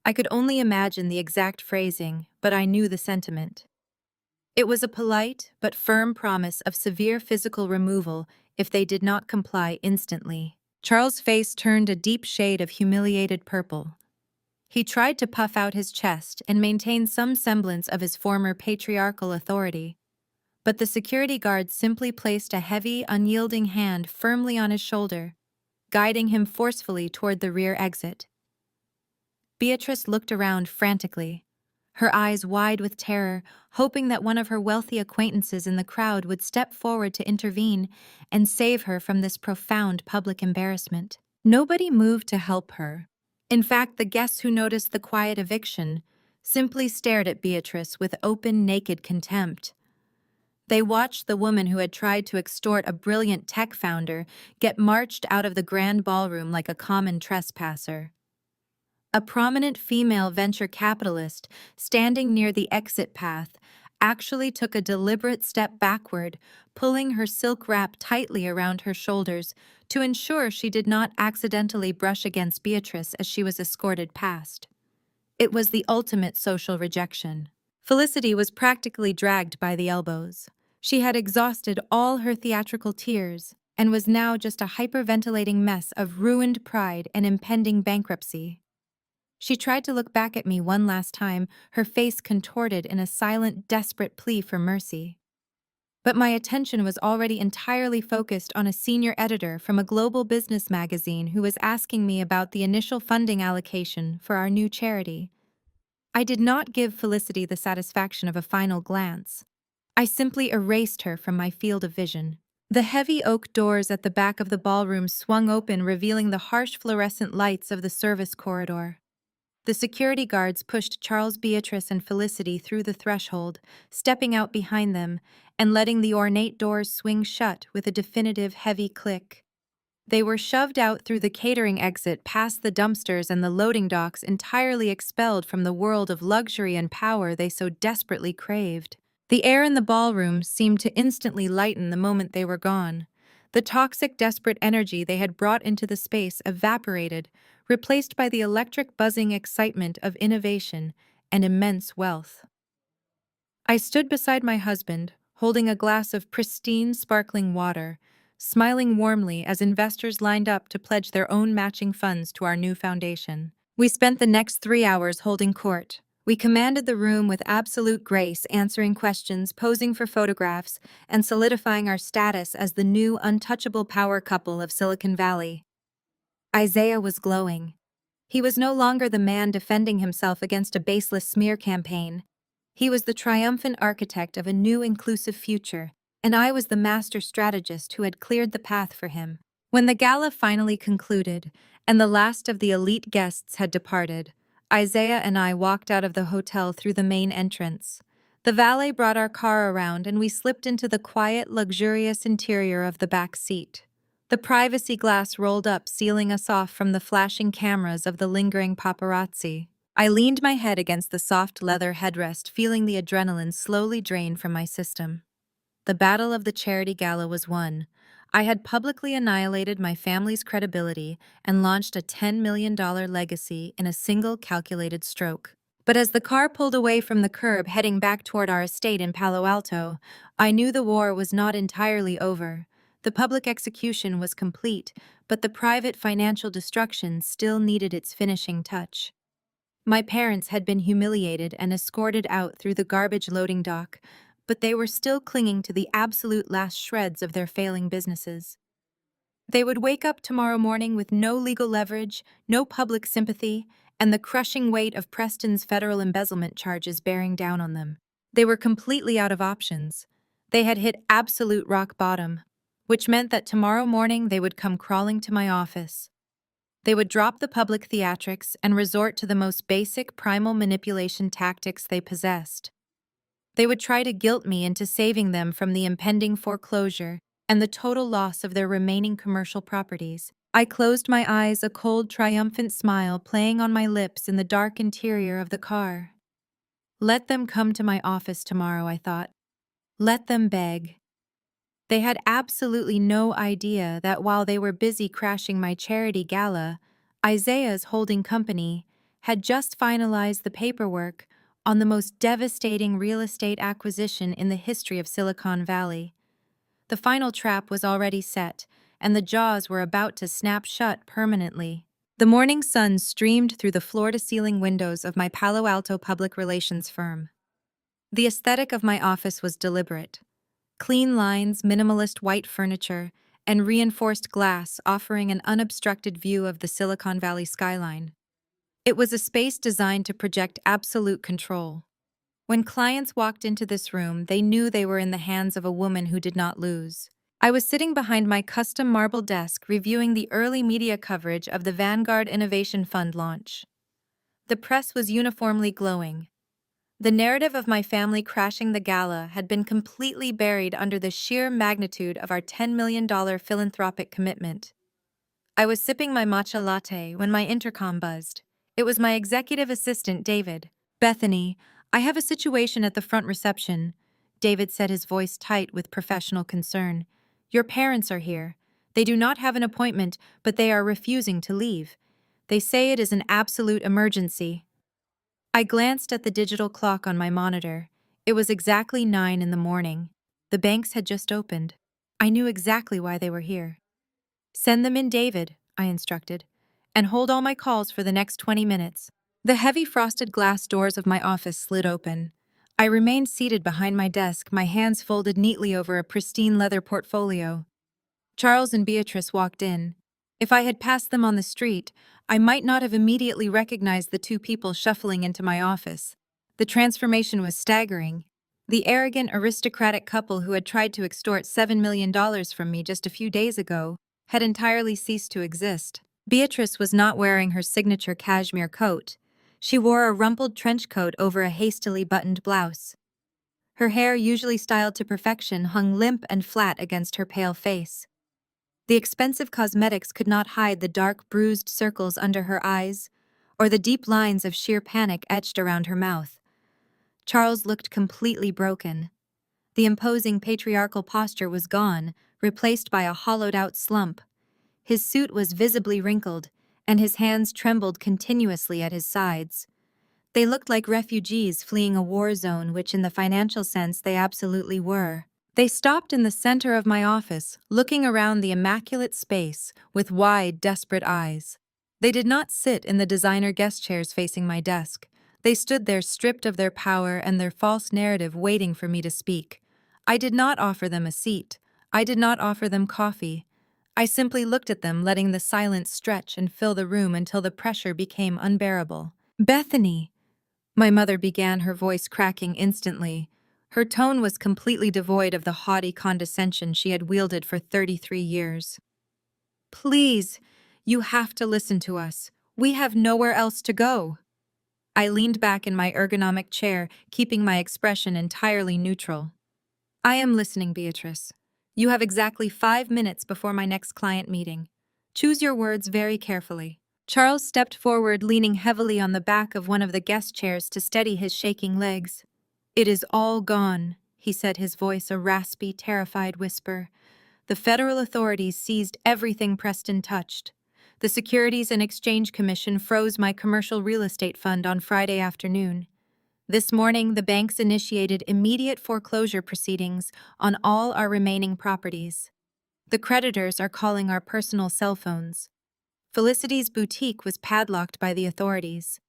I could only imagine the exact phrasing, but I knew the sentiment. It was a polite but firm promise of severe physical removal if they did not comply instantly. Charles' face turned a deep shade of humiliated purple. He tried to puff out his chest and maintain some semblance of his former patriarchal authority, but the security guard simply placed a heavy, unyielding hand firmly on his shoulder, guiding him forcefully toward the rear exit. Beatrice looked around frantically, her eyes wide with terror, hoping that one of her wealthy acquaintances in the crowd would step forward to intervene and save her from this profound public embarrassment. Nobody moved to help her. In fact, the guests who noticed the quiet eviction simply stared at Beatrice with open, naked contempt. They watched the woman who had tried to extort a brilliant tech founder get marched out of the grand ballroom like a common trespasser. A prominent female venture capitalist standing near the exit path actually took a deliberate step backward, pulling her silk wrap tightly around her shoulders to ensure she did not accidentally brush against Beatrice as she was escorted past. It was the ultimate social rejection. Felicity was practically dragged by the elbows. She had exhausted all her theatrical tears and was now just a hyperventilating mess of ruined pride and impending bankruptcy. She tried to look back at me one last time, her face contorted in a silent, desperate plea for mercy. But my attention was already entirely focused on a senior editor from a global business magazine who was asking me about the initial funding allocation for our new charity. I did not give Felicity the satisfaction of a final glance. I simply erased her from my field of vision. The heavy oak doors at the back of the ballroom swung open, revealing the harsh fluorescent lights of the service corridor. The security guards pushed Charles, Beatrice, and Felicity through the threshold, stepping out behind them and letting the ornate doors swing shut with a definitive heavy click. They were shoved out through the catering exit, past the dumpsters and the loading docks, entirely expelled from the world of luxury and power they so desperately craved. The air in the ballroom seemed to instantly lighten the moment they were gone. The toxic, desperate energy they had brought into the space evaporated, replaced by the electric, buzzing excitement of innovation and immense wealth. I stood beside my husband, holding a glass of pristine, sparkling water, smiling warmly as investors lined up to pledge their own matching funds to our new foundation. We spent the next 3 hours holding court. We commanded the room with absolute grace, answering questions, posing for photographs, and solidifying our status as the new untouchable power couple of Silicon Valley. Isaiah was glowing. He was no longer the man defending himself against a baseless smear campaign. He was the triumphant architect of a new inclusive future, and I was the master strategist who had cleared the path for him. When the gala finally concluded, and the last of the elite guests had departed, Isaiah and I walked out of the hotel through the main entrance. The valet brought our car around, and we slipped into the quiet, luxurious interior of the back seat. The privacy glass rolled up, sealing us off from the flashing cameras of the lingering paparazzi. I leaned my head against the soft leather headrest, feeling the adrenaline slowly drain from my system. The battle of the charity gala was won. I had publicly annihilated my family's credibility and launched a $10 million legacy in a single calculated stroke. But as the car pulled away from the curb heading back toward our estate in Palo Alto, I knew the war was not entirely over. The public execution was complete, but the private financial destruction still needed its finishing touch. My parents had been humiliated and escorted out through the garbage loading dock, but they were still clinging to the absolute last shreds of their failing businesses. They would wake up tomorrow morning with no legal leverage, no public sympathy, and the crushing weight of Preston's federal embezzlement charges bearing down on them. They were completely out of options. They had hit absolute rock bottom, which meant that tomorrow morning they would come crawling to my office. They would drop the public theatrics and resort to the most basic primal manipulation tactics they possessed. They would try to guilt me into saving them from the impending foreclosure and the total loss of their remaining commercial properties. I closed my eyes, a cold, triumphant smile playing on my lips in the dark interior of the car. Let them come to my office tomorrow, I thought. Let them beg. They had absolutely no idea that while they were busy crashing my charity gala, Isaiah's holding company had just finalized the paperwork on the most devastating real estate acquisition in the history of Silicon Valley. The final trap was already set, and the jaws were about to snap shut permanently. The morning sun streamed through the floor-to-ceiling windows of my Palo Alto public relations firm. The aesthetic of my office was deliberate. Clean lines, minimalist white furniture, and reinforced glass offering an unobstructed view of the Silicon Valley skyline. It was a space designed to project absolute control. When clients walked into this room, they knew they were in the hands of a woman who did not lose. I was sitting behind my custom marble desk reviewing the early media coverage of the Vanguard Innovation Fund launch. The press was uniformly glowing. The narrative of my family crashing the gala had been completely buried under the sheer magnitude of our $10 million philanthropic commitment. I was sipping my matcha latte when my intercom buzzed. It was my executive assistant, David. "Bethany, I have a situation at the front reception," David said, his voice tight with professional concern. "Your parents are here. They do not have an appointment, but they are refusing to leave. They say it is an absolute emergency." I glanced at the digital clock on my monitor. It was exactly 9 in the morning. The banks had just opened. I knew exactly why they were here. "Send them in, David," I instructed, "and hold all my calls for the next 20 minutes. The heavy frosted glass doors of my office slid open. I remained seated behind my desk, my hands folded neatly over a pristine leather portfolio. Charles and Beatrice walked in. If I had passed them on the street, I might not have immediately recognized the two people shuffling into my office. The transformation was staggering. The arrogant, aristocratic couple who had tried to extort $7 million from me just a few days ago had entirely ceased to exist. Beatrice was not wearing her signature cashmere coat. She wore a rumpled trench coat over a hastily buttoned blouse. Her hair, usually styled to perfection, hung limp and flat against her pale face. The expensive cosmetics could not hide the dark, bruised circles under her eyes or the deep lines of sheer panic etched around her mouth. Charles looked completely broken. The imposing patriarchal posture was gone, replaced by a hollowed-out slump. His suit was visibly wrinkled, and his hands trembled continuously at his sides. They looked like refugees fleeing a war zone, which in the financial sense they absolutely were. They stopped in the center of my office, looking around the immaculate space with wide, desperate eyes. They did not sit in the designer guest chairs facing my desk. They stood there stripped of their power and their false narrative, waiting for me to speak. I did not offer them a seat. I did not offer them coffee. I simply looked at them, letting the silence stretch and fill the room until the pressure became unbearable. "Bethany," my mother began, her voice cracking instantly. Her tone was completely devoid of the haughty condescension she had wielded for 33 years. "Please, you have to listen to us. We have nowhere else to go." I leaned back in my ergonomic chair, keeping my expression entirely neutral. "I am listening, Beatrice. You have exactly 5 minutes before my next client meeting. Choose your words very carefully." Charles stepped forward, leaning heavily on the back of one of the guest chairs to steady his shaking legs. "It is all gone," he said, his voice a raspy, terrified whisper. The federal authorities seized everything Preston touched. The Securities and Exchange Commission froze my commercial real estate fund on Friday afternoon. This morning, the banks initiated immediate foreclosure proceedings on all our remaining properties. The creditors are calling our personal cell phones. Felicity's boutique was padlocked by the authorities.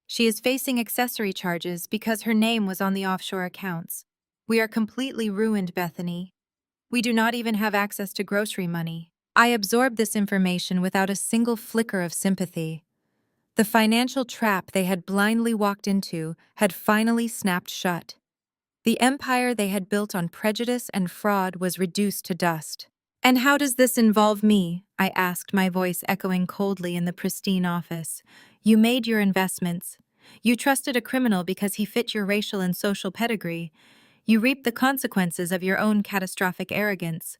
She is facing accessory charges because her name was on the offshore accounts. We are completely ruined, Bethany. We do not even have access to grocery money. I absorbed this information without a single flicker of sympathy. The financial trap they had blindly walked into had finally snapped shut. The empire they had built on prejudice and fraud was reduced to dust. "And how does this involve me?" I asked, my voice echoing coldly in the pristine office. "You made your investments. You trusted a criminal because he fit your racial and social pedigree. You reaped the consequences of your own catastrophic arrogance.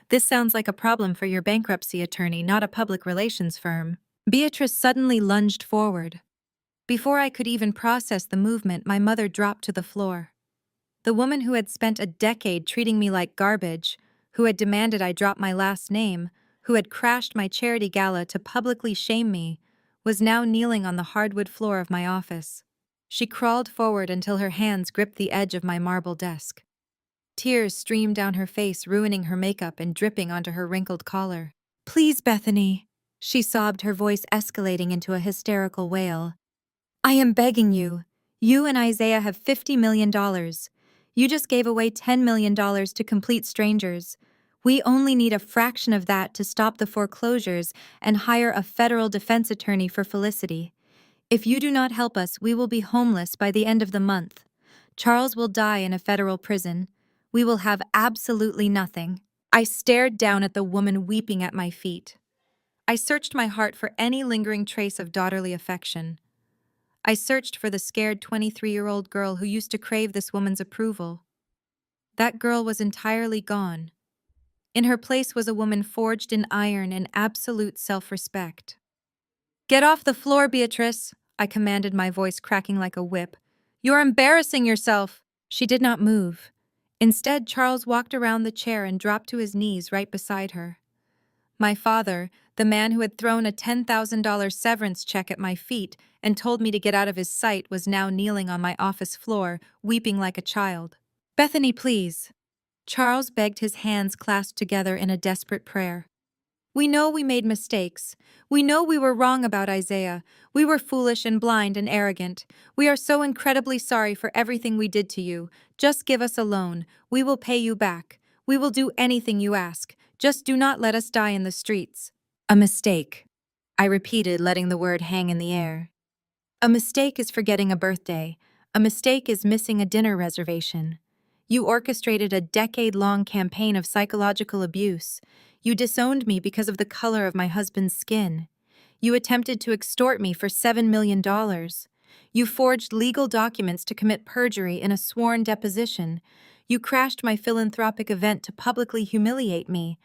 This sounds like a problem for your bankruptcy attorney, not a public relations firm." Beatrice suddenly lunged forward. Before I could even process the movement, my mother dropped to the floor. The woman who had spent a decade treating me like garbage, who had demanded I drop my last name, who had crashed my charity gala to publicly shame me, was now kneeling on the hardwood floor of my office. She crawled forward until her hands gripped the edge of my marble desk. Tears streamed down her face, ruining her makeup and dripping onto her wrinkled collar. "Please, Bethany," she sobbed, her voice escalating into a hysterical wail. "I am begging you. You and Isaiah have $50 million. You just gave away $10 million to complete strangers. We only need a fraction of that to stop the foreclosures and hire a federal defense attorney for Felicity. If you do not help us, we will be homeless by the end of the month. Charles will die in a federal prison. We will have absolutely nothing." I stared down at the woman weeping at my feet. I searched my heart for any lingering trace of daughterly affection. I searched for the scared 23-year-old girl who used to crave this woman's approval. That girl was entirely gone. In her place was a woman forged in iron and absolute self-respect. "Get off the floor, Beatrice," I commanded, my voice cracking like a whip. "You're embarrassing yourself." She did not move. Instead, Charles walked around the chair and dropped to his knees right beside her. My father, the man who had thrown a $10,000 severance check at my feet and told me to get out of his sight, was now kneeling on my office floor, weeping like a child. "Bethany, please." Charles begged, his hands clasped together in a desperate prayer. "We know we made mistakes. We know we were wrong about Isaiah. We were foolish and blind and arrogant. We are so incredibly sorry for everything we did to you. Just give us a loan. We will pay you back. We will do anything you ask. Just do not let us die in the streets." "A mistake," I repeated, letting the word hang in the air. "A mistake is forgetting a birthday. A mistake is missing a dinner reservation. You orchestrated a decade-long campaign of psychological abuse. You disowned me because of the color of my husband's skin. You attempted to extort me for $7 million. You forged legal documents to commit perjury in a sworn deposition. You crashed my philanthropic event to publicly humiliate me.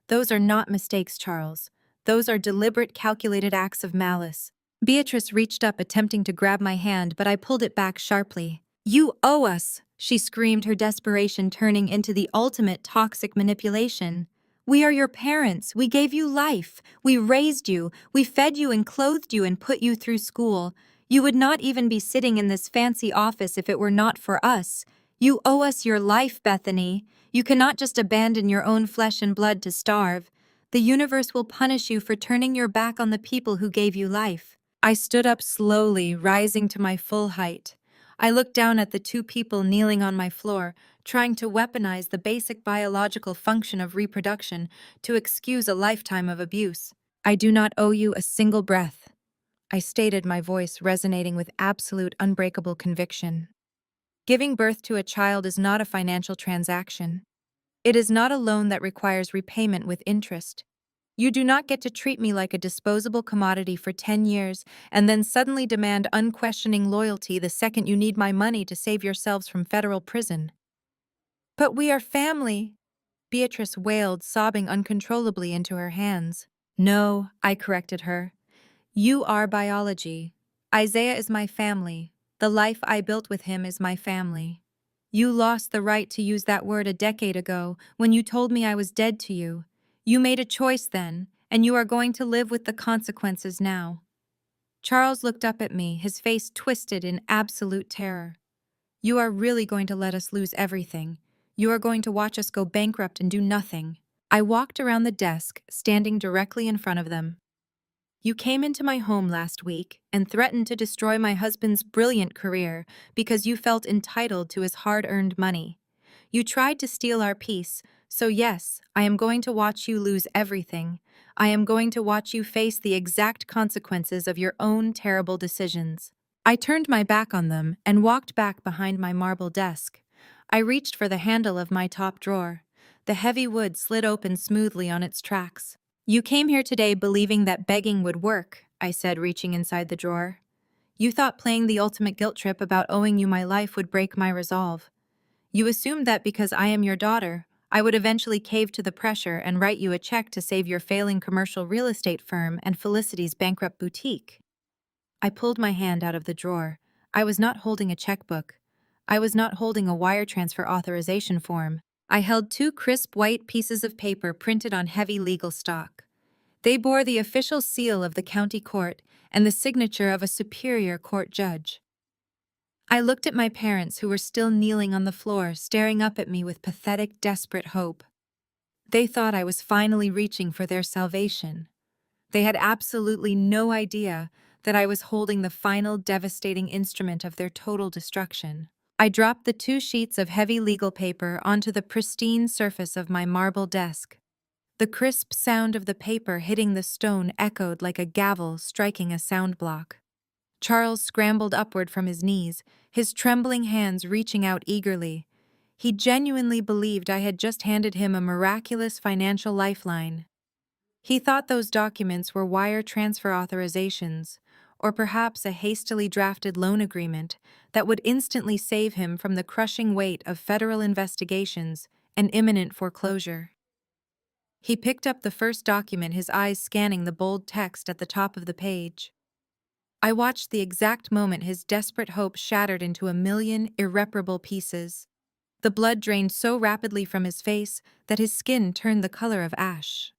Those are not mistakes, Charles. Those are deliberate, calculated acts of malice." Beatrice reached up, attempting to grab my hand, but I pulled it back sharply. "You owe us," she screamed, her desperation turning into the ultimate toxic manipulation. "We are your parents. We gave you life. We raised you. We fed you and clothed you and put you through school. You would not even be sitting in this fancy office if it were not for us. You owe us your life, Bethany. You cannot just abandon your own flesh and blood to starve. The universe will punish you for turning your back on the people who gave you life." I stood up slowly, rising to my full height. I looked down at the two people kneeling on my floor, trying to weaponize the basic biological function of reproduction to excuse a lifetime of abuse. "I do not owe you a single breath," I stated, my voice resonating with absolute, unbreakable conviction. Giving birth to a child is not a financial transaction. It is not a loan that requires repayment with interest. You do not get to treat me like a disposable commodity for 10 years and then suddenly demand unquestioning loyalty the second you need my money to save yourselves from federal prison. "But we are family," Beatrice wailed, sobbing uncontrollably into her hands. "No," I corrected her. "You are biology. Isaiah is my family. The life I built with him is my family. You lost the right to use that word a decade ago when you told me I was dead to you. You made a choice then, and you are going to live with the consequences now." Charles looked up at me, his face twisted in absolute terror. "You are really going to let us lose everything. You are going to watch us go bankrupt and do nothing." I walked around the desk, standing directly in front of them. "You came into my home last week and threatened to destroy my husband's brilliant career because you felt entitled to his hard-earned money. You tried to steal our peace, so yes, I am going to watch you lose everything. I am going to watch you face the exact consequences of your own terrible decisions." I turned my back on them and walked back behind my marble desk. I reached for the handle of my top drawer. The heavy wood slid open smoothly on its tracks. "You came here today believing that begging would work," I said, reaching inside the drawer. "You thought playing the ultimate guilt trip about owing you my life would break my resolve. You assumed that because I am your daughter, I would eventually cave to the pressure and write you a check to save your failing commercial real estate firm and Felicity's bankrupt boutique." I pulled my hand out of the drawer. I was not holding a checkbook. I was not holding a wire transfer authorization form. I held two crisp white pieces of paper printed on heavy legal stock. They bore the official seal of the county court and the signature of a superior court judge. I looked at my parents, who were still kneeling on the floor, staring up at me with pathetic, desperate hope. They thought I was finally reaching for their salvation. They had absolutely no idea that I was holding the final devastating instrument of their total destruction. I dropped the two sheets of heavy legal paper onto the pristine surface of my marble desk. The crisp sound of the paper hitting the stone echoed like a gavel striking a sound block. Charles scrambled upward from his knees, his trembling hands reaching out eagerly. He genuinely believed I had just handed him a miraculous financial lifeline. He thought those documents were wire transfer authorizations, or perhaps a hastily drafted loan agreement that would instantly save him from the crushing weight of federal investigations and imminent foreclosure. He picked up the first document, his eyes scanning the bold text at the top of the page. I watched the exact moment his desperate hope shattered into a million irreparable pieces. The blood drained so rapidly from his face that his skin turned the color of ash.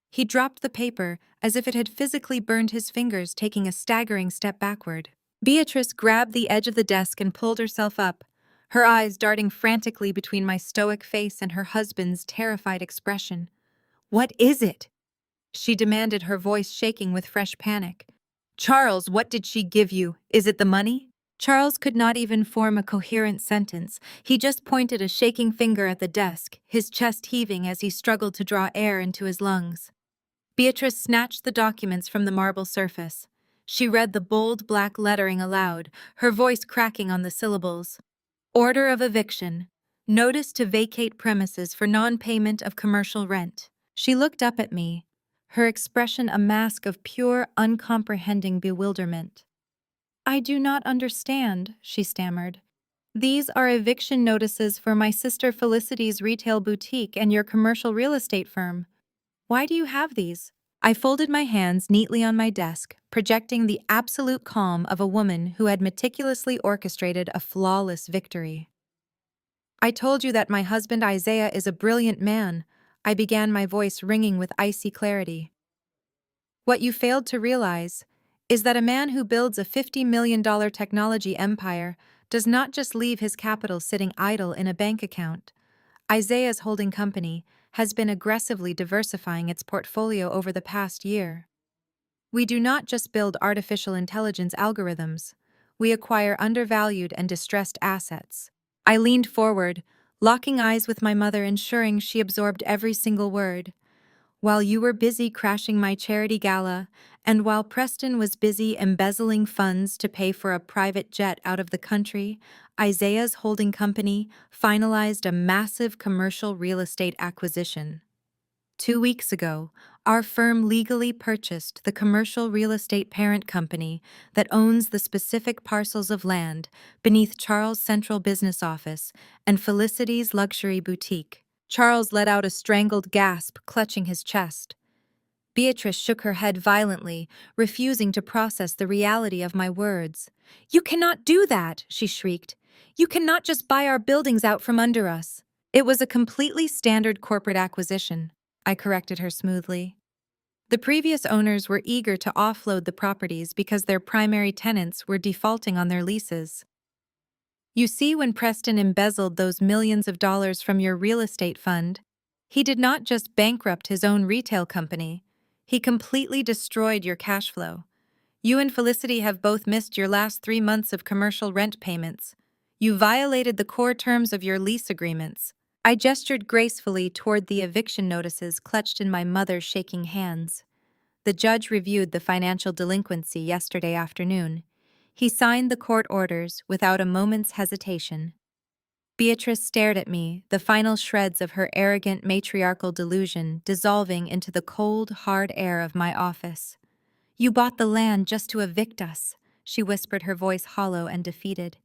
He dropped the paper as if it had physically burned his fingers, taking a staggering step backward. Beatrice grabbed the edge of the desk and pulled herself up, her eyes darting frantically between my stoic face and her husband's terrified expression. "What is it?" she demanded, her voice shaking with fresh panic. "Charles, what did she give you? Is it the money?" Charles could not even form a coherent sentence. He just pointed a shaking finger at the desk, his chest heaving as he struggled to draw air into his lungs. Beatrice snatched the documents from the marble surface. She read the bold black lettering aloud, her voice cracking on the syllables. "Order of eviction. Notice to vacate premises for non-payment of commercial rent." She looked up at me, her expression a mask of pure, uncomprehending bewilderment. "I do not understand," she stammered. "These are eviction notices for my sister Felicity's retail boutique and your commercial real estate firm. Why do you have these?" I folded my hands neatly on my desk, projecting the absolute calm of a woman who had meticulously orchestrated a flawless victory. "I told you that my husband Isaiah is a brilliant man," I began, my voice ringing with icy clarity. "What you failed to realize is that a man who builds a $50 million technology empire does not just leave his capital sitting idle in a bank account. Isaiah's holding company has been aggressively diversifying its portfolio over the past year. We do not just build artificial intelligence algorithms. We acquire undervalued and distressed assets." I leaned forward, locking eyes with my mother, ensuring she absorbed every single word. "While you were busy crashing my charity gala, and while Preston was busy embezzling funds to pay for a private jet out of the country, Isaiah's holding company finalized a massive commercial real estate acquisition. 2 weeks ago, our firm legally purchased the commercial real estate parent company that owns the specific parcels of land beneath Charles' central business office and Felicity's luxury boutique." Charles let out a strangled gasp, clutching his chest. Beatrice shook her head violently, refusing to process the reality of my words. "You cannot do that," she shrieked. "You cannot just buy our buildings out from under us." "It was a completely standard corporate acquisition," I corrected her smoothly. The previous owners were eager to offload the properties because their primary tenants were defaulting on their leases. You see, when Preston embezzled those millions of dollars from your real estate fund, he did not just bankrupt his own retail company, he completely destroyed your cash flow. You and Felicity have both missed your last 3 months of commercial rent payments. You violated the core terms of your lease agreements. I gestured gracefully toward the eviction notices clutched in my mother's shaking hands. The judge reviewed the financial delinquency yesterday afternoon. He signed the court orders without a moment's hesitation. Beatrice stared at me, the final shreds of her arrogant matriarchal delusion dissolving into the cold, hard air of my office. "You bought the land just to evict us," she whispered, her voice hollow and defeated.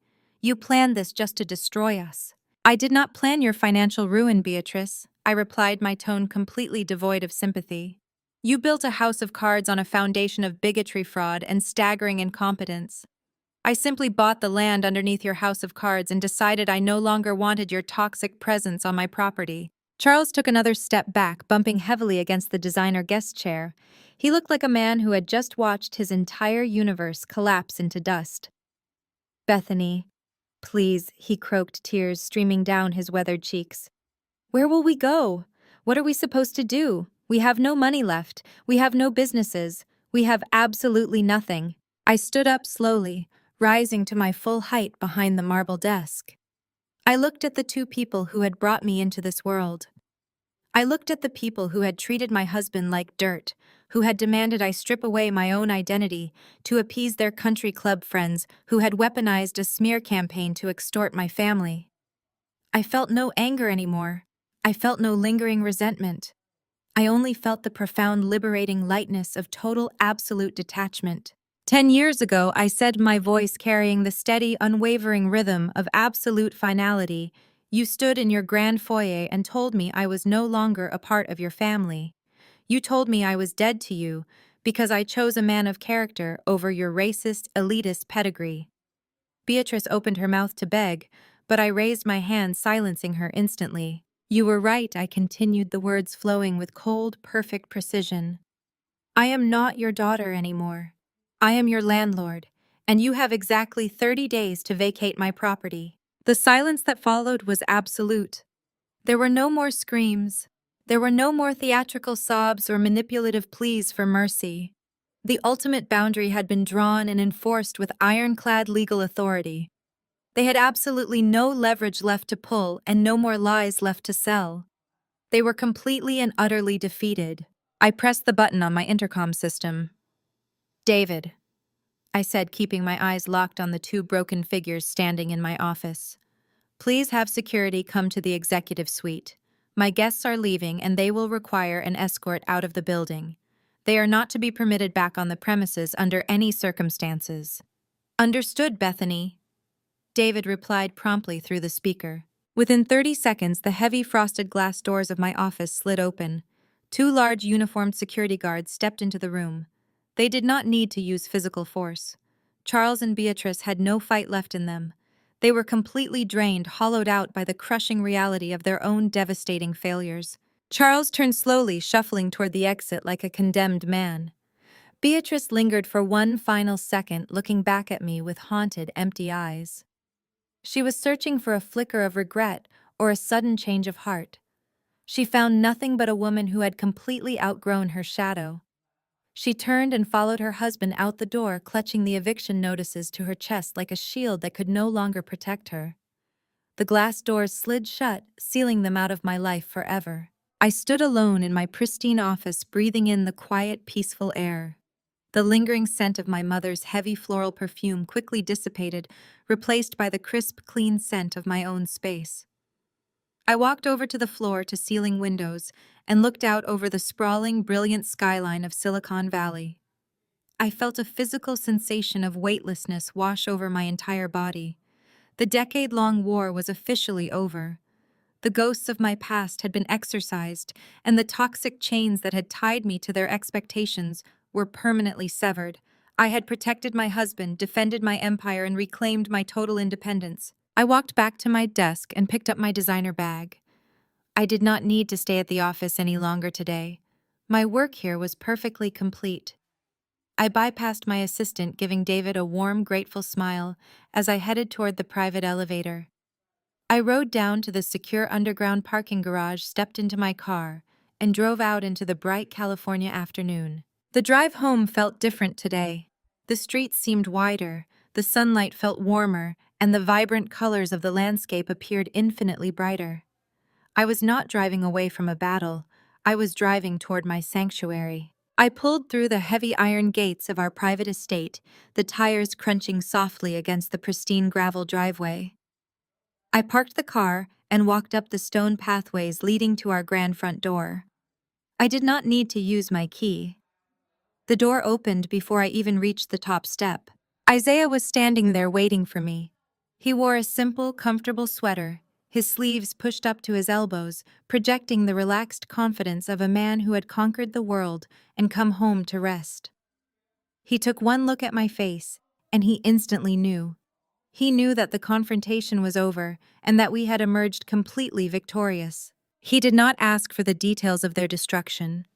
"You planned this just to destroy us." "I did not plan your financial ruin, Beatrice," I replied, my tone completely devoid of sympathy. "You built a house of cards on a foundation of bigotry, fraud, and staggering incompetence. I simply bought the land underneath your house of cards and decided I no longer wanted your toxic presence on my property." Charles took another step back, bumping heavily against the designer guest chair. He looked like a man who had just watched his entire universe collapse into dust. "Bethany, please," he croaked, tears streaming down his weathered cheeks. "Where will we go? What are we supposed to do? We have no money left. We have no businesses. We have absolutely nothing." I stood up slowly, rising to my full height behind the marble desk. I looked at the two people who had brought me into this world. I looked at the people who had treated my husband like dirt, who had demanded I strip away my own identity to appease their country club friends, who had weaponized a smear campaign to extort my family. I felt no anger anymore. I felt no lingering resentment. I only felt the profound liberating lightness of total absolute detachment. 10 years ago, I said, my voice carrying the steady, unwavering rhythm of absolute finality, "You stood in your grand foyer and told me I was no longer a part of your family. You told me I was dead to you because I chose a man of character over your racist, elitist pedigree." Beatrice opened her mouth to beg, but I raised my hand, silencing her instantly. "You were right," I continued, the words flowing with cold, perfect precision. "I am not your daughter anymore. I am your landlord, and you have exactly 30 days to vacate my property." The silence that followed was absolute. There were no more screams. There were no more theatrical sobs or manipulative pleas for mercy. The ultimate boundary had been drawn and enforced with ironclad legal authority. They had absolutely no leverage left to pull and no more lies left to sell. They were completely and utterly defeated. I pressed the button on my intercom system. "David," I said, keeping my eyes locked on the two broken figures standing in my office. "Please have security come to the executive suite. My guests are leaving and they will require an escort out of the building. They are not to be permitted back on the premises under any circumstances." "Understood, Bethany," David replied promptly through the speaker. Within 30 seconds, the heavy frosted glass doors of my office slid open. Two large uniformed security guards stepped into the room. They did not need to use physical force. Charles and Beatrice had no fight left in them. They were completely drained, hollowed out by the crushing reality of their own devastating failures. Charles turned slowly, shuffling toward the exit like a condemned man. Beatrice lingered for one final second, looking back at me with haunted, empty eyes. She was searching for a flicker of regret or a sudden change of heart. She found nothing but a woman who had completely outgrown her shadow. She turned and followed her husband out the door, clutching the eviction notices to her chest like a shield that could no longer protect her. The glass doors slid shut, sealing them out of my life forever. I stood alone in my pristine office, breathing in the quiet, peaceful air. The lingering scent of my mother's heavy floral perfume quickly dissipated, replaced by the crisp, clean scent of my own space. I walked over to the floor-to-ceiling windows and looked out over the sprawling, brilliant skyline of Silicon Valley. I felt a physical sensation of weightlessness wash over my entire body. The decade-long war was officially over. The ghosts of my past had been exorcised, and the toxic chains that had tied me to their expectations were permanently severed. I had protected my husband, defended my empire, and reclaimed my total independence. I walked back to my desk and picked up my designer bag. I did not need to stay at the office any longer today. My work here was perfectly complete. I bypassed my assistant, giving David a warm, grateful smile as I headed toward the private elevator. I rode down to the secure underground parking garage, stepped into my car, and drove out into the bright California afternoon. The drive home felt different today. The streets seemed wider, the sunlight felt warmer, and the vibrant colors of the landscape appeared infinitely brighter. I was not driving away from a battle, I was driving toward my sanctuary. I pulled through the heavy iron gates of our private estate, the tires crunching softly against the pristine gravel driveway. I parked the car and walked up the stone pathways leading to our grand front door. I did not need to use my key. The door opened before I even reached the top step. Isaiah was standing there waiting for me. He wore a simple, comfortable sweater, his sleeves pushed up to his elbows, projecting the relaxed confidence of a man who had conquered the world and come home to rest. He took one look at my face, and he instantly knew. He knew that the confrontation was over and that we had emerged completely victorious. He did not ask for the details of their destruction.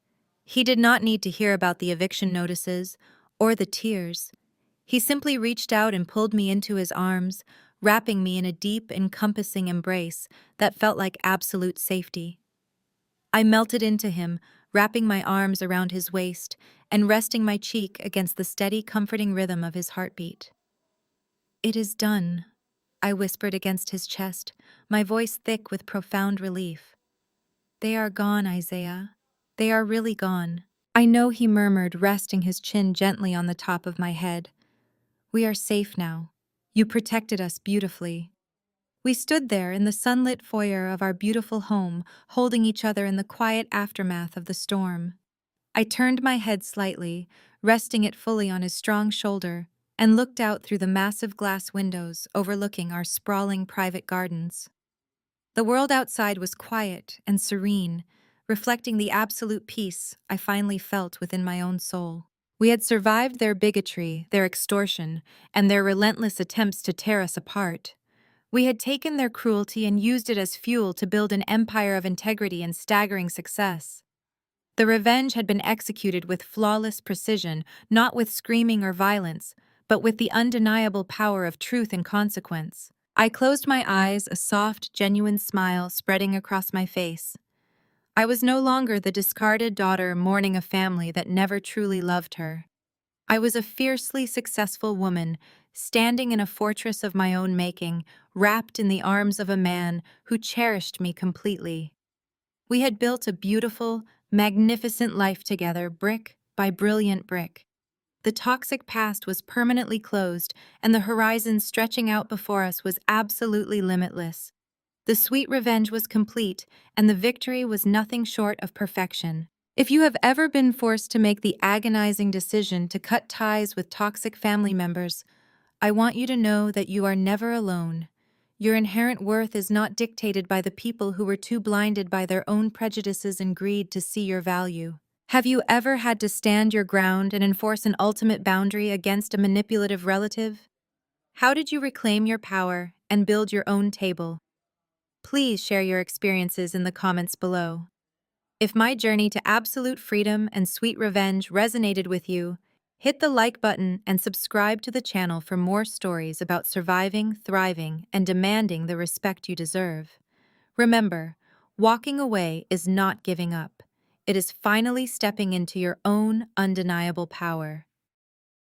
He did not need to hear about the eviction notices or the tears. He simply reached out and pulled me into his arms, wrapping me in a deep, encompassing embrace that felt like absolute safety. I melted into him, wrapping my arms around his waist and resting my cheek against the steady, comforting rhythm of his heartbeat. "It is done," I whispered against his chest, my voice thick with profound relief. "They are gone, Isaiah. They are really gone." "I know," he murmured, resting his chin gently on the top of my head. "We are safe now. You protected us beautifully." We stood there in the sunlit foyer of our beautiful home, holding each other in the quiet aftermath of the storm. I turned my head slightly, resting it fully on his strong shoulder, and looked out through the massive glass windows overlooking our sprawling private gardens. The world outside was quiet and serene, reflecting the absolute peace I finally felt within my own soul. We had survived their bigotry, their extortion, and their relentless attempts to tear us apart. We had taken their cruelty and used it as fuel to build an empire of integrity and staggering success. The revenge had been executed with flawless precision, not with screaming or violence, but with the undeniable power of truth and consequence. I closed my eyes, a soft, genuine smile spreading across my face. I was no longer the discarded daughter mourning a family that never truly loved her. I was a fiercely successful woman, standing in a fortress of my own making, wrapped in the arms of a man who cherished me completely. We had built a beautiful, magnificent life together, brick by brilliant brick. The toxic past was permanently closed, and the horizon stretching out before us was absolutely limitless. The sweet revenge was complete, and the victory was nothing short of perfection. If you have ever been forced to make the agonizing decision to cut ties with toxic family members, I want you to know that you are never alone. Your inherent worth is not dictated by the people who were too blinded by their own prejudices and greed to see your value. Have you ever had to stand your ground and enforce an ultimate boundary against a manipulative relative? How did you reclaim your power and build your own table? Please share your experiences in the comments below. If my journey to absolute freedom and sweet revenge resonated with you, hit the like button and subscribe to the channel for more stories about surviving, thriving, and demanding the respect you deserve. Remember, walking away is not giving up. It is finally stepping into your own undeniable power.